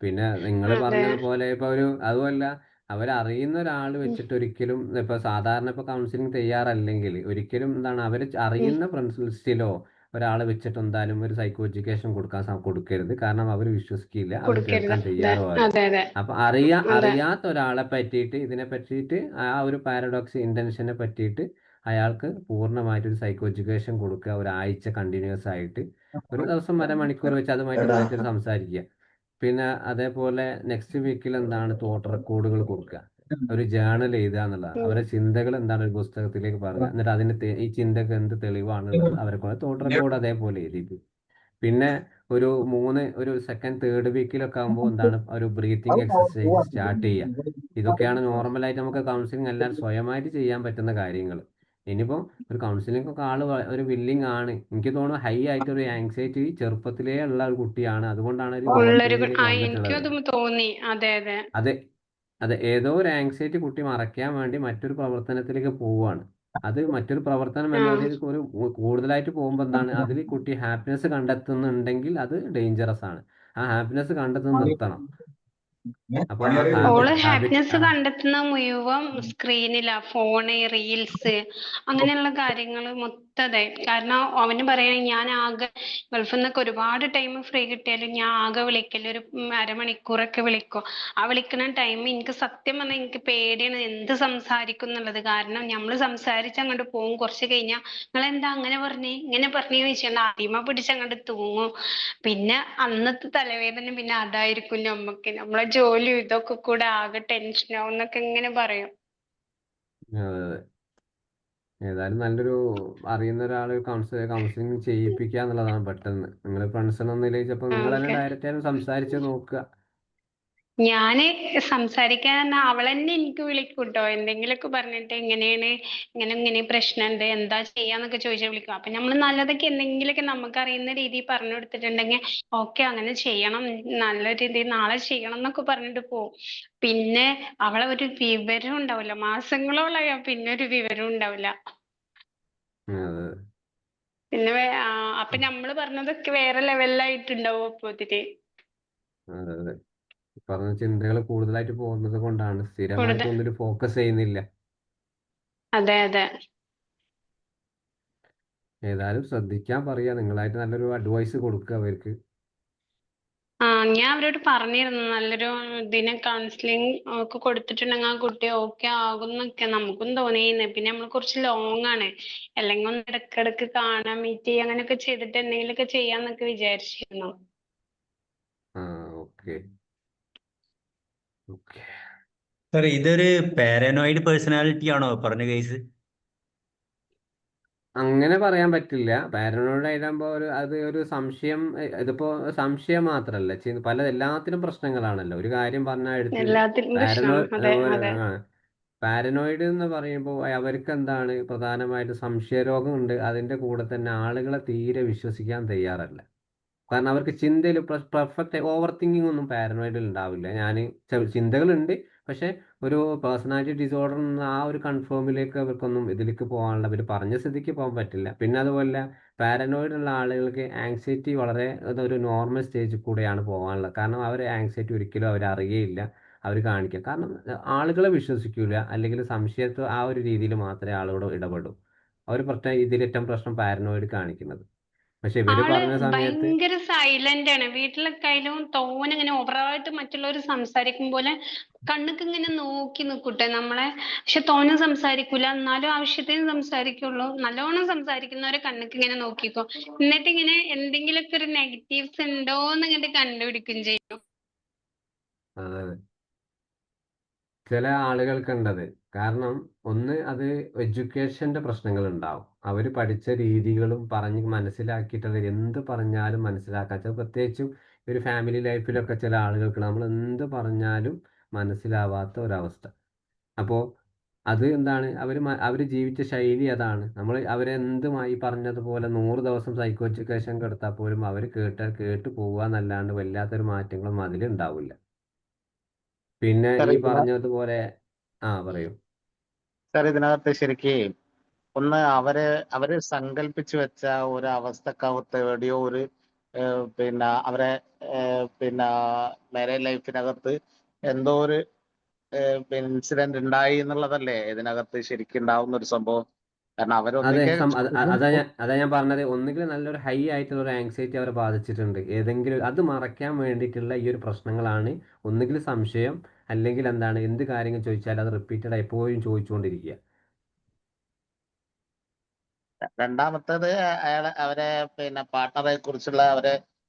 പിന്നെ നിങ്ങൾ അതെ. പറഞ്ഞതുപോലെ ഇപ്പൊ അതുമല്ല, അവരറിയുന്ന ഒരാൾ വെച്ചിട്ട് ഒരിക്കലും ഇപ്പൊ സാധാരണ ഇപ്പൊ കൗൺസിലിംഗ് തയ്യാറല്ലെങ്കിൽ ഒരിക്കലും എന്താണ് അവർ അറിയുന്ന പ്രിൻസിപ്പൽസിലോ ഒരാളെ വെച്ചിട്ട് എന്തായാലും ഒരു സൈക്കോ എഡ്യൂക്കേഷൻ കൊടുക്കരുത്. കാരണം അവർ വിശ്വസിക്കില്ല, അവർ കൊടുക്കരുത്. കേൾക്കാൻ അതെ തയ്യാറുമല്ല. അതെ അതെ. അപ്പൊ അതെ. അറിയാത്ത ഒരാളെ പറ്റിയിട്ട് ഇതിനെ പറ്റിയിട്ട് ആ ഒരു പാരഡോക്സ് ഇന്റൻഷനെ പറ്റിയിട്ട് അയാൾക്ക് പൂർണ്ണമായിട്ട് ഒരു സൈക്കോ എഡ്യൂക്കേഷൻ കൊടുക്കുക, 1 ആഴ്ച കണ്ടിന്യൂസ് ആയിട്ട്, ഒരു ദിവസം 1/2 മണിക്കൂർ വെച്ച് അതുമായിട്ട് റിലേറ്റഡ് സംസാരിക്കുക. പിന്നെ അതേപോലെ നെക്സ്റ്റ് വീക്കിൽ എന്താണ് തോട്ട് റെക്കോർഡുകൾ കൊടുക്കുക. ഒരു ജേണൽ എഴുതുക എന്നുള്ളതാണ്. അവരുടെ ചിന്തകൾ എന്താണ് ഒരു പുസ്തകത്തിലേക്ക് പറയുക, എന്നിട്ട് അതിന് ഈ ചിന്തക്ക് എന്ത് തെളിവാണുള്ളത് അവരെ കൊണ്ട് തോട്ട് റെക്കോർഡ് അതേപോലെ എഴുതിയിട്ട് പിന്നെ ഒരു സെക്കൻഡ് തേർഡ് വീക്കിലൊക്കെ ആകുമ്പോൾ എന്താണ് ഒരു ബ്രീത്തിങ് എക്സസൈസ് സ്റ്റാർട്ട് ചെയ്യുക. ഇതൊക്കെയാണ് നോർമലായിട്ട് നമുക്ക് കൗൺസിലിംഗ് എല്ലാം സ്വയമായിട്ട് ചെയ്യാൻ പറ്റുന്ന കാര്യങ്ങൾ. ഇനിയിപ്പോൾ ഒരു കൗൺസിലിംഗ് ഒക്കെ ഒരു വില്ലിങ് ആണ്. എനിക്ക് തോന്നുന്നു ഹൈ ആയിട്ട് ഒരു ആങ്സൈറ്റി ചെറുപ്പത്തിലേ ഉള്ള ഒരു കുട്ടിയാണ്, അതുകൊണ്ടാണ് ഒരു കൗൺസിലിംഗിലേക്ക് എനിക്കും വന്നിട്ടുള്ളത്. അതും തോന്നി. അതെ അതെ അതെ അതെ, ഏതോ ഒരു ആങ്സൈറ്റി കുട്ടി മറയ്ക്കാൻ വേണ്ടി മറ്റൊരു പ്രവർത്തനത്തിലേക്ക് പോവുകയാണ്. അത് മറ്റൊരു പ്രവർത്തനം എന്നതിൽ ഒരു കൂടുതലായിട്ട് പോകുമ്പോൾ എന്താണ്, അതിൽ കുട്ടി ഹാപ്പിനെസ് കണ്ടെത്തുന്നുണ്ടെങ്കിൽ അത് ഡേഞ്ചറസ് ആണ്. ആ ഹാപ്പിനെസ് കണ്ടെത്തുന്നത് നിർത്തണം. അപ്പൊ ഓള് ഹാപ്പിനെസ് കണ്ടെത്തുന്ന മുഴുവൻ സ്ക്രീനിലാ, ഫോണ്, റീൽസ്, അങ്ങനെയുള്ള കാര്യങ്ങൾ മൊത്തം. അതെ, കാരണം അവന് പറയണ ഞാൻ ആകെ ഗൾഫിൽ നിന്നൊക്കെ ഒരുപാട് ടൈം ഫ്രീ കിട്ടിയാലും ഞാൻ ആകെ വിളിക്കല് ഒരു അരമണിക്കൂറൊക്കെ വിളിക്കും. ആ വിളിക്കുന്ന ടൈം എനിക്ക് സത്യം പറഞ്ഞാൽ എനിക്ക് പേടിയാണ് എന്ത് സംസാരിക്കും എന്നുള്ളത്. കാരണം നമ്മൾ സംസാരിച്ച് അങ്ങോട്ട് പോകും, കുറച്ച് കഴിഞ്ഞാൽ നിങ്ങൾ എന്താ അങ്ങനെ പറഞ്ഞേ ഇങ്ങനെ പറഞ്ഞു ചോദിച്ചാൽ ആദ്യമ പിടിച്ച് അങ്ങോട്ട് തൂങ്ങും. പിന്നെ അന്നത്തെ തലവേദന പിന്നെ അതായിരിക്കും നമ്മക്ക്, നമ്മളെ ജോലി ഇതൊക്കെ കൂടെ ആകെ ടെൻഷനാവും എന്നൊക്കെ ഇങ്ങനെ പറയും. ഏതായാലും നല്ലൊരു അറിയുന്ന ഒരാൾ കൗൺസിലിംഗ് ചെയ്യിപ്പിക്കുക എന്നുള്ളതാണ് പെട്ടെന്ന്. നിങ്ങൾ ഫ്രണ്ട്സ് എന്ന നിലയിൽ ചിലപ്പോൾ നിങ്ങൾ തന്നെ ഡയറക്റ്റ് ആയിട്ട് സംസാരിച്ച് നോക്കുക. ഞാന് സംസാരിക്കാൻ അവളെന്നെ എനിക്ക് വിളിക്കും കേട്ടോ, എന്തെങ്കിലുമൊക്കെ പറഞ്ഞിട്ട് ഇങ്ങനെയാണ് ഇങ്ങനെ പ്രശ്നമുണ്ട് എന്താ ചെയ്യാന്നൊക്കെ ചോദിച്ചാൽ വിളിക്കും. അപ്പൊ നമ്മൾ നല്ലതൊക്കെ എന്തെങ്കിലുമൊക്കെ നമുക്ക് അറിയുന്ന രീതിയിൽ പറഞ്ഞു കൊടുത്തിട്ടുണ്ടെങ്കിൽ ഓക്കെ അങ്ങനെ ചെയ്യണം, നല്ല രീതിയിൽ നാളെ ചെയ്യണം എന്നൊക്കെ പറഞ്ഞിട്ട് പോവും. പിന്നെ അവളെ ഒരു വിവരം ഉണ്ടാവില്ല, മാസങ്ങളോളായ പിന്നെ ഒരു വിവരം ഉണ്ടാവില്ല. പിന്നെ അപ്പൊ നമ്മള് പറഞ്ഞതൊക്കെ വേറെ ലെവലിലായിട്ടുണ്ടാവും അപ്പോത്തിട്ട്. അതെ, പറഞ്ഞ ചിന്തകൾ കൂടുതലായിട്ട് പോകുന്നത് കൊണ്ടാണ്, സ്ഥിരമായിട്ട് ഒന്നിൽ ഫോക്കസ് ചെയ്യുന്നില്ല. അതെ അതെ, ഏതായാലും ശ്രദ്ധിക്കാൻ പറയാ, നിങ്ങളായിട്ട് നല്ലൊരു അഡ്വൈസ് കൊടുക്കുക അവർക്ക്. ഞാൻ അവരോട് പറഞ്ഞിരുന്നു നല്ലൊരു ഇതിനെ കൗൺസിലിംഗ് ഒക്കെ കൊടുത്തിട്ടുണ്ടെങ്കിൽ ആ കുട്ടി ഓക്കെ ആകുന്നൊക്കെ നമുക്കും തോന്നിയിരുന്നു. പിന്നെ നമ്മൾ കുറച്ച് ലോങ് ആണ്, അല്ലെങ്കിൽ ഒന്ന് ഇടക്കിടക്ക് കാണാൻ മീറ്റ് ചെയ്യുക അങ്ങനെയൊക്കെ ചെയ്തിട്ട് എന്തെങ്കിലുമൊക്കെ ചെയ്യാന്നൊക്കെ വിചാരിച്ചിരുന്നു. Okay okay. സാർ ഇതൊരു പാരനോയിഡ് പേഴ്സണാലിറ്റി ആണോ പറഞ്ഞ കേസ്? അങ്ങനെ പറയാൻ പറ്റില്ല. പാരനോയിഡ് ആയിട്ടാകുമ്പോൾ അത് ഒരു സംശയം. ഇതിപ്പോ സംശയം മാത്രല്ല, എല്ലാത്തിനും പ്രശ്നങ്ങളാണല്ലോ. ഒരു കാര്യം പറഞ്ഞാൽ എടുത്ത് എല്ലാത്തിനും പ്രശ്നം. അതെ അതെ, പാരനോയിഡ് എന്ന് പറയുമ്പോൾ അവർക്ക് എന്താണ് പ്രധാനമായിട്ട് സംശയരോഗം ഉണ്ട്. അതിന്റെ കൂടെ തന്നെ ആളുകളെ തീരെ വിശ്വസിക്കാൻ തയ്യാറല്ല. കാരണം അവർക്ക് ചിന്തയിൽ പെർഫെക്റ്റ് ഓവർ തിങ്കിങ് ഒന്നും പാരനോയിഡിൽ ഉണ്ടാവില്ല. ചിന്തകളുണ്ട്, പക്ഷെ ഒരു പേഴ്സണാലിറ്റി ഡിസോർഡർ എന്ന ആ ഒരു കൺഫേമിലേക്ക് അവർക്കൊന്നും ഇതിലേക്ക് പോകാനുള്ള, അവർ പറഞ്ഞ സ്ഥിതിക്ക് പോകാൻ പറ്റില്ല. പിന്നെ അതുപോലെ പാരനോയിഡ് ഉള്ള ആളുകൾക്ക് ആങ്സൈറ്റി വളരെ ഒരു നോർമൽ സ്റ്റേജിൽ കൂടെയാണ് പോകാനുള്ളത്. കാരണം അവർ ആങ്സൈറ്റി ഒരിക്കലും അവർ അറിയുകയില്ല, അവർ കാണിക്കുക. കാരണം ആളുകളെ വിശ്വസിക്കില്ല, അല്ലെങ്കിൽ സംശയത്തെ ആ ഒരു രീതിയിൽ മാത്രമേ ആളുകളോട് ഇടപെടൂ. അവർ ഇതിലേറ്റവും പ്രശ്നം പാരനോയിഡ് കാണിക്കുന്നത്. പക്ഷെ ഇവര് ആള് പറഞ്ഞ സമയത്ത് ഭയങ്കര സൈലന്റ് ആണ്. വീട്ടിലൊക്കെ ആയാലും തോനെ ഇങ്ങനെ ഓവറായിട്ട് മറ്റുള്ളവർ സംസാരിക്കും പോലെ കണ്ണുക്ക് ഇങ്ങനെ നോക്കി നിൽക്കൂട്ടെ നമ്മളെ, പക്ഷെ തോനെ സംസാരിക്കൂല, എന്നാലും ആവശ്യത്തിന് സംസാരിക്കുള്ളൂ. നല്ലോണം സംസാരിക്കുന്നവരെ കണ്ണുക്ക് ഇങ്ങനെ നോക്കിക്കോ, എന്നിട്ട് ഇങ്ങനെ എന്തെങ്കിലുമൊക്കെ ഒരു നെഗറ്റീവ്സ് ഉണ്ടോന്ന് ഇങ്ങോട്ട് കണ്ടുപിടിക്കും ചെയ്യും. അതെ, ചില ആളുകൾക്കുണ്ടത്. കാരണം ഒന്ന്, അത് എഡ്യൂക്കേഷന്റെ പ്രശ്നങ്ങൾ ഉണ്ടാവും. അവർ പഠിച്ച രീതികളും പറഞ്ഞ് മനസ്സിലാക്കിയിട്ടുള്ള എന്ത് പറഞ്ഞാലും മനസ്സിലാക്കാത്ത, പ്രത്യേകിച്ചും ഒരു ഫാമിലി ലൈഫിലൊക്കെ ചില ആളുകൾക്ക് നമ്മൾ എന്ത് പറഞ്ഞാലും മനസ്സിലാവാത്ത ഒരവസ്ഥ. അപ്പോൾ അത് എന്താണ്, അവർ ജീവിച്ച ശൈലി അതാണ്. നമ്മൾ അവരെന്തുമായി പറഞ്ഞതുപോലെ 100 ദിവസം സൈക്കോ എഡ്യൂക്കേഷൻ കൊടുത്താൽ പോലും അവർ കേട്ട് പോവുക എന്നല്ലാണ്ട് വല്ലാത്തൊരു മാറ്റങ്ങളും അതിലുണ്ടാവില്ല. പിന്നെ സാർ ഈ പറഞ്ഞതുപോലെ പറയൂ. സാർ ഇതിനകത്ത് ശരിക്ക് ഒന്ന് അവര് സങ്കല്പിച്ചു വെച്ച ഒരു അവസ്ഥക്കകത്ത് എവിടെയോ ഒരു പിന്നെ അവരെ പിന്നെ മാരേജ് ലൈഫിനകത്ത് എന്തോ ഒരു ഇൻസിഡന്റ് ഉണ്ടായി എന്നുള്ളതല്ലേ ഇതിനകത്ത് ശരിക്കും ഉണ്ടാവുന്ന ഒരു സംഭവം. കാരണം അതെ, അവരൊന്നിക്കെ അതാ ഞാൻ പറഞ്ഞത്. ഒന്നുകിൽ നല്ലൊരു ഹൈ ആയിട്ടുള്ള ഒരു ആങ്സൈറ്റി അവരെ ബാധിച്ചിട്ടുണ്ട്, ഏതെങ്കിലും അത് മറയ്ക്കാൻ വേണ്ടിയിട്ടുള്ള ഈ ഒരു പ്രശ്നങ്ങളാണ്. ഒന്നുകിൽ സംശയം, അല്ലെങ്കിൽ എന്താണ്, എന്ത് കാര്യങ്ങൾ ചോദിച്ചാൽ അത് റിപ്പീറ്റഡ് എപ്പോഴും ചോദിച്ചുകൊണ്ടിരിക്കുക. രണ്ടാമത്തേത് അവരെ പിന്നെ പാർട്ണറെ കുറിച്ചുള്ള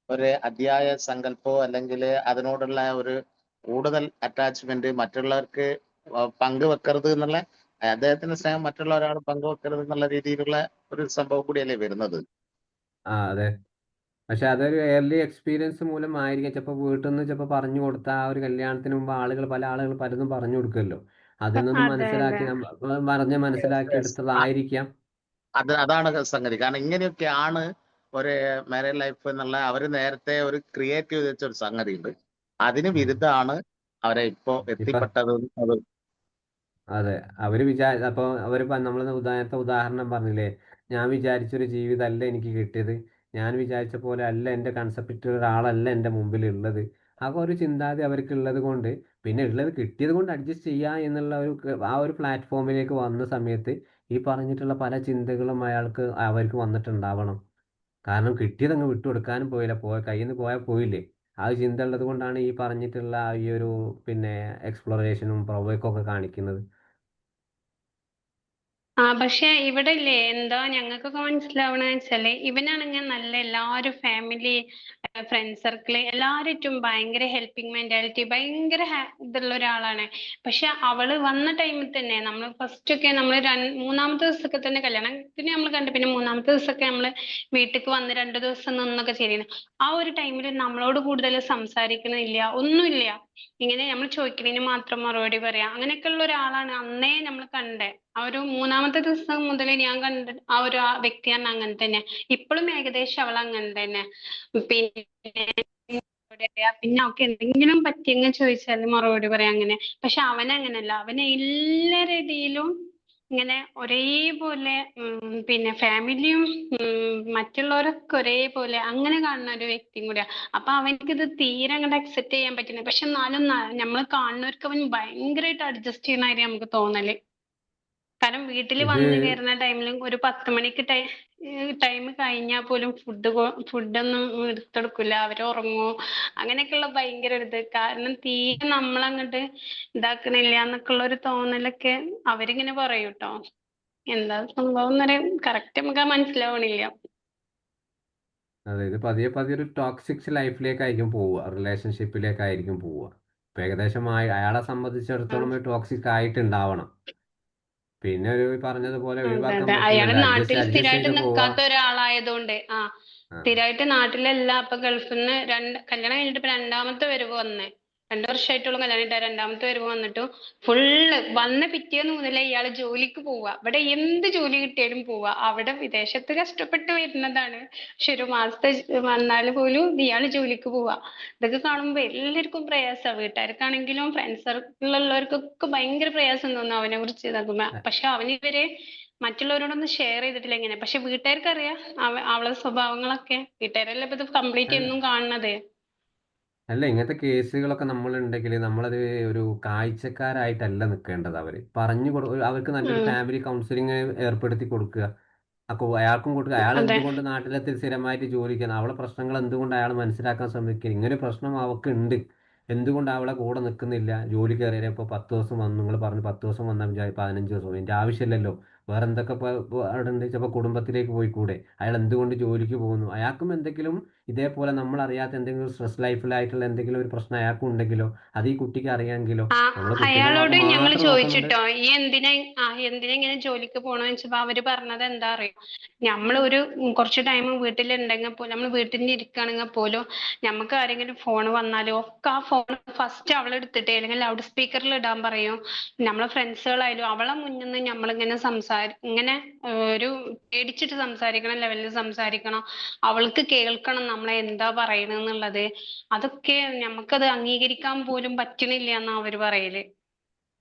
ഒരു അതിയായ സങ്കല്പമോ അല്ലെങ്കിൽ അതിനോടുള്ള ഒരു കൂടുതൽ അറ്റാച്ച്മെന്റ്, മറ്റുള്ളവർക്ക് പങ്കുവെക്കരുത് എന്നുള്ള, അദ്ദേഹത്തിന്റെ സ്നേഹം മറ്റുള്ള ഒരാൾ പങ്കുവെക്കരുത് എന്നുള്ള രീതിയിലുള്ള ഒരു സംഭവം കൂടിയല്ലേ വരുന്നത്. ആ അതെ. പക്ഷെ അതൊരു എയർലി എക്സ്പീരിയൻസ് മൂലമായിരിക്കാം ചിലപ്പോൾ വീട്ടിൽ നിന്ന് ചിലപ്പോൾ പറഞ്ഞു കൊടുത്ത ആ ഒരു കല്യാണത്തിന് മുമ്പ് പല ആളുകൾ പലതും പറഞ്ഞു കൊടുക്കുമല്ലോ. അതിൽ നിന്നും അതെ അതെ മനസ്സിലാക്കി എടുത്തതായിരിക്കാം. അതാണ് സംഗതി. കാരണം ഇങ്ങനെയൊക്കെയാണ് ഒരു മാരീഡ് ലൈഫ് എന്നുള്ള അവര് നേരത്തെ ഒരു ക്രിയേറ്റ് ചെയ്ത് വെച്ച ഒരു സംഗതി ഉണ്ട്. അതിന് വിരുദ്ധമാണ് അവരെ ഇപ്പോ എത്തിപ്പെട്ടത്. അത് അതെ, അപ്പോൾ നമ്മൾ നേരത്തെ ഉദാഹരണം പറഞ്ഞില്ലേ, ഞാൻ വിചാരിച്ചൊരു ജീവിതമല്ല എനിക്ക് കിട്ടിയത്, ഞാൻ വിചാരിച്ച പോലെ അല്ല, എൻ്റെ കൺസെപ്റ്റ് ഒരാളല്ല എൻ്റെ മുമ്പിൽ ഉള്ളത്. ആ ഒരു ചിന്താഗതി അവർക്ക് ഉള്ളത് കൊണ്ട്, പിന്നെ ഉള്ളത് കിട്ടിയത് കൊണ്ട് അഡ്ജസ്റ്റ് ചെയ്യുക എന്നുള്ള ആ ഒരു പ്ലാറ്റ്ഫോമിലേക്ക് വന്ന സമയത്ത് ഈ പറഞ്ഞിട്ടുള്ള പല ചിന്തകളും അവർക്ക് വന്നിട്ടുണ്ടാവണം. കാരണം കിട്ടിയത് അങ്ങ് വിട്ടുകൊടുക്കാനും പോയില്ല, കയ്യിൽ നിന്ന് പോയാൽ പോയില്ലേ. ആ ഒരു ചിന്ത ഉള്ളത് കൊണ്ടാണ് ഈ പറഞ്ഞിട്ടുള്ള ഈ ഒരു പിന്നെ എക്സ്പ്ലോറേഷനും പ്രൊവോക്കൊക്കെ കാണിക്കുന്നത്. പക്ഷെ ഇവിടെ ഇല്ലേ എന്താ ഞങ്ങൾക്കൊക്കെ മനസ്സിലാവണ വെച്ചാല് ഇവനാണെങ്കിൽ നല്ല എല്ലാവരും ഫാമിലി ഫ്രണ്ട് സർക്കിള് എല്ലാവരും ഭയങ്കര ഹെൽപ്പിംഗ് മെന്റാലിറ്റി ഭയങ്കര ഇതുള്ള ഒരാളാണ്. പക്ഷെ അവള് വന്ന ടൈമിൽ തന്നെ നമ്മൾ ഫസ്റ്റ് ഒക്കെ നമ്മൾ മൂന്നാമത്തെ ദിവസമൊക്കെ തന്നെ കല്യാണത്തിന് നമ്മൾ കണ്ടു, പിന്നെ മൂന്നാമത്തെ ദിവസമൊക്കെ നമ്മള് വീട്ടിലേക്ക് വന്ന് 2 ദിവസം നിന്നൊക്കെ ചെയ്യുന്നു. ആ ഒരു ടൈമിൽ നമ്മളോട് കൂടുതൽ സംസാരിക്കണില്ല, ഒന്നുമില്ല. ഇങ്ങനെ നമ്മൾ ചോദിക്കുന്നതിന് മാത്രം മറുപടി പറയാ, അങ്ങനെയൊക്കെ ഉള്ള ഒരാളാണ് അന്നേ നമ്മൾ കണ്ടേ. ആ ഒരു മൂന്നാമത്തെ ദിവസം മുതൽ ഞാൻ കണ്ട ആ ഒരു വ്യക്തിയാണ് അങ്ങനെ തന്നെ. ഇപ്പോഴും ഏകദേശം അവൾ അങ്ങനെ തന്നെ. പിന്നെ അവൾക്ക് എന്തെങ്കിലും പറ്റിയെന്ന് ചോദിച്ചാൽ മറുപടി പറയാം അങ്ങനെ. പക്ഷെ അവനങ്ങനല്ല, അവന് എല്ലാ രീതിയിലും ഇങ്ങനെ ഒരേപോലെ പിന്നെ ഫാമിലിയും മറ്റുള്ളവരൊക്കെ ഒരേപോലെ അങ്ങനെ കാണുന്ന ഒരു വ്യക്തിയും കൂടിയാ. അപ്പൊ അവനക്ക് ഇത് തീരെ അങ്ങോട്ട് അക്സെപ്റ്റ് ചെയ്യാൻ പറ്റുന്നത്. പക്ഷെ എന്നാലും നമ്മൾ കാണുന്നവർക്ക് അവൻ ഭയങ്കരമായിട്ട് അഡ്ജസ്റ്റ് ചെയ്യുന്നതായിട്ട് നമുക്ക് തോന്നല്. കാരണം വീട്ടിൽ വന്ന് കയറുന്ന ടൈമിലും ഒരു 10 മണിക്ക് ടൈം കഴിഞ്ഞാൽ പോലും ഫുഡൊന്നും എടുത്തെടുക്കില്ല, അവര് ഉറങ്ങുമോ അങ്ങനെയൊക്കെയുള്ള ഭയങ്കര ഒരു ഇത്. കാരണം തീരെ നമ്മളങ്ങോട്ട് ഇതാക്കണില്ല എന്നൊക്കെ ഉള്ള ഒരു തോന്നലൊക്കെ അവരിങ്ങനെ പറയും ട്ടോ. എന്താ സംഭവം എന്നറിയാം, കറക്റ്റ് നമുക്ക് മനസ്സിലാവണില്ല. അതെ, ഇത് പതിയെ പതിയെ ഒരു ടോക്സിക്സ് ലൈഫിലേക്കായിരിക്കും പോവുക, റിലേഷൻഷിപ്പിലേക്കായിരിക്കും പോവുക. ഇപ്പൊ ഏകദേശം അയാളെ സംബന്ധിച്ചിടത്തോളം ഒരു ടോക്സിക് ആയിട്ടുണ്ടാവണം. പിന്നെ ഒരു പറഞ്ഞതുപോലെ അതെ ഒഴിവാക്കാൻ അതെ അയാള് പറ്റില്ലല്ലോ, നാട്ടിൽ അഡ്ജസ്റ്റ് സ്ഥിരമായിട്ട് ചെയ്ത് പോവാ. നിൽക്കാത്ത ഒരാളായതുകൊണ്ട് സ്ഥിരമായിട്ട് നാട്ടിലല്ല. അപ്പൊ ഗൾഫിൽ നിന്ന് കല്യാണം കഴിഞ്ഞിട്ട് ഇപ്പൊ 2ാമത്തെ വരവ് വന്നേ. 2 വർഷമായിട്ടുള്ള കല്യാണം കഴിഞ്ഞിട്ട് 2ാമത്തെ വരവ് വന്നിട്ട് ഫുള്ള് വന്ന പിറ്റേന്ന് മുതലേ ഇയാള് ജോലിക്ക് പോവുക. ഇവിടെ എന്ത് ജോലി കിട്ടിയാലും പോവുക. അവിടെ വിദേശത്ത് കഷ്ടപ്പെട്ട് വരുന്നതാണ്, പക്ഷെ ഒരു മാസത്തെ വന്നാല് പോലും ഇയാള് ജോലിക്ക് പോവുക. ഇതൊക്കെ കാണുമ്പോ എല്ലാവർക്കും പ്രയാസമാണ്, വീട്ടുകാർക്കാണെങ്കിലും ഫ്രണ്ട്സ് സർക്കിളിലുള്ളവർക്കൊക്കെ ഭയങ്കര പ്രയാസം തോന്നും അവനെ കുറിച്ച് ഇതാക്കുമ്പോ. പക്ഷെ അവനിവരെ മറ്റുള്ളവരോടൊന്നും ഷെയർ ചെയ്തിട്ടില്ല ഇങ്ങനെ. പക്ഷെ വീട്ടുകാർക്ക് അറിയാം അവളെ സ്വഭാവങ്ങളൊക്കെ. വീട്ടുകാരല്ലേ ഇപ്പൊ ഇത് കംപ്ലീറ്റ് അല്ല, എന്നും കാണുന്നത്. അല്ല, ഇങ്ങനത്തെ കേസുകളൊക്കെ നമ്മളുണ്ടെങ്കിൽ നമ്മളത് ഒരു കാഴ്ചക്കാരായിട്ടല്ല നിൽക്കേണ്ടത്. അവർക്ക് നല്ലൊരു ഫാമിലി കൗൺസിലിംഗ് ഏർപ്പെടുത്തി കൊടുക്കുക. അപ്പോൾ അയാൾക്കും കൊടുക്കുക. അയാൾ അതെ എന്തുകൊണ്ട് നാട്ടിലെത്തി സ്ഥിരമായിട്ട് ജോലിക്കണം, അവളെ പ്രശ്നങ്ങൾ എന്തുകൊണ്ട് അയാൾ മനസ്സിലാക്കാൻ ശ്രമിക്കുക. ഇങ്ങനെ ഒരു പ്രശ്നം അവൾക്ക് ഉണ്ട്, എന്തുകൊണ്ട് അവളെ കൂടെ നിൽക്കുന്നില്ല. ജോലി കയറിയാൽ ഇപ്പോൾ 10 ദിവസം വന്നു, നിങ്ങൾ പറഞ്ഞു 10 ദിവസം വന്നാൽ 15 ദിവസം, ഇതിൻ്റെ ആവശ്യമില്ലല്ലോ. വേറെ എന്തൊക്കെ അവിടെ ഉണ്ട്, ചിലപ്പോൾ കുടുംബത്തിലേക്ക് പോയിക്കൂടെ. അയാൾ എന്തുകൊണ്ട് ജോലിക്ക് പോകുന്നു, അയാൾക്കും എന്തെങ്കിലും ഇതേപോലെ നമ്മൾ അറിയാത്ത എന്തെങ്കിലും സ്ട്രെസ് ലൈഫിലായിട്ടുള്ള എന്തെങ്കിലും ഒരു പ്രശ്നം അയാൾക്കും ഉണ്ടെങ്കിലോ, അത് ഈ കുട്ടിക്ക് അറിയാമെങ്കിലോ. നമ്മൾ കുട്ടീൻ്റെ അയാളോട് ഭാഗം ഞങ്ങൾ മാത്രം നോക്കുന്നുണ്ട്. ചോദിച്ചിട്ടോ ഈ എന്തിനാ ഇങ്ങനെ ജോലിക്ക് പോണെന്ന് വെച്ചപ്പോ അവര് പറഞ്ഞത് എന്താ അറിയോ, നമ്മൾ ഒരു കുറച്ച് ടൈം വീട്ടിലുണ്ടെങ്കിൽ പോലും, നമ്മൾ വീട്ടിൽ ഇരിക്കുകയാണെങ്കിൽ പോലും നമുക്ക് ആരെങ്കിലും ഫോൺ വന്നാലും ഒക്കെ ആ ഫോൺ ഫസ്റ്റ് അവളെടുത്തിട്ട് അല്ലെങ്കിൽ ലൗഡ് സ്പീക്കറിൽ ഇടാൻ പറയും. നമ്മളെ ഫ്രണ്ട്സുകളായാലും അവളെ മുന്നിൽ നിന്ന് നമ്മളിങ്ങനെ ഇങ്ങനെ ഒരു പേടിച്ചിട്ട് സംസാരിക്കണം ലെവലിൽ സംസാരിക്കണം. അവൾക്ക് കേൾക്കണം നമ്മളെ എന്താ പറയണെന്നുള്ളത്. അതൊക്കെ നമുക്കത് അംഗീകരിക്കാൻ പോലും പറ്റണില്ല എന്നാ അവര് പറയല്.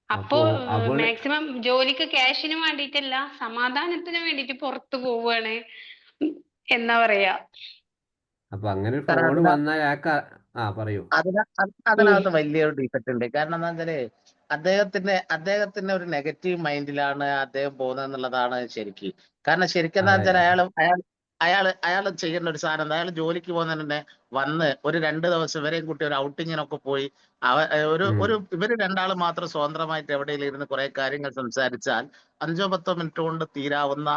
അപ്പോ അപ്പോൾ അവൾ മാക്സിമം ജോലിക്ക് ക്യാഷിന് വേണ്ടിയിട്ടല്ല, സമാധാനത്തിന് വേണ്ടിയിട്ട് പുറത്തു പോവുകയാണ് എന്നാ പറയാ. അപ്പൊ അങ്ങനെ ഒരു കാരണം ഫോൺ വന്നാൽ അയാൾക്ക് പറയൂ. അതിനകത്ത് വലിയൊരു ഡിഫക്റ്റ് ഉണ്ട്. കാരണം എന്താ വെച്ചാല് അദ്ദേഹത്തിന്റെ ഒരു നെഗറ്റീവ് മൈൻഡിലാണ് അദ്ദേഹം പോകുന്നത് എന്നുള്ളതാണ് ശരിക്ക്. കാരണം ശരിക്കും എന്താ വെച്ചാൽ അയാൾ ചെയ്യുന്ന ഒരു സാധനം, അയാൾ ജോലിക്ക് പോകുന്നതിന് തന്നെ വന്ന് ഒരു 2 ദിവസം ഇവരെയും കൂട്ടി ഒരു ഔട്ടിങ്ങിനൊക്കെ പോയി ഇവര് 2 മാത്രം സ്വതന്ത്രമായിട്ട് എവിടെയെങ്കിലും ഇരുന്ന് കുറെ കാര്യങ്ങൾ സംസാരിച്ചാൽ 5-10 മിനിറ്റ് കൊണ്ട് തീരാവുന്ന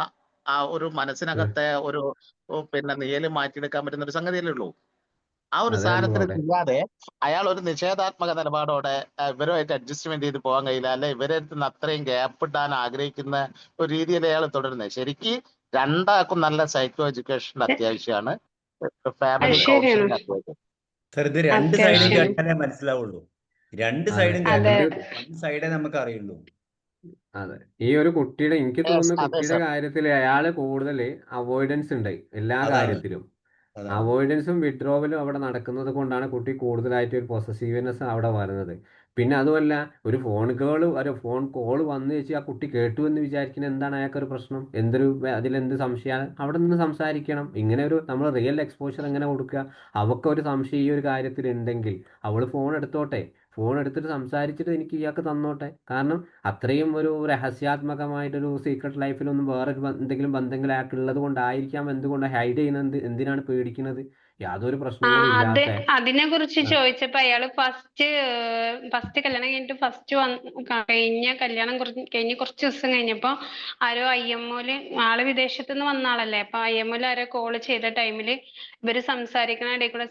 ആ ഒരു മനസ്സിനകത്തെ ഒരു പിന്നെ നീല് മാറ്റിയെടുക്കാൻ പറ്റുന്ന ഒരു സംഗതിയല്ലേ ഉള്ളൂ. ആ ഒരു അതെ സാധനത്തിന് നമ്മളവിടെ ചെയ്യാതെ അയാൾ ഒരു നിഷേധാത്മക നിലപാടോടെ ഇവരുമായിട്ട് അഡ്ജസ്റ്റ്മെന്റ് ചെയ്ത് പോകാൻ കഴിയില്ല, അല്ലെ ഇവരെ അടുത്ത് അത്രയും ഗ്യാപ്പ് ഇട്ടാൻ ആഗ്രഹിക്കുന്ന ഒരു രീതിയിൽ അയാൾ തുടരുന്നത്. ശരിക്ക് രണ്ടാൾക്കും നല്ല സൈക്കോ എഡ്യൂക്കേഷൻ അത്യാവശ്യമാണ്, അത് ഫാമിലി ശരിയാണ്, കൗൺസിലിംഗ് അത്യാവശ്യം. സാർ ഇത് രണ്ട് സൈഡും അത്യാവശ്യമാണ്. കേട്ടാലേ മനസ്സിലാവുള്ളൂ. രണ്ട് അതെ സൈഡും അതെ കേട്ടാൽ രണ്ട് വൺ സൈഡേ നമുക്ക് അറിയുള്ളൂ. അതെ ഈ ഒരു കുട്ടിയുടെ എനിക്ക് Yes, തോന്നുന്നു അതെ കുട്ടിയുടെ സർ. കാര്യത്തിൽ അയാള് കൂടുതൽ അവോയ്ഡൻസ് ഉണ്ട് എല്ലാ അതാണ് കാര്യത്തിലും. അതാണ് അവോയ്ഡൻസും വിഡ്രോവലും അവിടെ നടക്കുന്നത് കൊണ്ടാണ് കുട്ടി കൂടുതലായിട്ട് ഒരു പൊസസീവ്നെസ് അവിടെ വരുന്നത്. പിന്നെ അതുമല്ല, ഒരു ഫോൺ കോൾ വന്നു വെച്ച് ആ കുട്ടി കേട്ടു എന്ന് വിചാരിക്കുന്നത് എന്താണ് അയാൾക്കൊരു പ്രശ്നം? അതിലെന്ത് സംശയമാണ്? അവിടെ നിന്ന് സംസാരിക്കണം. ഇങ്ങനെ ഒരു നമ്മൾ റിയൽ എക്സ്പോഷർ എങ്ങനെ കൊടുക്കുക? അവൾക്കൊരു സംശയം ഈ ഒരു കാര്യത്തിൽ ഉണ്ടെങ്കിൽ അവൾ ഫോൺ എടുത്തോട്ടെ, ഫോൺ എടുത്തിട്ട് സംസാരിച്ചിട്ട് എനിക്ക് ഇയാൾക്ക് തന്നോട്ടെ. കാരണം അത്രയും ഒരു രഹസ്യാത്മകമായിട്ടൊരു സീക്രട്ട് ലൈഫിലൊന്നും എന്തെങ്കിലും ബന്ധങ്ങൾ അയാൾക്ക് ഉള്ളത് കൊണ്ടായിരിക്കാം എന്തുകൊണ്ട് ഹൈഡ് ചെയ്യുന്നത്, എന്തിനാണ് പേടിക്കുന്നത്? യാതൊരു ആ പ്രശ്നങ്ങളും അത് ഇല്ലാത്ത അതിനെ കുറിച്ച് ആ, ചോദിച്ചപ്പോ അയാള് ഫസ്റ്റ് കല്യാണം കഴിഞ്ഞിട്ട് കല്യാണം കഴിഞ്ഞ് കുറച്ച് ദിവസം കഴിഞ്ഞപ്പോ ആരോ IMOയില്, ആള് വിദേശത്ത് നിന്ന് വന്ന ആളല്ലേ, അപ്പൊ IMOയില് ആരോ കോള് ചെയ്ത ടൈമില് ഇവര് സംസാരിക്കണ ഇടയിൽ കൂടെ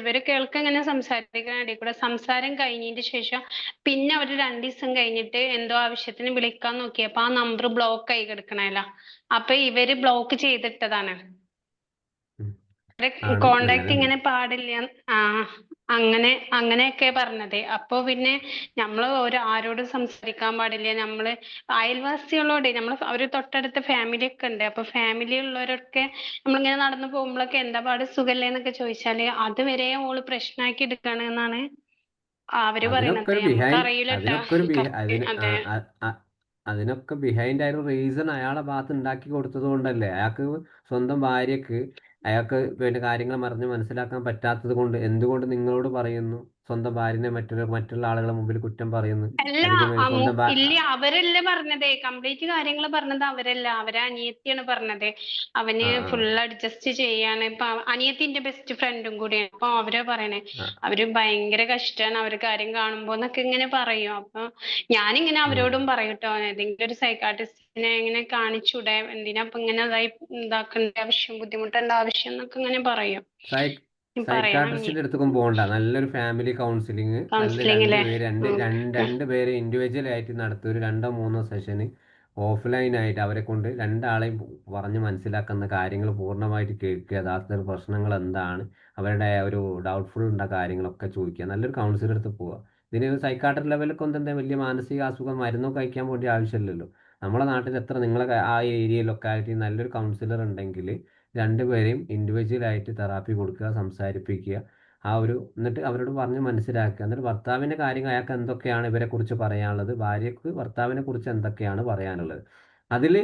ഇവര് ഇങ്ങനെ സംസാരിക്കണ ഇടയിൽ കൂടെ സംസാരം കഴിഞ്ഞതിന് ശേഷം പിന്നെ അവര് 2 ദിവസം കഴിഞ്ഞിട്ട് എന്തോ ആവശ്യത്തിന് വിളിക്കാൻ നോക്കിയപ്പോ ആ നമ്പർ ബ്ലോക്ക് ആയി കിടക്കണല്ല. അപ്പൊ ഇവര് ബ്ലോക്ക് ചെയ്തിട്ടതാണ്. ഉം, ആണ് കോണ്ടാക്ട് അങ്ങനെയുണ്ട്. ഇങ്ങനെ പാടില്ല. ആ അങ്ങനെയൊക്കെ പറഞ്ഞത്. അപ്പൊ പിന്നെ നമ്മള് ആരോടും സംസാരിക്കാൻ പാടില്ല. നമ്മള് അയൽവാസികളോട് അവര് തൊട്ടടുത്ത ഫാമിലി ഒക്കെ ഉണ്ട്. അപ്പൊ ഫാമിലി ഉള്ളവരൊക്കെ നമ്മളിങ്ങനെ നടന്നു പോകുമ്പോഴൊക്കെ എന്താ പാട്, സുഖല്ലേ എന്നൊക്കെ ചോദിച്ചാല് അതുവരെ ഓള് പ്രശ്നമാക്കി എടുക്കാണ് എന്നാണ് അവര് അതിനൊക്കെ പറയണത്. ഒരു നമുക്ക് ബിഹൈൻഡ് അറിയില്ലട്ടാ അതിനൊക്കെ ഒരു ബിഹൈ കറക്റ്റ്. അതിന് അതെ അതിനൊക്കെ ബിഹൈൻഡ് ആയ ഒരു റീസൺ അയാളെ ഭാഗത്ത് ഉണ്ടാക്കി കൊടുത്തത് കൊണ്ടല്ലേ? അയാൾക്ക് സ്വന്തം ഭാര്യക്ക് അയാൾക്ക് പിന്നെ കാര്യങ്ങൾ മനസ്സിലാക്കാൻ പറ്റാത്തത് കൊണ്ട് എന്തുകൊണ്ട് നിങ്ങളോട് പറയുന്നു? സ്വന്തം ഭാര്യനെ മറ്റുള്ള ആളുകളുടെ മുമ്പിൽ കുറ്റം പറയുന്നു? അല്ല, അല്ലെങ്കിൽ സ്വന്തം ഇല്ല, അവരല്ല പറഞ്ഞതേ. കംപ്ലീറ്റ് കാര്യങ്ങൾ പറഞ്ഞത് അവരല്ല, അവരെ അനിയത്തിയാണ് പറഞ്ഞത്. അവന് ആ ഫുൾ അഡ്ജസ്റ്റ് ചെയ്യാണ്. ഇപ്പൊ അനിയത്തിന്റെ ബെസ്റ്റ് ഫ്രണ്ടും കൂടിയാണ്. അപ്പൊ അവരെ പറയണേ ആ അവര് ഭയങ്കര കഷ്ടാണ് അവര് കാര്യം കാണുമ്പോ എന്നൊക്കെ ഇങ്ങനെ പറയും. അപ്പൊ ഞാനിങ്ങനെ ഉം. അവരോടും പറയൂട്ടോ, ഏതെങ്കിലും ഒരു സൈക്കാട്രിസ്റ്റിനെ ഇങ്ങനെ കാണിച്ചൂടെ, എന്തിനാ ഇപ്പൊ ഇങ്ങനെ ഇതാക്കേണ്ട ആവശ്യം, ബുദ്ധിമുട്ടേണ്ട ആവശ്യം എന്നൊക്കെ ഇങ്ങനെ പറയും. പറയണം സൈക്കാട്രിസ്റ്റിന്റെ അടുത്തേക്കും പോകണ്ട, നല്ലൊരു ഫാമിലി കൗൺസിലിംഗ്, നല്ല കൗൺസിലിങ്ങിലെ. രണ്ട് പേര് ഇൻഡിവിജ്വൽ ആയിട്ട് നടത്തുക. ഒരു 2-3 സെഷന് ഓഫ്ലൈൻ ആയിട്ട് അവരെ കൊണ്ട് രണ്ടാളെയും പറഞ്ഞ് മനസ്സിലാക്കുന്ന കാര്യങ്ങൾ പൂർണ്ണമായിട്ട് കേൾക്കുക, യഥാർത്ഥ പ്രശ്നങ്ങൾ എന്താണ്, അവരുടെ ഒരു ഡൗട്ട്ഫുൾ ഉണ്ട കാര്യങ്ങളൊക്കെ ചോദിക്കുക, നല്ലൊരു കൗൺസിലർ അടുത്ത് പോവുക. ഇതിന് സൈക്കാട്രി ലെവലൊക്കെ എന്താ വലിയ മാനസിക അസുഖം മരുന്നൊക്കെ കഴിക്കാൻ വേണ്ടി ആവശ്യമില്ലല്ലോ. നമ്മളെ നാട്ടിൽ എത്ര നിങ്ങളെ ആ ഏരിയ ലൊക്കാലിറ്റി നല്ലൊരു കൗൺസിലർ ഉണ്ടെങ്കിൽ രണ്ടുപേരെയും ഇൻഡിവിജ്വൽ ആയിട്ട് തെറാപ്പി കൊടുക്കുക, സംസാരിപ്പിക്കുക, എന്നിട്ട് അവരോട് പറഞ്ഞ് മനസ്സിലാക്കുക. എന്നിട്ട് ഭർത്താവിൻ്റെ കാര്യങ്ങൾ അയാൾക്ക് എന്തൊക്കെയാണ് ഇവരെ കുറിച്ച് പറയാനുള്ളത്, ഭാര്യയ്ക്ക് ഭർത്താവിനെ കുറിച്ച് എന്തൊക്കെയാണ് പറയാനുള്ളത്, അതിൽ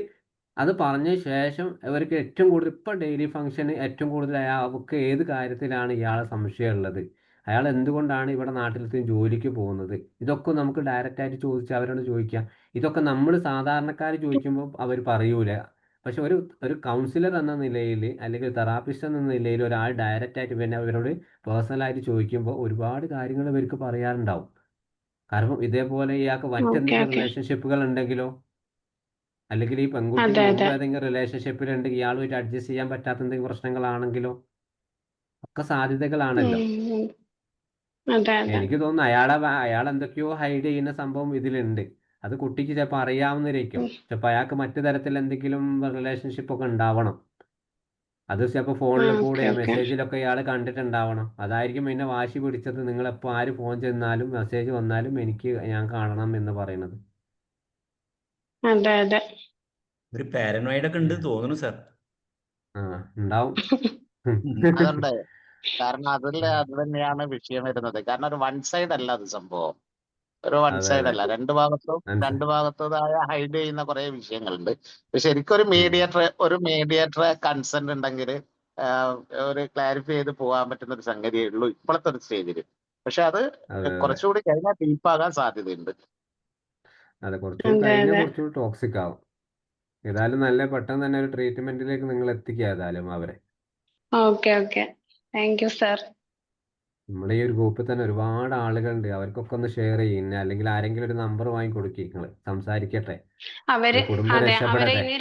അത് പറഞ്ഞ ശേഷം ഇവർക്ക് ഏറ്റവും കൂടുതൽ ഇപ്പം ഡെയിലി ഫംഗ്ഷന് ഏറ്റവും കൂടുതൽ അവർക്ക് ഏത് കാര്യത്തിലാണ് ഇയാളെ സംശയമുള്ളത്, അയാൾ എന്തുകൊണ്ടാണ് ഇവിടെ നാട്ടിലത്തെ ജോലിക്ക് പോകുന്നത്, ഇതൊക്കെ നമുക്ക് ഡയറക്റ്റായിട്ട് ചോദിച്ച് അവരോട് ചോദിക്കാം. ഇതൊക്കെ നമ്മൾ സാധാരണക്കാർ ചോദിക്കുമ്പോൾ അവർ പറയൂല. പക്ഷെ ഒരു കൗൺസിലർ എന്ന നിലയിൽ അല്ലെങ്കിൽ തെറാപ്പിസ്റ്റ് എന്ന നിലയിൽ ഒരാൾ ഡയറക്റ്റായിട്ട് പിന്നെ അവരോട് പേഴ്സണലായിട്ട് ചോദിക്കുമ്പോൾ ഒരുപാട് കാര്യങ്ങൾ ഇവർക്ക് പറയാറുണ്ടാവും. കാരണം ഇതേപോലെ ഇയാൾക്ക് ഓക്കെ മറ്റെന്തെങ്കിലും ഓക്കെ. റിലേഷൻഷിപ്പുകൾ ഉണ്ടെങ്കിലോ, അല്ലെങ്കിൽ ഈ പെൺകുട്ടിക്ക് അതെ മുമ്പ് അതെ. ഏതെങ്കിലും റിലേഷൻഷിപ്പിലുണ്ടെങ്കിൽ ഇയാളുമായിട്ട് അഡ്ജസ്റ്റ് ചെയ്യാൻ പറ്റാത്ത എന്തെങ്കിലും പ്രശ്നങ്ങളാണെങ്കിലോ, ഒക്കെ സാധ്യതകളാണല്ലോ. ഉം. അതെ അതെ. എനിക്ക് തോന്നുന്നു അയാൾ എന്തൊക്കെയോ ഹൈഡ് ചെയ്യുന്ന സംഭവം ഇതിലുണ്ട്. അത് കുട്ടിക്ക് ചിലപ്പോൾ അറിയാവുന്നതായിരിക്കും. ചിലപ്പോൾ അയാൾക്ക് മറ്റു തരത്തിൽ എന്തെങ്കിലും റിലേഷൻഷിപ്പ് ഒക്കെ ഉണ്ടാവണം. അത് ചിലപ്പോൾ ഫോണിൽ കൂടെ ഓക്കെ ഓക്കെ. മെസ്സേജിലൊക്കെ ഇയാൾ കണ്ടിട്ടുണ്ടാവണം. അതായിരിക്കും പിന്നെ വാശി പിടിച്ചത്, നിങ്ങളെപ്പോൾ ആര് ഫോൺ ചെന്നാലും മെസ്സേജ് വന്നാലും ഞാൻ കാണണം എന്ന് പറയുന്നത്. അതെ അതെ. ഒരു പാരനോയിഡ് ഒക്കെ ഉണ്ട് തോന്നുന്നു സാർ. ആ ഉണ്ടാവും. അതുണ്ട്. കാരണം അത് തന്നെയാണ് വിഷയം വരുന്നത്. കാരണം ഒരു വൺ സൈഡ് അല്ല അത് സംഭവം. ഒരു വൺ അതെ സൈഡ് അതെ അല്ല. രണ്ട് മനസ്സിലായി. ഭാഗത്തതായ ഹൈഡ് ചെയ്യുന്ന കുറെ വിഷയങ്ങളുണ്ട്. ശരിക്കും ഉം. ഒരു മീഡിയേറ്റർ കൺസെന്റ് ഉണ്ടെങ്കിൽ ഒരു ക്ലാരിഫൈ ചെയ്ത് പോകാൻ പറ്റുന്ന ഒരു സംഗതിയേ ഉള്ളൂ ഇപ്പോഴത്തെ ഒരു സ്റ്റേജിൽ. പക്ഷെ അത് അതെ അതെ കുറച്ചുകൂടി കഴിഞ്ഞാൽ ഡീപ്പാകാൻ സാധ്യതയുണ്ട്. അതെ കുറച്ചുകൂടി അതെ കഴിഞ്ഞാൽ അതെ. കുറച്ചുകൂടി ടോക്സിക് ആവും. ഏതായാലും നല്ല പെട്ടെന്ന് തന്നെ ഒരു ട്രീറ്റ്മെന്റിലേക്ക് നിങ്ങൾ എത്തിക്കുക ഏതായാലും അവരെ. Okay okay. Thank you sir. നമ്മുടെ ഈ ഒരു ഗ്രൂപ്പിൽ തന്നെ ഒരുപാട് ആളുകളുണ്ട്. അവർക്കൊക്കെ ഒന്ന് ഷെയർ ചെയ്യുന്ന, അല്ലെങ്കിൽ ആരെങ്കിലും ഒരു നമ്പർ വാങ്ങി കൊടുക്കുക, നിങ്ങൾ സംസാരിക്കട്ടെ, അവര് ഈ കുടുംബം അതെ അവരെ രക്ഷപ്പെടട്ടെ. ഇനി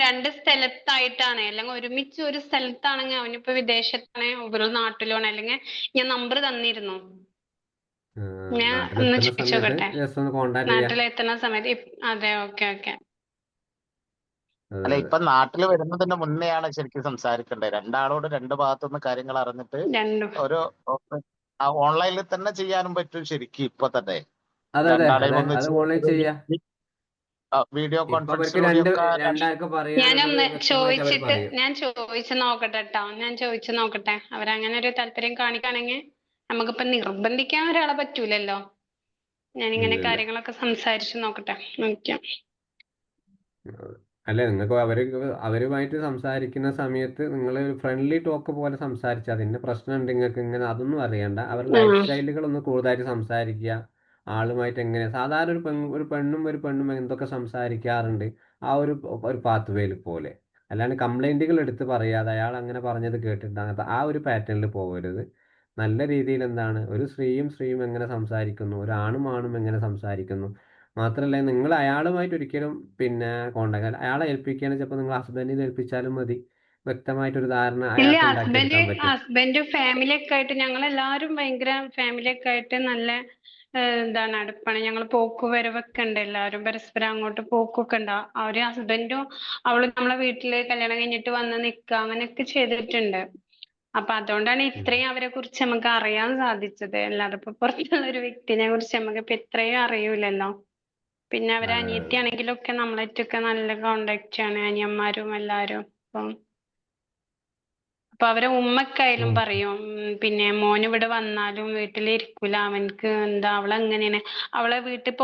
രണ്ട് സ്ഥലത്തായിട്ടാണ്, അല്ലെങ്കിൽ ഒരുമിച്ച് ഒരു സ്ഥലത്താണെങ്കിൽ അവനിപ്പോ വിദേശത്താണ്, ഒരു നാട്ടിലാണ്, അല്ലെങ്കിൽ ഞാൻ നമ്പർ തന്നിരുന്നു. ഞാൻ ഒന്ന് നാട്ടിലെത്തുന്ന സമയത്ത് ചോദിച്ചോക്കട്ടെ, ജസ്റ്റ് ഒന്ന് കോണ്ടാക്ട് ചെയ്യാം. നാട്ടിലെത്തുന്ന സമയത്ത് അതെ, ഓക്കെ. അല്ല, ഇപ്പൊ നാട്ടിൽ വരുന്നതിന് മുന്നെയാണ് ശരിക്കും സംസാരിക്കേണ്ടത്. രണ്ടാളോട് രണ്ട് ഭാഗത്തുനിന്ന് കാര്യങ്ങൾ അറിഞ്ഞിട്ട് രണ്ടും ഒരു ഓൺലൈനിൽ തന്നെ ചെയ്യാനും പറ്റും ശരിക്കും ഇപ്പൊ തന്നെ. അതെ രണ്ടാളെയും അത് ഒന്നിച്ച് ഓൺലൈൻ ചെയ്യാം. വീഡിയോ ഇപ്പൊ അവർക്ക് കോൺഫറൻസിലൂടെയൊക്കെ രണ്ടാൾക്ക് പറയാനുള്ളത് ഞാനൊന്ന് വ്യക്തമായിട്ട് അവർ ചോദിച്ചിട്ട് പറയും. ഞാൻ ചോദിച്ചു നോക്കട്ടെ കേട്ടോ, ഞാൻ ചോദിച്ചു നോക്കട്ടെ. അവരങ്ങനെ ഒരു താല്പര്യം കാണിക്കുകയാണെങ്കിൽ നമുക്കിപ്പോ നിർബന്ധിക്കാൻ ഒരാളെ പറ്റൂലല്ലോ. ഞാനിങ്ങനെ ഇല്ല. കാര്യങ്ങളൊക്കെ സംസാരിച്ചു നോക്കട്ടെ. നോക്കാം. അല്ല, നിങ്ങൾക്ക് അവരുമായിട്ട് സംസാരിക്കുന്ന സമയത്ത് നിങ്ങൾ ഫ്രണ്ട്ലി ടോക്ക് പോലെ സംസാരിച്ചാൽ അതിന്റെ പ്രശ്നമുണ്ട് നിങ്ങൾക്ക്, ഇങ്ങനെ അതൊന്നും അറിയണ്ട. അവരുടെ ലൈഫ് സ്റ്റൈലുകൾ ഒന്ന് കൂടുതലായിട്ട് സംസാരിക്കുക. ആളുമായിട്ട് എങ്ങനെ സാധാരണ ഒരു പെണ്ണും എന്തൊക്കെ സംസാരിക്കാറുണ്ട്, ആ ഒരു പാത്ത് വേയിൽ പോലെ. അല്ലാണ്ട് കംപ്ലൈന്റുകൾ എടുത്ത് പറയാതെ അയാൾ അങ്ങനെ പറഞ്ഞത് കേട്ടിട്ട് അങ്ങനത്തെ ആ ഒരു പാറ്റേണിൽ പോകരുത്. നല്ല രീതിയിൽ എന്താണ്, ഒരു സ്ത്രീയും എങ്ങനെ സംസാരിക്കുന്നു, ഒരു ആണും എങ്ങനെ സംസാരിക്കുന്നു. മാത്രമല്ല, നിങ്ങൾ അയാളുമായിട്ട് ഒരിക്കലും പിന്നെ കോണ്ടാക്ട് അയാളെ ഏൽപ്പിക്കുകയാണെന്ന് ചിലപ്പോൾ നിങ്ങൾ ഹസ്ബൻഡിനെ ഏൽപ്പിച്ചാലും മതി. വ്യക്തമായിട്ടൊരു ധാരണ ഇല്ല, അയാൾക്ക് ഉണ്ടാക്കിയെടുക്കാൻ പറ്റും. ഹസ്ബൻഡും ഫാമിലി ഒക്കെ ആയിട്ട് ഞങ്ങൾ എല്ലാവരും ഭയങ്കര ഫാമിലി ഒക്കെ ആയിട്ട് നല്ല എന്താണ് അടുപ്പാണ്. ഞങ്ങൾ പോക്കുവരവൊക്കെ ഉണ്ട്, എല്ലാവരും പരസ്പരം അങ്ങോട്ട് പോക്കൊക്കെ ഉണ്ട്. അവര് ഹസ്ബൻഡും അവളും നമ്മളെ വീട്ടില് കല്യാണം കഴിഞ്ഞിട്ട് വന്ന് നിൽക്കുക അങ്ങനെയൊക്കെ ചെയ്തിട്ടുണ്ട്. അപ്പൊ അതുകൊണ്ടാണ് ഇത്രയും അവരെ കുറിച്ച് നമുക്ക് അറിയാൻ സാധിച്ചത്. അല്ലാതെ ഇപ്പൊ പുറത്തുള്ള ഒരു വ്യക്തിനെ കുറിച്ച് നമുക്ക് ഇപ്പൊ ഇത്രയും അറിയൂലല്ലോ. പിന്നെ അവരെ അതെ, അനിയത്തിയാണെങ്കിലും ഒക്കെ നമ്മളായിട്ടൊക്കെ നല്ല കോണ്ടാക്ട് ആണ്, അനിയന്മാരും എല്ലാരും. അപ്പൊ അവരെ ഉമ്മക്കായാലും ഉം. പറയും, പിന്നെ മോൻ ഇവിടെ വന്നാലും വീട്ടിലിരിക്കൂല, അവൻക്ക് എന്താ അവളെങ്ങനെയാണ്, അവളെ വീട്ടിൽ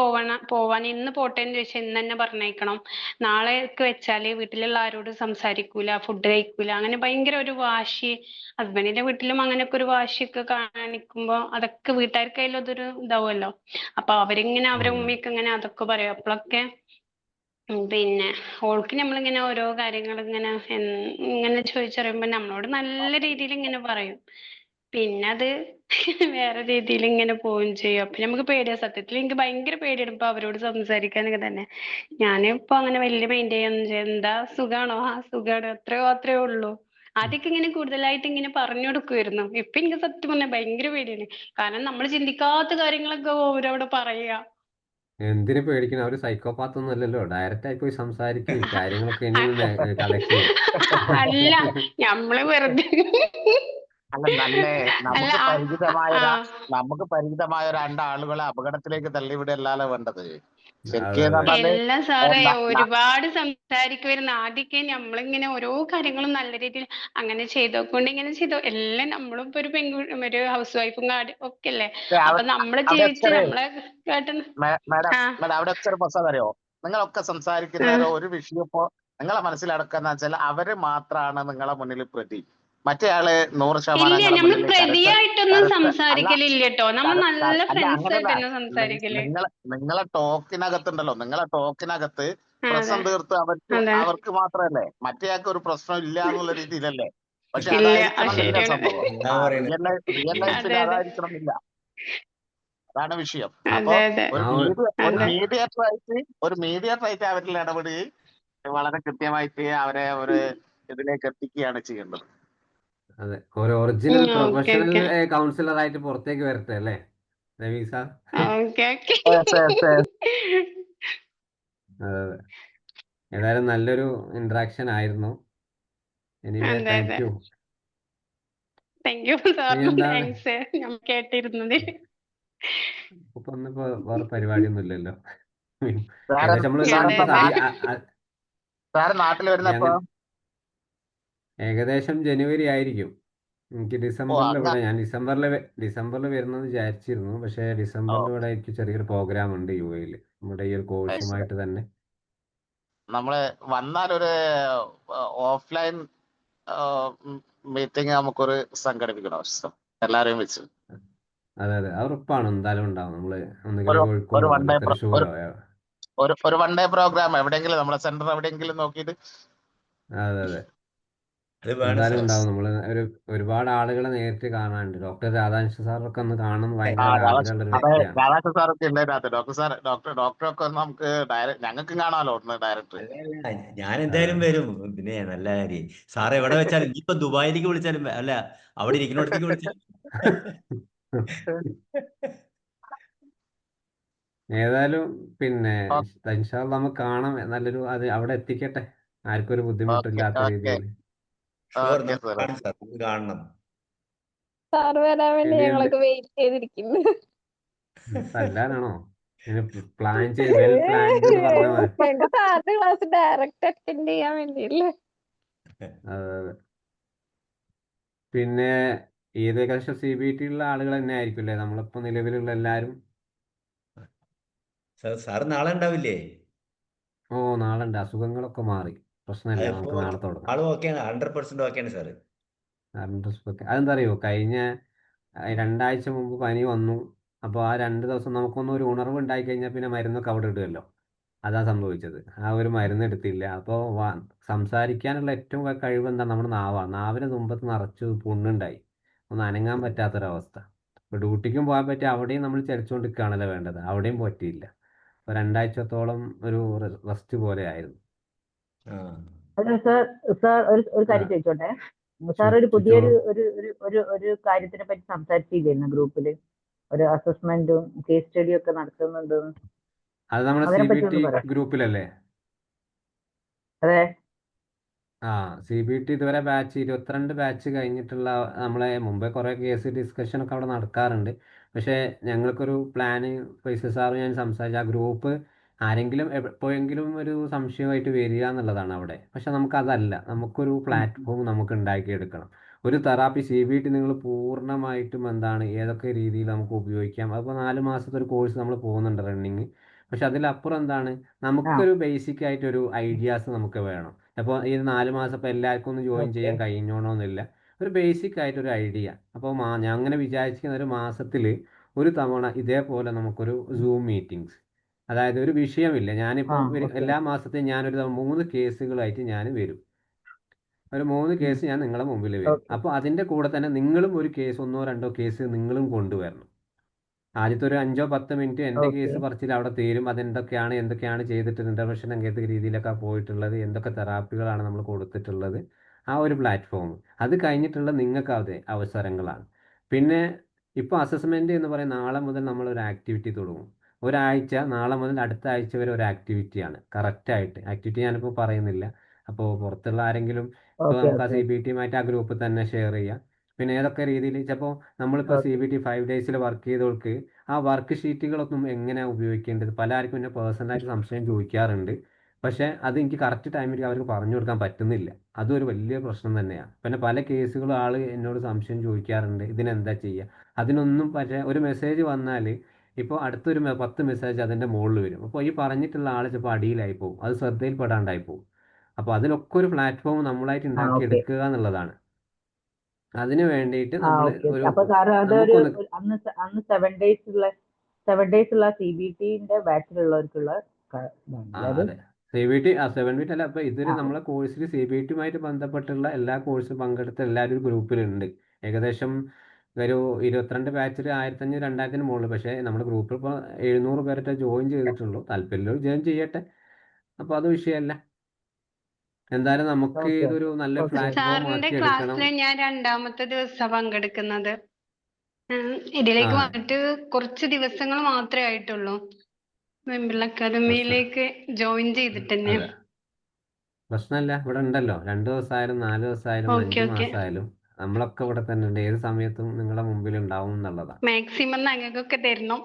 പോവാൻ ഇന്ന് പോട്ടെ എന്ന് ചോദിച്ചാൽ ഇന്ന് തന്നെ പറഞ്ഞേക്കണം. നാളെയൊക്കെ വെച്ചാല് വീട്ടിലുള്ള ആരോടും സംസാരിക്കൂല, ഫുഡ് കഴിക്കൂല, അങ്ങനെ ഭയങ്കര ഒരു വാശി. ഹസ്ബൻഡിന്റെ വീട്ടിലും അങ്ങനെയൊക്കെ ഒരു വാശിയൊക്കെ കാണിക്കുമ്പോ അതൊക്കെ വീട്ടുകാർക്കായാലും അതൊരു ഇതാവുമല്ലോ. അപ്പൊ അവരിങ്ങനെ അവരെ ഉമ്മയൊക്കെ ഇങ്ങനെ അതൊക്കെ പറയും. അപ്പോഴൊക്കെ പിന്നെ ഓൾക്ക് നമ്മളിങ്ങനെ ഓരോ കാര്യങ്ങൾ ഇങ്ങനെ ചോദിച്ചറിയുമ്പോ നമ്മളോട് നല്ല രീതിയിൽ ഇങ്ങനെ പറയും. പിന്നെ അത് വേറെ രീതിയിൽ ഇങ്ങനെ പോവുകയും ചെയ്യും. അപ്പൊ നമുക്ക് പേടിയാ, സത്യത്തിൽ എനിക്ക് ഭയങ്കര പേടിയാണ് ഇപ്പൊ അവരോട് സംസാരിക്കാനൊക്കെ തന്നെ. ഞാനിപ്പോ അങ്ങനെ വലിയ മൈൻഡ് ചെയ്യൊന്നും ചെയ്യും. എന്താ സുഖാണോ? ആ സുഖാണ്, അത്രേ ഉള്ളൂ. ആദ്യമൊക്കെ ഇങ്ങനെ കൂടുതലായിട്ട് ഇങ്ങനെ പറഞ്ഞു കൊടുക്കുമായിരുന്നു. ഇപ്പൊ എനിക്ക് സത്യം പറഞ്ഞാൽ ഭയങ്കര പേടിയാണ്. കാരണം നമ്മൾ ചിന്തിക്കാത്ത കാര്യങ്ങളൊക്കെ അവരവിടെ പറയാ. എന്തിനു പേടിക്കണം? അവര് സൈക്കോപാത്ത് ഒന്നും അല്ലല്ലോ. ഡയറക്റ്റ് ആയി പോയി സംസാരിക്കും, ഈ കാര്യങ്ങളൊക്കെ ഇനി കളക്ട് ചെയ്യും. അല്ല, നമ്മള് വെറുതെ അല്ല, നല്ല അല്ല നമുക്ക് പരിചിതമായ രണ്ടാളുകളെ അപകടത്തിലേക്ക് തള്ളിവിടല്ലാലോ വേണ്ടത്. ശരിക്കും അതെ എന്ന് പറഞ്ഞാല് എല്ലാ സാറേ ന- ന- ഒരുപാട് സംസാരിക്കുമായിരുന്നു. ആദ്യമൊക്കെ നമ്മളിങ്ങനെ ഓരോ കാര്യങ്ങളും നല്ല രീതിയിൽ അങ്ങനെ ചെയ്തോക്കൊണ്ട് ഇങ്ങനെ ചെയ്തോ എല്ലാം. നമ്മളും ഇപ്പൊ ഒരു ഹൗസ് വൈഫും ഒക്കെ അല്ലേ. അപ്പൊ നമ്മള് അവിടെ ജീവിച്ച് നമ്മളെ കേട്ടുന്ന മാഡം ആ അവിടെ ഒരു പ്രശ്നം അറിയോ? നിങ്ങളൊക്കെ സംസാരിക്കുന്നവരോ ഒരു വിഷയം ഇപ്പോ നിങ്ങളെ മനസ്സിലടക്കുന്ന വെച്ചാൽ അവര് മാത്രമാണ് നിങ്ങളെ മുന്നിൽ പ്രതി. മറ്റേ ആള് 100% ഇല്ല, നിങ്ങളെ നമ്മള് മുന്നിൽ പ്രതിയായിട്ടൊന്നും അല്ല, സംസാരിക്കലില്ല കേട്ടോ. നമ്മൾ നല്ല അല്ല, ഫ്രണ്ട്സ് അങ്ങനല്ല. ആയിട്ട് തന്നെ സംസാരിക്കല്. നിങ്ങളെ ടോക്കിനകത്തുണ്ടല്ലോ, നിങ്ങളെ ടോക്കിനകത്ത് അതെ പ്രശ്നം തീർത്ത് അതെ അവർക്ക് മാത്രമല്ലേ, മറ്റേയാൾക്ക് ഒരു പ്രശ്നം ഇല്ല എന്നുള്ള രീതിയിലല്ലേ. പക്ഷെ ഇല്ല, അതായിരിക്കണം എന്നില്ല ശരിയാണ്. സംഭവം. ഞാൻ പറയുന്നത് റിയൽ ലൈഫിൽ അതെ അതായിരിക്കണം എന്നില്ല. അതാണ് വിഷയം. അപ്പൊ അതെ ഒരു ആ ഒരു അതെ മീഡിയേറ്റർ ആയിട്ട് അവരിൽ ഇടപെടുകയും വളരെ കൃത്യമായിട്ട് അവരെ ഒരു ഇതിലേക്ക് എത്തിക്കുകയാണ് ചെയ്യേണ്ടത്. അതെ, ഒരു original okay professional okay councillor ആയിട്ട് പുറത്തേക്ക് വരട്ടെ അല്ലേ രവീസ? ഓക്കെ ഓക്കെ അതെ. ഏതായാലും നല്ലൊരു ഇന്ററാക്ഷൻ ആയിരുന്നു. എനിവേ, അതെ താങ്ക് അതെ യു. താങ്ക് യു ഇനി സാറിന് എന്താണ് താങ്ക്സ് ഞാൻ കേട്ടിരുന്നതിൽ. ഇപ്പൊ ഒന്നിപ്പോ വേറെ പരിപാടിയൊന്നും ഇല്ലല്ലോ. സാറ് ഏകദേശം നമ്മളൊരു സാറ് അതെ ഇപ്പൊ അതെ സാറ് നാട്ടിൽ വരുന്നപ്പോ ഞങ്ങൾ ഏകദേശം ജനുവരി ആയിരിക്കും. എനിക്ക് ഡിസംബറിൽ അങ്ങ ഇവിടെ ഞാൻ ഡിസംബറിൽ വരുന്നത് വിചാരിച്ചിരുന്നു. പക്ഷേ ഓ ഡിസംബറിൽ ഇവിടെ എനിക്ക് ചെറിയൊരു പ്രോഗ്രാം ഉണ്ട് UAE-ൽ, നമ്മുടെ ഈ ഒരു കോഴ്സുമായിട്ട് തന്നെ. നമ്മള് വന്നാലൊരു ഓഫ്ലൈൻ മീറ്റിംഗ് നമുക്കൊരു സംഘടിപ്പിക്കണം എല്ലാരെയും വെച്ച്. അതെ അത് ഉറപ്പാണ്, എന്തായാലും ഉണ്ടാവും. നമ്മള് ഒന്നുകിൽ ഒരു ഒരു കോഴിക്കോടോ വൺ ഡേ അല്ലെങ്കിൽ തൃശ്ശൂരോ. ഒരു വൺ ഡേ പ്രോഗ്രാം എവിടെയെങ്കിലും നമ്മളെ സെന്റർ എവിടെയെങ്കിലും നോക്കിയിട്ട് അതെ അത് വേണം എന്തായാലും സാർ. ഉണ്ടാവും. നമ്മൾ ഒരുപാട് ആളുകളെ നേരിട്ട് കാണാനുണ്ട്. ഡോക്ടർ രാധാകൃഷ്ണ സാറൊക്കെ ഒന്ന് കാണണം ആ ഭയങ്കര ഒരു ആഗ്രഹമുള്ള ഒരു അതെ വ്യക്തിയാണ്. രാധാകൃഷ്ണൻ സാറൊക്കെ ഉണ്ട് അതിനകത്ത്. ഡോക്ടറൊക്കെ ഒന്ന് നമുക്ക് ഞങ്ങൾക്കും കാണാമല്ലോ ഒന്ന് ഡയറക്റ്റ്. അല്ല ഞാൻ എന്തായാലും വരും. പിന്നെ നല്ല കാര്യം. സാർ എവിടെ വെച്ചാലും ഇനിയിപ്പോ ദുബായിലേക്ക് വിളിച്ചാലും അല്ല അവിടെ ഇരിക്കുന്നിടത്തേക്ക് വിളിച്ചാലും ഏതായാലും പിന്നെ ഓക്കെ ഇൻഷാ അള്ളാ നമുക്ക് കാണാം. നല്ലൊരു അത് അവിടെ എത്തിക്കട്ടെ, ആർക്കും ഒരു ബുദ്ധിമുട്ടില്ലാത്ത ഓക്കെ രീതിയിൽ. ഷുവർ ഓക്കെ നമുക്ക് സാർ. കാണണം സാർ, നമുക്ക് കാണണം. സാറ് വരാൻ വേണ്ടി ഇനി എന്ത് ഞങ്ങളൊക്കെ വെയിറ്റ് ചെയ്തിരിക്കുന്നു. തല്ലാനാണോ? ഇനി പ്ലാൻ ചെയ്ത് വെൽ പ്ലാൻഡ് എന്ന് പറഞ്ഞാൽ മതി. ഞങ്ങൾക്ക് സാറിന്റെ ക്ലാസ് ഡയറക്റ്റ് അറ്റൻഡ് ചെയ്യാൻ വേണ്ടിയില്ലേ. അതെ. പിന്നെ ഏകദേശം CBT ഉള്ള ആളുകൾ തന്നെ ആയിരിക്കില്ലേ നമ്മളിപ്പോ നിലവിലുള്ള എല്ലാവരും? സാർ നാളെ ഉണ്ടാവില്ലേ? ഓ, നാളെ ഉണ്ട്. അസുഖങ്ങളൊക്കെ മാറി, പ്രശ്നമില്ല, അതിപ്പോ നമുക്ക് നാളെ തുടങ്ങാം. ആള് ഓക്കെയാണ്, 100% ഓക്കെയാണ് സാറ്. അതെന്താ അറിയോ, കഴിഞ്ഞ 2 ആഴ്ച മുമ്പ് പനി വന്നു. അപ്പോൾ ആ 2 ദിവസം നമുക്കൊന്നും ഒരു ഉണർവ് ഉണ്ടായി കഴിഞ്ഞാൽ പിന്നെ മരുന്നൊക്കെ അവിടെ ഇടുമല്ലോ. അതാ സംഭവിച്ചത്. ആ ഒരു മരുന്ന് എടുത്തില്ല. അപ്പോൾ സംസാരിക്കാനുള്ള ഏറ്റവും കഴിവ് എന്താ, നമ്മുടെ നാവിന് തുമ്പത്ത് നിറച്ചു പുണ്ണുണ്ടായി, ഒന്ന് അനങ്ങാൻ പറ്റാത്തൊരവസ്ഥ. ഇപ്പോൾ ഡ്യൂട്ടിക്കും പോകാൻ പറ്റി, അവിടെയും നമ്മൾ ചലിച്ചുകൊണ്ടിരിക്കുകയാണല്ലോ വേണ്ടത്, അവിടെയും പറ്റിയില്ല. അപ്പോൾ 2 ആഴ്ചത്തോളം ഒരു റെസ്റ്റ് പോലെ ആയിരുന്നു. ആ അല്ല സാർ, സാർ ഒരു ആ, കാര്യം ചോദിച്ചോട്ടെ. സാർ ഒരു പുതിയൊരു ചോദിച്ചോളൂ. ഒരു ഒരു ഒരു ഒരു കാര്യത്തിനെ പറ്റി സംസാരിച്ചില്ലായിരുന്നു ഗ്രൂപ്പില്, ഒരു അസസ്മെന്റും കേസ് സ്റ്റഡിയും ഒക്കെ നടത്തുന്നുണ്ട്. അത് നമ്മുടെ അതിനെ പറ്റി CBT ഒന്ന് പറയാം. ഗ്രൂപ്പിലല്ലേ? അതെ. ആ, CBT ഇതുവരെ ബാച്ച് 22 ബാച്ച് കഴിഞ്ഞിട്ടുള്ള, നമ്മളെ മുമ്പേ കുറേ കേസ് ഡിസ്കഷനൊക്കെ അവിടെ നടക്കാറുണ്ട്. പക്ഷേ ഞങ്ങൾക്കൊരു പ്ലാന് ഫൈസൽ സാറ് ഞാൻ സംസാരിച്ച ആ ഗ്രൂപ്പ്, ആരെങ്കിലും എപ്പോഴെങ്കിലും ഒരു സംശയമായിട്ട് വരിക എന്നുള്ളതാണ് അവിടെ. പക്ഷെ നമുക്കതല്ല, നമുക്കൊരു പ്ലാറ്റ്ഫോം നമുക്ക് ഉണ്ടാക്കിയെടുക്കണം. ഒരു തെറാപ്പി CBT നിങ്ങൾ പൂർണ്ണമായിട്ടും എന്താണ് ഏതൊക്കെ രീതിയിൽ നമുക്ക് ഉപയോഗിക്കാം. അപ്പോൾ 4 മാസത്തെ ഒരു കോഴ്സ് നമ്മൾ പോകുന്നുണ്ട് റണ്ണിങ്. പക്ഷെ അതിലപ്പുറം എന്താണ്, ആ നമുക്കൊരു ബേസിക് ആയിട്ടൊരു ഐഡിയാസ് നമുക്ക് വേണം. അപ്പോൾ ഈ 4 മാസം ഇപ്പോൾ എല്ലാവർക്കും ഒന്ന് ജോയിൻ ഓക്കെ. ചെയ്യാൻ കഴിഞ്ഞോണമെന്നില്ല. ഒരു ബേസിക് ആയിട്ടൊരു ഐഡിയ. അപ്പോൾ ഞാൻ അങ്ങനെ വിചാരിക്കുന്ന ഒരു മാസത്തിൽ ഒരു തവണ ഇതേപോലെ നമുക്കൊരു സൂം മീറ്റിങ്സ്, അതായത് ഒരു വിഷയമില്ല, ആ ഞാനിപ്പോൾ ഓക്കെ. എല്ലാ മാസത്തെയും ഞാനൊരു 3 കേസുകളായിട്ട് ഞാൻ വരും. ഒരു 3 കേസ് ഞാൻ നിങ്ങളുടെ മുമ്പിൽ വരും. ഓക്കെ. അപ്പോൾ അതിൻ്റെ കൂടെ തന്നെ നിങ്ങളും ഒരു കേസ്, 1-2 കേസ് നിങ്ങളും കൊണ്ടുവരണം. ആദ്യത്തെ ഒരു 5-10 മിനിറ്റ് എൻ്റെ ഓക്കെ. കേസ് പറച്ചിൽ അവിടെ തീരും. എന്തൊക്കെയാണ് ചെയ്തിട്ട് ഇൻ്റർവെൻഷൻ ഏത് രീതിയിലൊക്കെ പോയിട്ടുള്ളത്, എന്തൊക്കെ തെറാപ്പികളാണ് നമ്മൾ കൊടുത്തിട്ടുള്ളത്, ആ ഒരു പ്ലാറ്റ്ഫോം. അത് കഴിഞ്ഞിട്ടുള്ള നിങ്ങൾക്ക് അവസരങ്ങളാണ്. പിന്നെ ഇപ്പോൾ അസസ്മെൻറ്റ് എന്ന് പറയുന്ന നാളെ മുതൽ നമ്മളൊരു ആക്ടിവിറ്റി തുടങ്ങും. ഒരാഴ്ച, നാളെ മുതൽ അടുത്ത ആഴ്ച വരെ ഒരു ആക്ടിവിറ്റിയാണ്. കറക്റ്റായിട്ട് ആക്ടിവിറ്റി ഞാനിപ്പോൾ പറയുന്നില്ല. അപ്പോൾ പുറത്തുള്ള ആരെങ്കിലും ഇപ്പോൾ ഓക്കെ. നമുക്ക് ആ ഓക്കെ. CBTയുമായിട്ട് ആ ഗ്രൂപ്പിൽ തന്നെ ഷെയർ ചെയ്യാം. പിന്നെ ഏതൊക്കെ രീതിയിൽ ചിലപ്പോൾ നമ്മളിപ്പോൾ ഓക്കെ. CBT 5 ഡേയ്സിൽ വർക്ക് ചെയ്തവർക്ക് ആ വർക്ക് ഷീറ്റുകളൊന്നും എങ്ങനെയാണ് ഉപയോഗിക്കേണ്ടത്, പലർക്കും എന്നെ പേഴ്സണലായിട്ട് സംശയം ചോദിക്കാറുണ്ട്. പക്ഷേ അത് എനിക്ക് കറക്റ്റ് ടൈമിൽ അവർക്ക് പറഞ്ഞു കൊടുക്കാൻ പറ്റുന്നില്ല. അതും ഒരു വലിയ പ്രശ്നം തന്നെയാണ്. പിന്നെ പല കേസുകളും ആൾ എന്നോട് സംശയം ചോദിക്കാറുണ്ട്, ഇതിനെന്താ ചെയ്യുക. അതിനൊന്നും പക്ഷേ ഒരു മെസ്സേജ് വന്നാൽ ഇപ്പോൾ അടുത്തൊരു 10 മെസ്സേജ് അതിൻ്റെ മുകളിൽ വരും. അപ്പോൾ ഈ പറഞ്ഞിട്ടുള്ള ആൾ ചിലപ്പോൾ അടിയിലായി പോകും, അത് ശ്രദ്ധയിൽപ്പെടാണ്ടായി പോകും. അപ്പോൾ അതിനൊക്കെ ഒരു പ്ലാറ്റ്ഫോം നമ്മളായിട്ട് ആ ഉണ്ടാക്കി ഓക്കെ. എടുക്കുക എന്നുള്ളതാണ്. അതിന് വേണ്ടിയിട്ട് ആ നമ്മൾ ഓക്കെ. ഒരു അപ്പൊ സാറ് അതൊരു നമുക്കൊന്ന് അന്ന് അന്ന് 7 ഡേയ്സ് ഉള്ള CBTന്റെ ബാച്ചിലുള്ളവർക്കുള്ള ഇതാണല്ലേ അത്? അതെ. CBT 7 അല്ല, അപ്പോൾ ഇതൊരു ആ നമ്മളെ കോഴ്സിൽ CBTയുമായിട്ട് ബന്ധപ്പെട്ടുള്ള എല്ലാ കോഴ്സും പങ്കെടുത്ത എല്ലാവരും ഒരു ഗ്രൂപ്പിലുണ്ട്. ഏകദേശം ഒരു 22 ബാച്ചിൽ 1500 2000 മുകളിൽ. പക്ഷേ നമ്മുടെ ഗ്രൂപ്പിൽ ഇപ്പോൾ 700 പേരൊക്കെ ജോയിൻ ചെയ്തിട്ടുള്ളൂ. താല്പര്യമുള്ളവർ ജോയിൻ ചെയ്യട്ടെ. അപ്പോൾ അത് വിഷയമല്ല. എന്തായാലും നമുക്ക് ഓക്കെ. ഇതൊരു നല്ലൊരു ഓക്കെ. പ്ലാറ്റ്ഫോം സാറിന്റെ ആക്കി എടുക്കണം. ക്ലാസ്സിൽ ഞാൻ 2-മത്തെ ദിവസമാണ് പങ്കെടുക്കുന്നത്. ആ, ഇതിലേക്ക് വന്നിട്ട് കുറച്ച് ദിവസങ്ങൾ മാത്രമേ ആയിട്ടുള്ളൂ. വെമ്പിൾ പ്രശ്നം അക്കാദമിയിലേക്ക് ജോയിൻ ചെയ്തിട്ട് തന്നെ. അതെ, പ്രശ്നമില്ല. ഇവിടെ ഉണ്ടല്ലോ, 2 ദിവസമായാലും 4 ദിവസമായാലും ഓക്കെ 5 ഓക്കെ. മാസമായാലും നമ്മളൊക്കെ ഇവിടെ തന്നെ ഉണ്ട്. ഏത് സമയത്തും നിങ്ങളുടെ മുമ്പിൽ ഉണ്ടാവും എന്നുള്ളതാണ്. മാക്സിമം ഞങ്ങൾക്കൊക്കെ തരണം.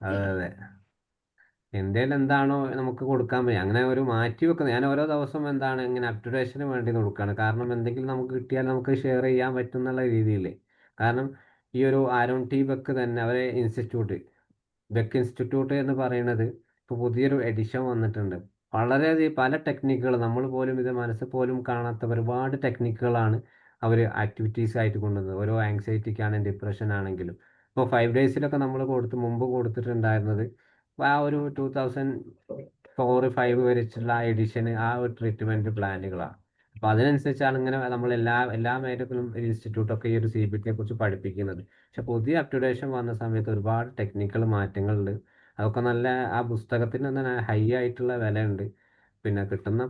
അതെ അതെ. ഇന്ത്യയിൽ എന്താണോ നമുക്ക് കൊടുക്കാൻ പറ്റുക അങ്ങനെ ഒരു മാറ്റി വെക്കുന്നത്. ഞാൻ ഓരോ ദിവസം എന്താണ് ഇങ്ങനെ അപ്ഡേഷന് വേണ്ടി കൊടുക്കുകയാണ്. കാരണം എന്തെങ്കിലും നമുക്ക് കിട്ടിയാൽ നമുക്ക് ഷെയർ ചെയ്യാൻ പറ്റും എന്നുള്ള രീതിയിൽ. കാരണം ഈ ഒരു ആരോൺ ടി ബെക്ക് തന്നെ അവരെ ബെക്ക് ഇൻസ്റ്റിറ്റ്യൂട്ട് എന്ന് പറയുന്നത് ഇപ്പോൾ പുതിയൊരു എഡിഷൻ വന്നിട്ടുണ്ട്. വളരെയധികം പല ടെക്നിക്കുകൾ നമ്മൾ പോലും ഇത് മനസ്സിൽ പോലും കാണാത്ത ഒരുപാട് ടെക്നിക്കുകളാണ് അവർ ആക്ടിവിറ്റീസ് ആയിട്ട് കൊണ്ടുവന്നത്. ഓരോ ആങ്സൈറ്റിക്കാണെങ്കിലും ഡിപ്രഷൻ ആണെങ്കിലും. ഇപ്പോൾ 5 ഡേയ്സിലൊക്കെ നമ്മൾ മുമ്പ് കൊടുത്തിട്ടുണ്ടായിരുന്നത് ആ ഒരു 2004-5 വരെച്ചുള്ള ആ എഡിഷന് ആ ഒരു ട്രീറ്റ്മെൻറ്റ് പ്ലാനുകളാണ്. അപ്പോൾ അതിനനുസരിച്ചാണ് ഇങ്ങനെ നമ്മൾ എല്ലാ മേഖലയിലും ഇൻസ്റ്റിറ്റ്യൂട്ടൊക്കെ ഈ ഒരു CBT കുറിച്ച് പഠിപ്പിക്കുന്നത്. പക്ഷെ പുതിയ അപ്ഡേഷൻ വന്ന സമയത്ത് ഒരുപാട് ടെക്നിക്കൽ മാറ്റങ്ങളുണ്ട്. അതൊക്കെ നല്ല ആ പുസ്തകത്തിന് തന്നെ ഹൈ ആയിട്ടുള്ള വിലയുണ്ട്. പിന്നെ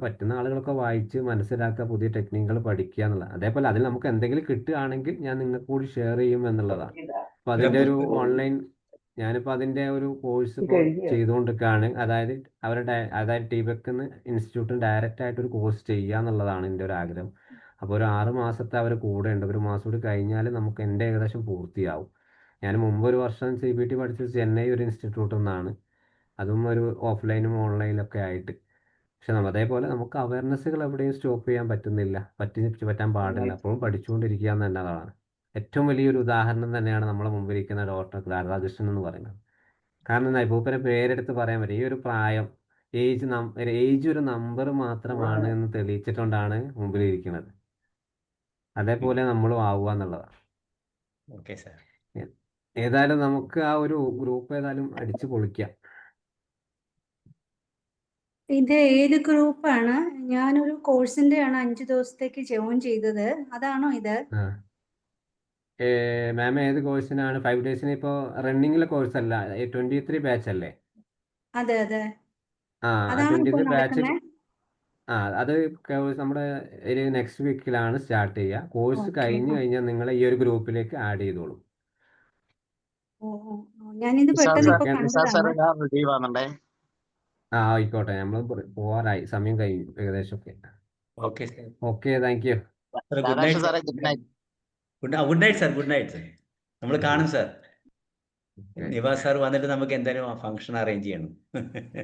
പറ്റുന്ന ആളുകളൊക്കെ വായിച്ച് മനസ്സിലാക്കുക, പുതിയ ടെക്നിക്കുകൾ പഠിക്കുക എന്നുള്ളത്. അതേപോലെ അതിൽ നമുക്ക് എന്തെങ്കിലും കിട്ടുകയാണെങ്കിൽ ഞാൻ നിങ്ങൾക്ക് കൂടി ഷെയർ ചെയ്യും എന്നുള്ളതാണ്. അപ്പോൾ അതിൻ്റെ ഒരു ഓൺലൈൻ ഞാനിപ്പോൾ അതിൻ്റെ ഒരു കോഴ്സ് ഇപ്പോൾ ചെയ്തുകൊണ്ടിരിക്കുകയാണ്. അതായത് TBEC ഇൻസ്റ്റിറ്റ്യൂട്ടിന് ഡയറക്റ്റ് ആയിട്ട് ഒരു കോഴ്സ് ചെയ്യുക എന്നുള്ളതാണ് എൻ്റെ ഒരു ആഗ്രഹം. അപ്പോൾ ഒരു 6 മാസത്തെ അവർ കൂടെ ഉണ്ട്. ഒരു മാസം കൂടി കഴിഞ്ഞാൽ നമുക്ക് എൻ്റെ ഏകദേശം പൂർത്തിയാവും. ഞാൻ മുമ്പ് ഒരു വർഷം CBT പഠിച്ചത് ചെന്നൈ ഒരു ഇൻസ്റ്റിറ്റ്യൂട്ടിൽ നിന്നാണ്. അതും ഒരു ഓഫ്ലൈനും ഓൺലൈനിലൊക്കെ ആയിട്ട്. പക്ഷെ അതേപോലെ നമുക്ക് അവയർനെസ്സുകൾ എവിടെയും സ്റ്റോപ്പ് ചെയ്യാൻ പറ്റാൻ പാടില്ല. അപ്പോഴും പഠിച്ചുകൊണ്ടിരിക്കുക എന്നതാണ്. ഏറ്റവും വലിയൊരു ഉദാഹരണം തന്നെയാണ് നമ്മളെ മുമ്പിലിരിക്കുന്ന ഡോക്ടർ രാധാകൃഷ്ണൻ എന്ന് പറയുന്നത്. കാരണം എന്താ, ഇപ്പോൾ പേരെടുത്ത് പറയാൻ പറ്റും. ഈ ഒരു പ്രായം ഏജ് ഒരു നമ്പർ മാത്രമാണ് എന്ന് തെളിയിച്ചിട്ടുകൊണ്ടാണ് മുമ്പിലിരിക്കുന്നത്. അതേപോലെ നമ്മളും ആവുക എന്നുള്ളതാണ്. Okay sir. ഏതായാലും നമുക്ക് ആ ഒരു ഗ്രൂപ്പ് ഏതായാലും അടിച്ചു പൊളിക്കാം. ഇത് ഏത് ഗ്രൂപ്പാണ്? ഞാനൊരു കോഴ്സിന്റെ ആണ് 5 ദിവസത്തേക്ക് ജോയിൻ ചെയ്തത്. അതാണോ ഇത്? മാം ഏത് കോഴ്സിനാണ്? 5 ഡേയ്സിന് ഇപ്പോൾ റണ്ണിങ്ങിലെ കോഴ്സ് അല്ല, 23 ബാച്ച് അല്ലേ? അതെ അതെ, ആ അതാണോ ഇപ്പൊ 23 ബാച്ച്. നടക്കുന്നത്? അത് നമ്മുടെ ഒരു നെക്സ്റ്റ് വീക്കിലാണ് സ്റ്റാർട്ട് ചെയ്യുക. Course okay. കഴിഞ്ഞ് കഴിഞ്ഞാൽ നിങ്ങളെ ഈ ഒരു ഗ്രൂപ്പിലേക്ക് ആഡ് ചെയ്തോളും. ഞാനിത് പെട്ടെന്ന് ഇപ്പൊ സാറേ കണ്ടതാണ്. ഞാൻ റിലീവ് ആവുന്നുണ്ടേ. ആയിക്കോട്ടെ, നമ്മൾ പോവാറായി, സമയം കഴിഞ്ഞു ഏകദേശം. Okay sir. Okay, thank you. Good Radhakrishnan night സാറേ good night. Good night sir. Good night sir. നമ്മൾ കാണും സാർ. നിവാസ് സാർ വന്നിട്ട് നമുക്ക് എന്തായാലും ആ ഫംഗ്ഷൻ അറേഞ്ച് ചെയ്യണം.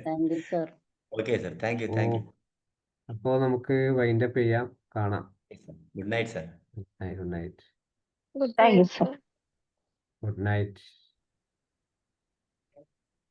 Thank you sir. Okay sir. Thank you. അപ്പോൾ നമുക്ക് വൈൻഡപ്പ് ചെയ്യാം. കാണാം. Good night sir. Good night. Good thank you night sir. Sir. Good night.